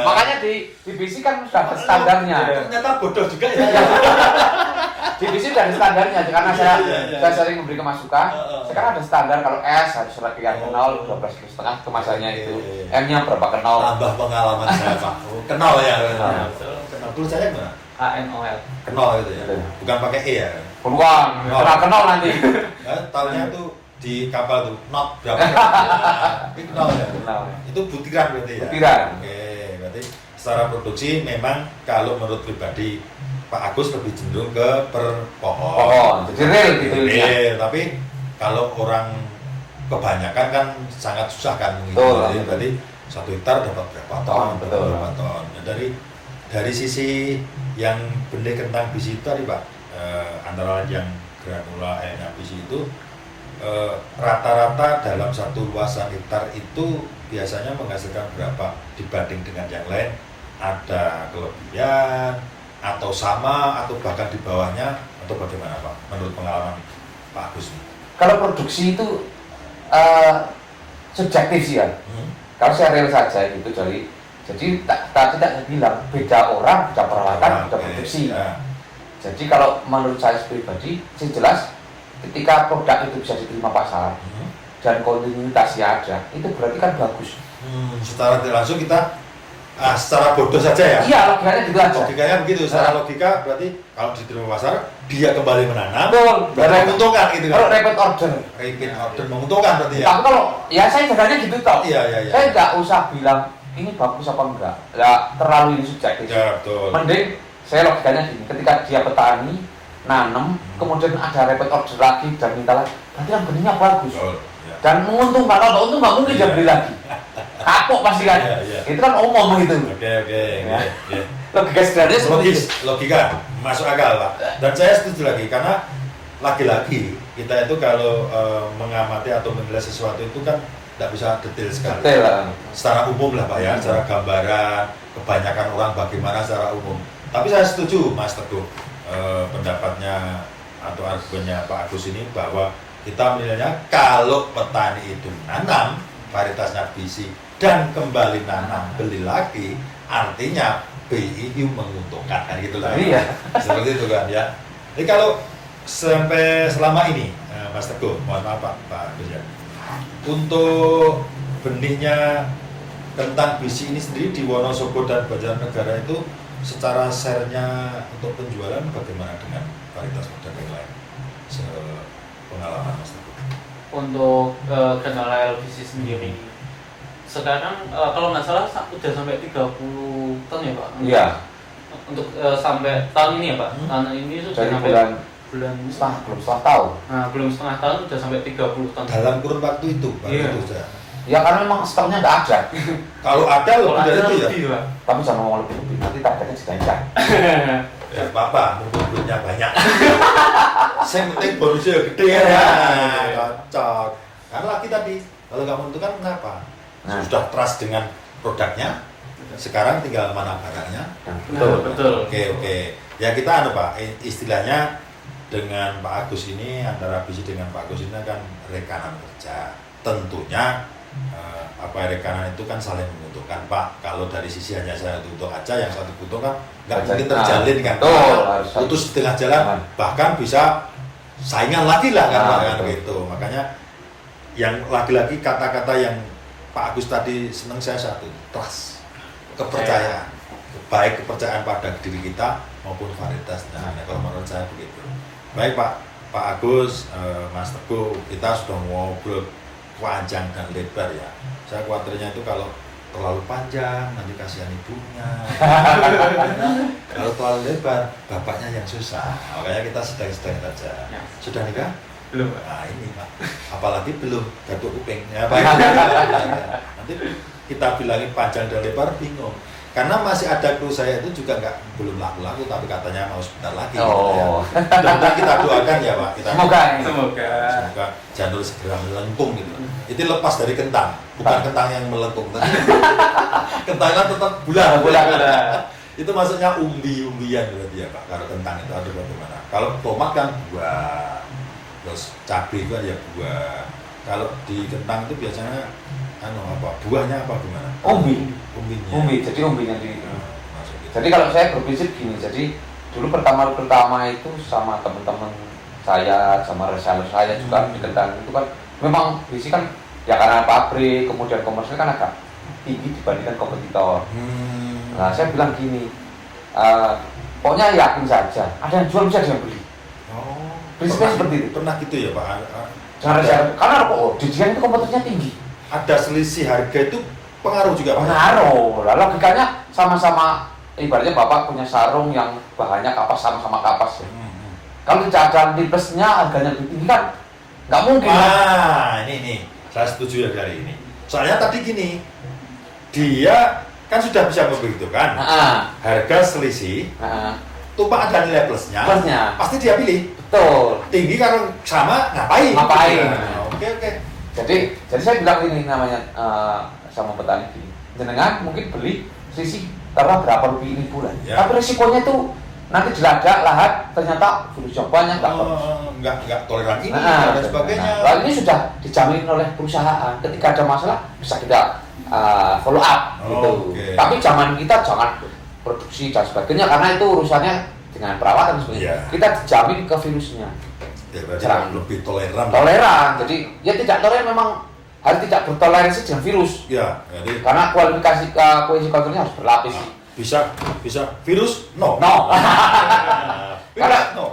A: Makanya di BBC kan sudah ada standarnya.
D: Ternyata bodoh juga ya.
A: Di BBC sudah ada standarnya karena saya sering memberi masukan. Sekarang ada standar kalau S harus sekian kenol 12,5 kemasannya itu. M-nya berapa kenol?
D: Tambah pengalaman saya Pak. Kenal ya. Kenal dulu saya gimana?
E: KNOL.
D: Kenal gitu ya. Bukan pakai E ya.
A: Bukan, kenal nanti.
D: Tahunnya tuh di kapal tuh not berapa? Tapi kenal ya.
A: Kenal.
D: Itu butiran berarti ya.
A: Butiran.
D: Oke, berarti secara produksi memang kalau menurut pribadi Pak Agus lebih cenderung ke per pohon.
A: Jadi real gitu ya.
D: Tapi kalau orang kebanyakan kan sangat susah kan
A: Betul.
D: Jadi berarti 1 hektar dapat berapa ton?
A: Betul.
D: Berapa ton? Nah, dari sisi yang benih kentang biji itu tadi Pak, antara lain yang granula yang biji itu rata-rata dalam satu luasan hektar itu biasanya menghasilkan berapa dibanding dengan yang lain? Ada kelebihan atau sama atau bahkan di bawahnya atau bagaimana Pak menurut pengalaman Pak Agus?
A: Kalau produksi itu subjektif sih ya. Kalau saya real saja gitu jadi tadi tak bilang beda orang, beda peralatan, beda produksi.
D: Ya.
A: Jadi kalau menurut saya pribadi sih jelas ketika produk itu bisa diterima pasar dan kontinuitasnya ada, itu berarti kan bagus.
D: Secara tidak langsung kita secara bodoh saja ya?
A: Iya, logikanya gitu aja.
D: Logikanya begitu, secara logika berarti kalau diterima pasar, dia kembali menanam,
A: Betul.
D: berarti menguntungkan gitu kan?
A: Kalau repeat order.
D: Repeat order menguntungkan berarti ya?
A: Tapi kalau ya saya sebenarnya gitu toh.
D: Iya.
A: Saya nggak usah bilang ini bagus apa enggak. Ya terlalu ini subjektif.
D: Ya, betul.
A: Mending saya logikanya gini, ketika dia petani nanam, kemudian ada repeat order lagi dan minta lagi, berarti kan benihnya bagus.
D: Betul. Ya.
A: Dan menguntungkan, kalau untung nggak mungkin dia beli lagi. Kapok pasti kan.
D: Iya.
A: Itu kan omong itu.
D: Oke.
A: Ya. Logika sederhana seperti itu.
D: Logika masuk akal Pak. Dan saya setuju lagi karena lagi-lagi kita itu kalau mengamati atau menilai sesuatu itu kan tidak bisa detail sekali.
A: Detail.
D: Secara umum lah Pak ya, secara gambaran kebanyakan orang bagaimana secara umum. Tapi saya setuju Mas Teguh pendapatnya atau argumennya Pak Agus ini bahwa kita menilainya kalau petani itu nanam varietasnya biji dan kembali nanam beli lagi, artinya BIU menguntungkan kan gitu lah.
A: Iya.
D: Seperti itu kan ya. Jadi kalau sampai selama ini Mas Teguh, mohon maaf Pak Agus ya, untuk benihnya kentang biji ini sendiri di Wonosobo dan Banjarnegara itu secara share-nya untuk penjualan bagaimana dengan varietas modern yang lain? Pengalaman Mas Teguh.
E: Untuk granula LBC sendiri sekarang kalau nggak salah udah sampai 30 ton ya Pak?
A: Iya.
E: Untuk sampai tahun ini ya Pak? Tahun ini sudah
A: Dari
E: sampai
A: bulan setengah tahun.
E: Nah, belum setengah tahun udah sampai 30 ton.
D: Dalam kurun waktu itu, Pak,
E: Iya.
D: itu saja.
A: Ya karena memang stoknya nggak ada.
D: Kalau ada
E: Kalau
D: lebih dari
E: ada
D: itu ya.
E: lebih, Pak.
A: Tapi jangan ngomong lebih, nanti targetnya diganjar.
D: Ya apa-apa, mumpung duitnya banyak. Yang penting bonusnya gede ya. Cocok. Karena lagi tadi, kalau nggak menentukan kenapa?
A: Nah.
D: Sudah trust dengan produknya, sekarang tinggal mana barangnya.
E: Betul.
D: Oke. Ya kita Pak, istilahnya
B: dengan Pak Agus ini, antara Bisi dengan Pak Agus ini kan rekanan kerja. Tentunya rekanan itu kan saling menguntungkan Pak. Kalau dari sisi hanya saya untung aja, yang satu butuh kan nggak mungkin terjalin kan. Putus di tengah jalan, bahkan bisa saingan lagi lah kan gitu. Makanya yang lagi-lagi kata-kata yang Pak Agus tadi senang saya satu, trust, kepercayaan. Baik kepercayaan pada diri kita maupun varietasnya. Nah, kalau menurut saya begitu. Baik Pak Agus, Mas Teguh, kita sudah ngobrol panjang dan lebar ya. Saya khawatirnya itu kalau terlalu panjang nanti kasihan ibunya. Kalau terlalu lebar, bapaknya yang susah. Makanya kita sedang-sedang saja. Sudah nikah?
E: Belum.
B: Nah ini Pak, apalagi belum gaduh kuping. Ya, Pak. Nanti kita bilangin panjang dan lebar bingung. Karena masih ada kru saya itu juga belum laku-laku, tapi katanya mau sebentar lagi.
A: Oh.
B: Gitu ya. Dan kita doakan ya Pak.
E: Semoga
B: janur segera melengkung gitu. Itu lepas dari kentang, bukan kentang yang melengkung. Kentangnya tetap bulat. Itu maksudnya umbi-umbian berarti ya Pak. Kalau kentang itu ada bagaimana? Kalau tomat kan buah, terus cabai itu ya buah. Kalau di kentang itu biasanya buahnya apa gimana?
A: Umbi, jadi umbinya di. Jadi kalau saya berprinsip gini, jadi dulu pertama itu sama teman-teman saya, sama reseller saya juga di kentang itu kan memang Bisi kan ya karena pabrik kemudian komersil kan agak tinggi dibandingkan kompetitor. Nah saya bilang gini, pokoknya yakin saja, ada yang jual bisa ada yang beli. Prinsipnya seperti itu.
B: Pernah gitu ya Pak?
A: Karena di Dian itu kompetitornya tinggi.
B: Ada selisih harga itu pengaruh juga Pak?
A: Pengaruh, lah logikanya sama-sama, ibaratnya Bapak punya sarung yang bahannya kapas sama-sama kapas ya. Kalau tidak ada nipesnya harganya lebih tinggi kan nggak mungkin.
B: Ini saya setuju ya dari ini. Soalnya tadi gini, dia kan sudah bisa memberitakan harga selisih, tumpah ada nilai plusnya, pasti dia pilih.
A: Betul.
B: Tinggi kalau sama ngapain? Oke.
A: Jadi saya bilang ini namanya sama petani gini, jenengan mungkin beli selisih karena berapa lebih ini bulan, tapi risikonya itu nanti dilacak lahat ternyata virus banyak
B: nggak toleran ini dan sebagainya.
A: Lalu ini sudah dijamin oleh perusahaan, ketika ada masalah bisa kita follow up gitu. Tapi zaman kita jangan produksi dan sebagainya karena itu urusannya dengan perawatan sebenarnya. Kita dijamin ke virusnya.
B: Jangan lebih toleran.
A: Jadi ya tidak toleran memang harus tidak bertoleransi dengan virus.
B: Ya, jadi
A: karena kualifikasi kohesion kontrolnya harus berlapis.
B: Bisa virus no.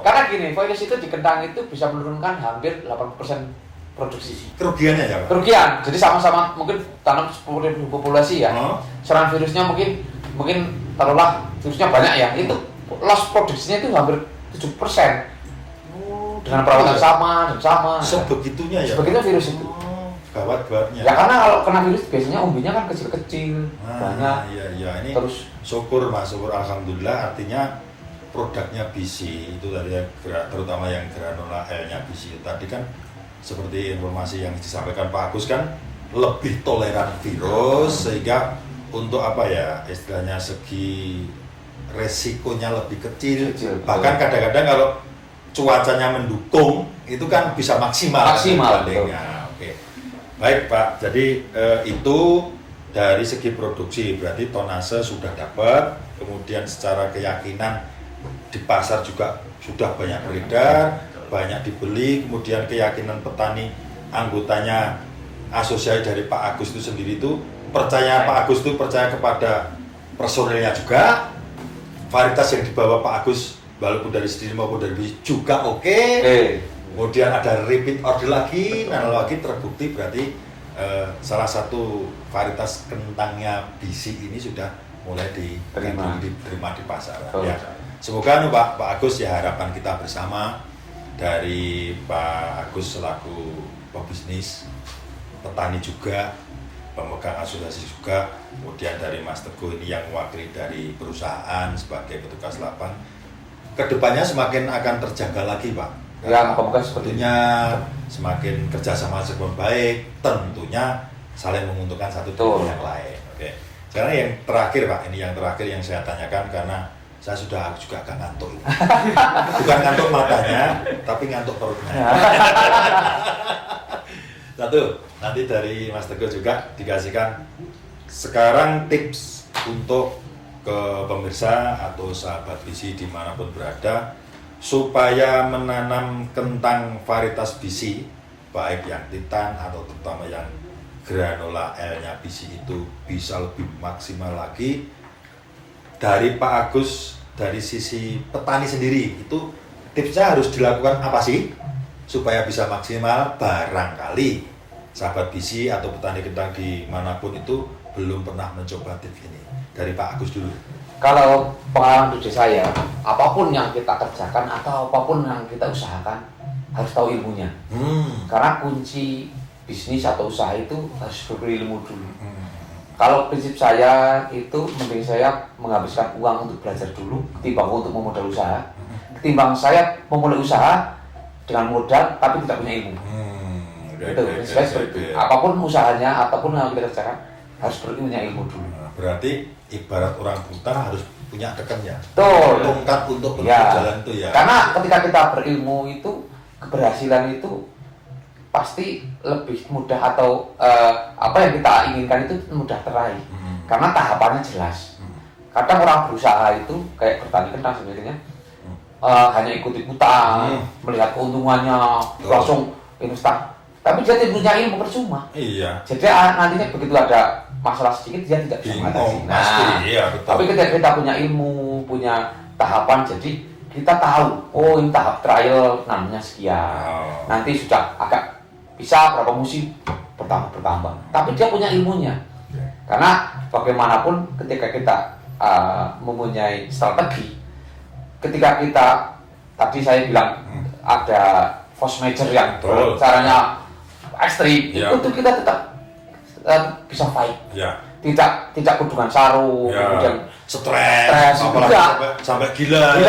A: Karena gini, virus itu di kentang itu bisa menurunkan hampir 80% produksi.
B: Kerugiannya ya Pak?
A: Kerugian. Jadi sama-sama mungkin tanam 10.000 populasi ya. Serangan virusnya mungkin taruhlah virusnya banyak ya. Itu loss produksinya itu hampir 7%. Dengan perawatan sama.
B: Sebegitunya ya?
A: Sebegitunya virus itu.
B: Gawat-gawatnya.
A: Ya karena kalau kena virus biasanya umbinya kan kecil-kecil, banyak.
B: Iya. Ini
A: terus
B: syukur alhamdulillah, artinya produknya Bisi itu tadi terutama yang granula L-nya Bisi tadi kan seperti informasi yang disampaikan Pak Agus kan lebih toleran virus sehingga untuk istilahnya segi resikonya lebih kecil. Bahkan kadang-kadang kalau cuacanya mendukung itu kan bisa maksimal. Oke. Baik Pak, jadi itu dari segi produksi berarti tonase sudah dapat, kemudian secara keyakinan di pasar juga sudah banyak beredar, banyak dibeli, kemudian keyakinan petani anggotanya asosiasi dari Pak Agus itu sendiri itu percaya Pak Agus itu percaya kepada personilnya juga, varietas yang dibawa Pak Agus walaupun dari sendiri maupun dari Bisi juga oke. Kemudian ada repeat order lagi, terbukti berarti salah satu varietas kentangnya Bisi ini sudah mulai diterima di pasar. Ya. Semoga Pak Agus ya harapan kita bersama dari Pak Agus selaku pebisnis, petani juga, pemegang asosiasi juga, kemudian dari Mas Teguh ini yang mewakili dari perusahaan sebagai petugas lapang. Kedepannya semakin akan terjaga lagi Pak.
A: Ya, moga-moga sepertinya
B: semakin kerjasama semakin baik, tentunya saling menguntungkan satu dengan yang lain. Oke. Sekarang yang terakhir Pak, ini yang terakhir yang saya tanyakan karena saya sudah juga agak ngantuk. Bukan ngantuk matanya, tapi ngantuk perutnya. Satu, nanti dari Mas Teguh juga dikasihkan sekarang tips untuk ke pemirsa atau sahabat bisi dimanapun berada supaya menanam kentang varietas bisi baik yang titan atau terutama yang granola L-nya bisi itu bisa lebih maksimal lagi. Dari Pak Agus, dari sisi petani sendiri, itu tipsnya harus dilakukan apa sih supaya bisa maksimal? Barangkali sahabat bisi atau petani kentang dimanapun itu belum pernah mencoba tips ini. Dari Pak Agus dulu.
A: Kalau pengalaman pribadi saya, apapun yang kita kerjakan atau apapun yang kita usahakan harus tahu ilmunya. Karena kunci bisnis atau usaha itu harus berilmu dulu. Kalau prinsip saya itu mending saya menghabiskan uang untuk belajar dulu ketimbang untuk memodal usaha. Ketimbang saya memulai usaha dengan modal tapi tidak punya ilmu. Itu saya seperti itu. Apapun usahanya, apapun yang kita kerjakan harus punya ilmu dulu.
B: Berarti ibarat orang buta harus punya kekennya.
A: Betul.
B: Tongkat untuk berjalan itu ya.
A: Karena ketika kita berilmu itu keberhasilan itu pasti lebih mudah atau apa yang kita inginkan itu mudah teraih karena tahapannya jelas. Kadang orang berusaha itu kayak bertani kentang sebenarnya hanya ikut-ikutan melihat keuntungannya langsung instan, tapi dia tidak punya ilmu percuma.
B: Iya.
A: Jadi nantinya begitu ada masalah sedikit dia tidak bisa mengatasi.
B: Iya, betul.
A: Tapi ketika kita punya ilmu, punya tahapan, jadi kita tahu, oh ini tahap trial namanya sekian. Nanti sudah agak bisa berapa musim bertambah. Tapi dia punya ilmunya. Karena bagaimanapun ketika kita mempunyai strategi, ketika kita tadi saya bilang ada force major yang caranya ekstrim, itu kita tetap bisa fight. Tidak kudukan sarung, kemudian
B: stres, apalagi sampai gila.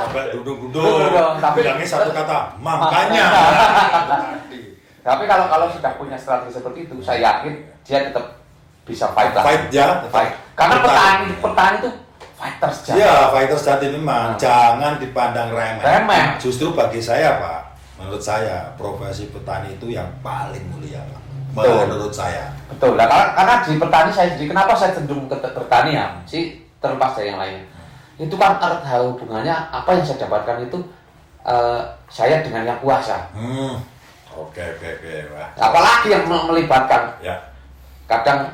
B: Sampai dudung-dudung.
A: Tapi
B: bilangnya satu kata, makanya.
A: Tapi kalau sudah punya strategi seperti itu, saya yakin dia tetap bisa fight lah.
B: Fight.
A: Karena petani itu fighter sejati.
B: Iya, fighter sejati memang. Jangan dipandang remeh. Justru bagi saya, Pak, menurut saya profesi petani itu yang paling mulia, Pak. Menurut saya.
A: Betul. Nah, karena di petani saya jadi kenapa saya cenderung ke petani ya? Sih terlepas dari yang lain. Itu kan erat hubungannya apa yang saya dapatkan itu saya dengan yang kuasa.
B: Oke. Wah.
A: Apalagi yang melibatkan.
B: Ya.
A: Kadang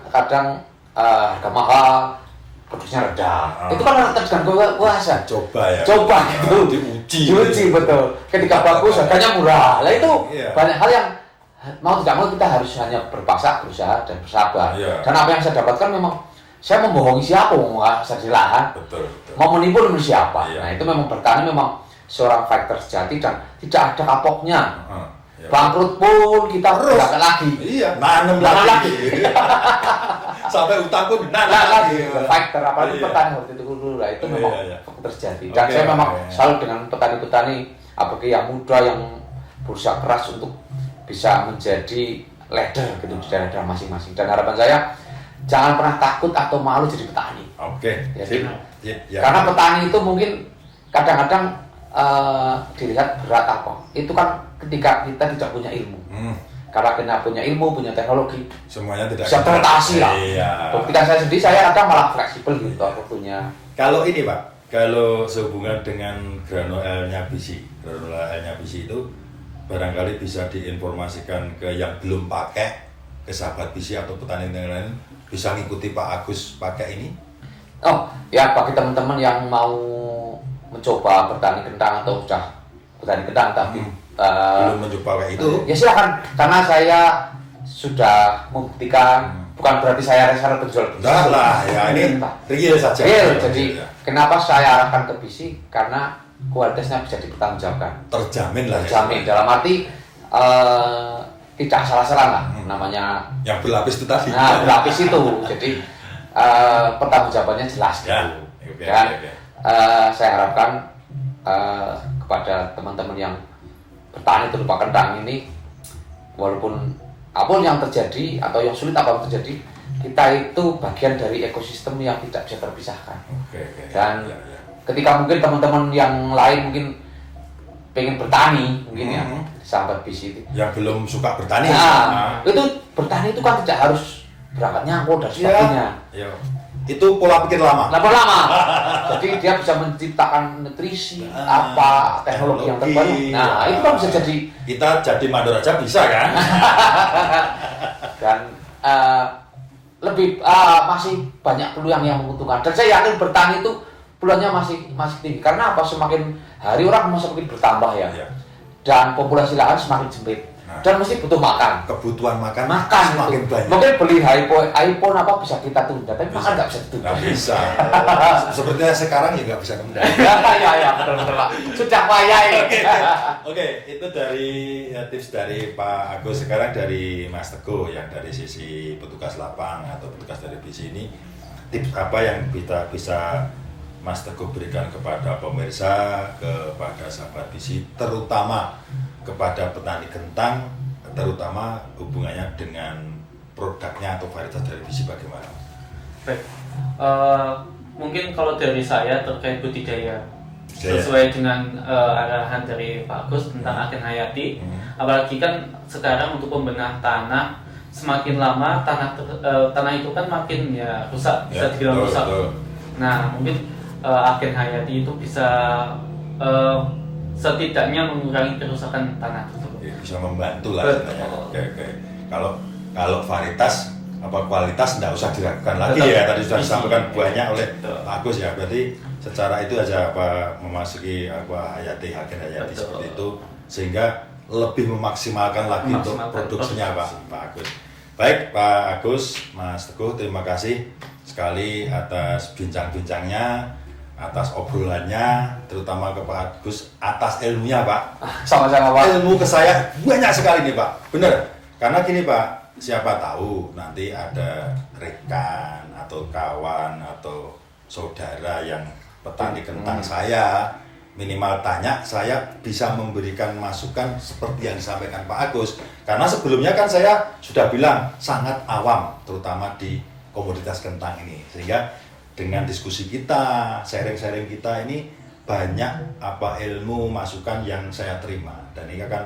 A: harga mahal, produksinya rendah. Itu kan dengan kuasa.
B: Coba
A: gitu. Diuji betul. Ketika bagus harganya murah. Lah itu banyak hal yang mau tidak mau kita harus hanya berpaksa, berusaha dan bersabar. Dan apa yang saya dapatkan memang saya membohongi siapa, saya di lahan.
B: Betul.
A: Mau menipu siapa. Nah itu memang bertani memang seorang fighter sejati dan tidak ada kapoknya. Bangkrut pun kita berangkat lagi.
B: Iya, nanam lagi. Sampai utang pun nanam lagi.
A: Fighter apalagi petani waktu itu dulu lah itu memang fighter sejati. Dan saya memang selalu dengan petani-petani apalagi yang muda yang berusaha keras untuk bisa menjadi leader gitu di daerah masing-masing. Dan harapan saya jangan pernah takut atau malu jadi petani.
B: Oke.
A: Ya. Karena petani itu mungkin kadang-kadang dilihat berat apa. Itu kan ketika kita tidak punya ilmu. Karena kita punya ilmu, punya teknologi,
B: semuanya tidak
A: bisa teratasi lah.
B: Iya.
A: Ketika saya sendiri saya kadang malah fleksibel gitu waktunya.
B: Kalau ini Pak, kalau sehubungan dengan granola L-nya bisi itu barangkali bisa diinformasikan ke yang belum pakai, ke sahabat bisi atau petani yang lain bisa ngikuti Pak Agus pakai ini.
A: Oh ya, bagi teman-teman yang mau mencoba bertani kentang atau sudah bertani kentang tapi
B: belum mencoba kayak itu,
A: ya silakan. Karena saya sudah membuktikan, bukan berarti saya reseller penjual.
B: Enggak lah, ya ini real saja.
A: Jadi kenapa saya arahkan ke bisi? Karena kualitasnya bisa dipertanggungjawabkan.
B: Terjamin lah.
A: Terjamin dalam arti tidak salah-salah lah namanya.
B: Yang berlapis itu tadi.
A: Nah, berlapis itu. Jadi pertanggungjawabannya jelas gitu. Dan saya harapkan kepada teman-teman yang bertani terutama kentang ini, walaupun apapun yang terjadi atau yang sulit apa yang terjadi, kita itu bagian dari ekosistem yang tidak bisa terpisahkan. Dan ketika mungkin teman-teman yang lain mungkin pengen bertani mungkin ya sahabat bis itu
D: yang belum suka bertani.
A: itu bertani itu kan tidak harus berangkat nyangkut dan sebagainya.
D: Ya. Itu pola pikir lama.
A: Jadi dia bisa menciptakan nutrisi apa teknologi yang terbaru. Nah itu kan bisa jadi
D: kita jadi mandor aja bisa kan?
A: Dan lebih masih banyak peluang yang menguntungkan. Dan saya yakin bertani itu peluangnya masih tinggi. Karena apa? Semakin hari orang semakin bertambah ya. Dan populasi lahan semakin sempit. Dan mesti butuh makan.
D: Kebutuhan makan
A: itu
D: semakin banyak.
A: Mungkin beli iPhone apa bisa kita tunda, tapi makan nggak bisa ditunda.
D: Nggak bisa. Sepertinya sekarang ya nggak bisa nunda.
A: Ya, betul Pak. Sudah wayai.
D: Oke, itu dari tips dari Pak Agus. Sekarang dari Mas Teguh yang dari sisi petugas lapang atau petugas dari bis ini, tips apa yang kita bisa Mas Teguh berikan kepada pemirsa, kepada sahabat bisi, terutama kepada petani kentang, terutama hubungannya dengan produknya atau varietas dari bisi bagaimana?
E: Baik, mungkin kalau dari saya terkait budidaya sesuai dengan arahan dari Pak Agus tentang Agen Hayati, apalagi kan sekarang untuk pembenah tanah semakin lama tanah itu kan makin ya rusak, bisa dibilang rusak. Nah mungkin Agen Hayati itu bisa setidaknya mengurangi kerusakan tanah tersebut.
D: Bisa membantu lah sebenarnya. Oke. Kalau varietas apa kualitas tidak usah diragukan lagi ya. Tadi sudah disampaikan banyak oleh Pak Agus ya. Berarti secara itu aja apa memasuki apa Agen Hayati seperti itu sehingga lebih memaksimalkan lagi untuk produksinya Pak Agus. Baik Pak Agus, Mas Teguh, terima kasih sekali atas bincang-bincangnya, atas obrolannya, terutama ke Pak Agus, atas ilmunya Pak.
A: Sama-sama Pak.
D: Ilmu ke saya banyak sekali nih Pak, bener. Karena gini Pak, siapa tahu nanti ada rekan atau kawan atau saudara yang petani kentang saya, minimal tanya, saya bisa memberikan masukan seperti yang disampaikan Pak Agus. Karena sebelumnya kan saya sudah bilang sangat awam, terutama di komoditas kentang ini, sehingga dengan diskusi kita, sharing-sharing kita ini banyak apa ilmu masukan yang saya terima dan ini akan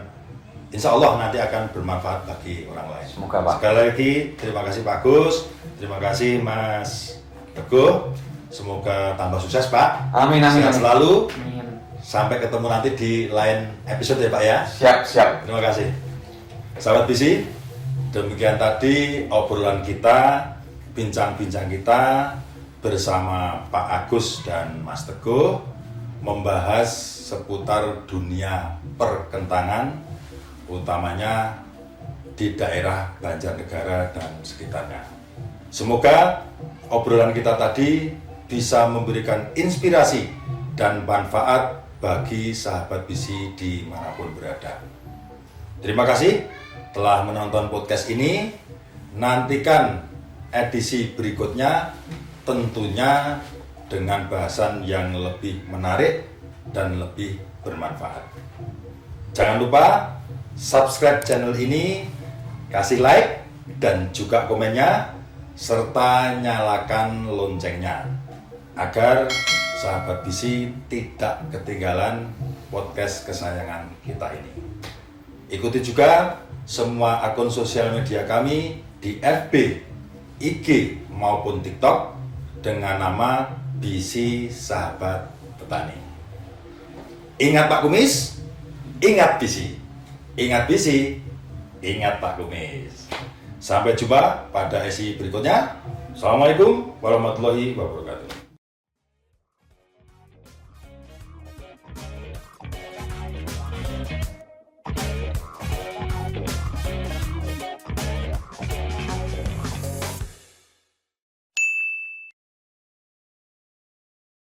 D: insya Allah nanti akan bermanfaat bagi orang lain.
A: Semoga Pak.
D: Sekali lagi terima kasih Pak Agus, terima kasih Mas Teguh, semoga tambah sukses Pak.
A: Amin.
D: Sehat selalu.
E: Amin.
D: Sampai ketemu nanti di lain episode ya Pak ya.
A: Siap.
D: Terima kasih. Sahabat bisi, demikian tadi obrolan kita, bincang-bincang kita bersama Pak Agus dan Mas Teguh membahas seputar dunia perkentangan, utamanya di daerah Banjarnegara dan sekitarnya. Semoga obrolan kita tadi bisa memberikan inspirasi dan manfaat bagi sahabat bisi dimanapun berada. Terima kasih telah menonton podcast ini. Nantikan edisi berikutnya tentunya dengan bahasan yang lebih menarik dan lebih bermanfaat. Jangan lupa subscribe channel ini, kasih like dan juga komennya, serta nyalakan loncengnya agar sahabat bisi tidak ketinggalan podcast kesayangan kita ini. Ikuti juga semua akun sosial media kami di FB, IG maupun TikTok dengan nama Bisi Sahabat Petani. Ingat Pak Kumis, ingat Bisi. Ingat Bisi, ingat Pak Kumis. Sampai jumpa pada edisi berikutnya. Assalamualaikum warahmatullahi wabarakatuh.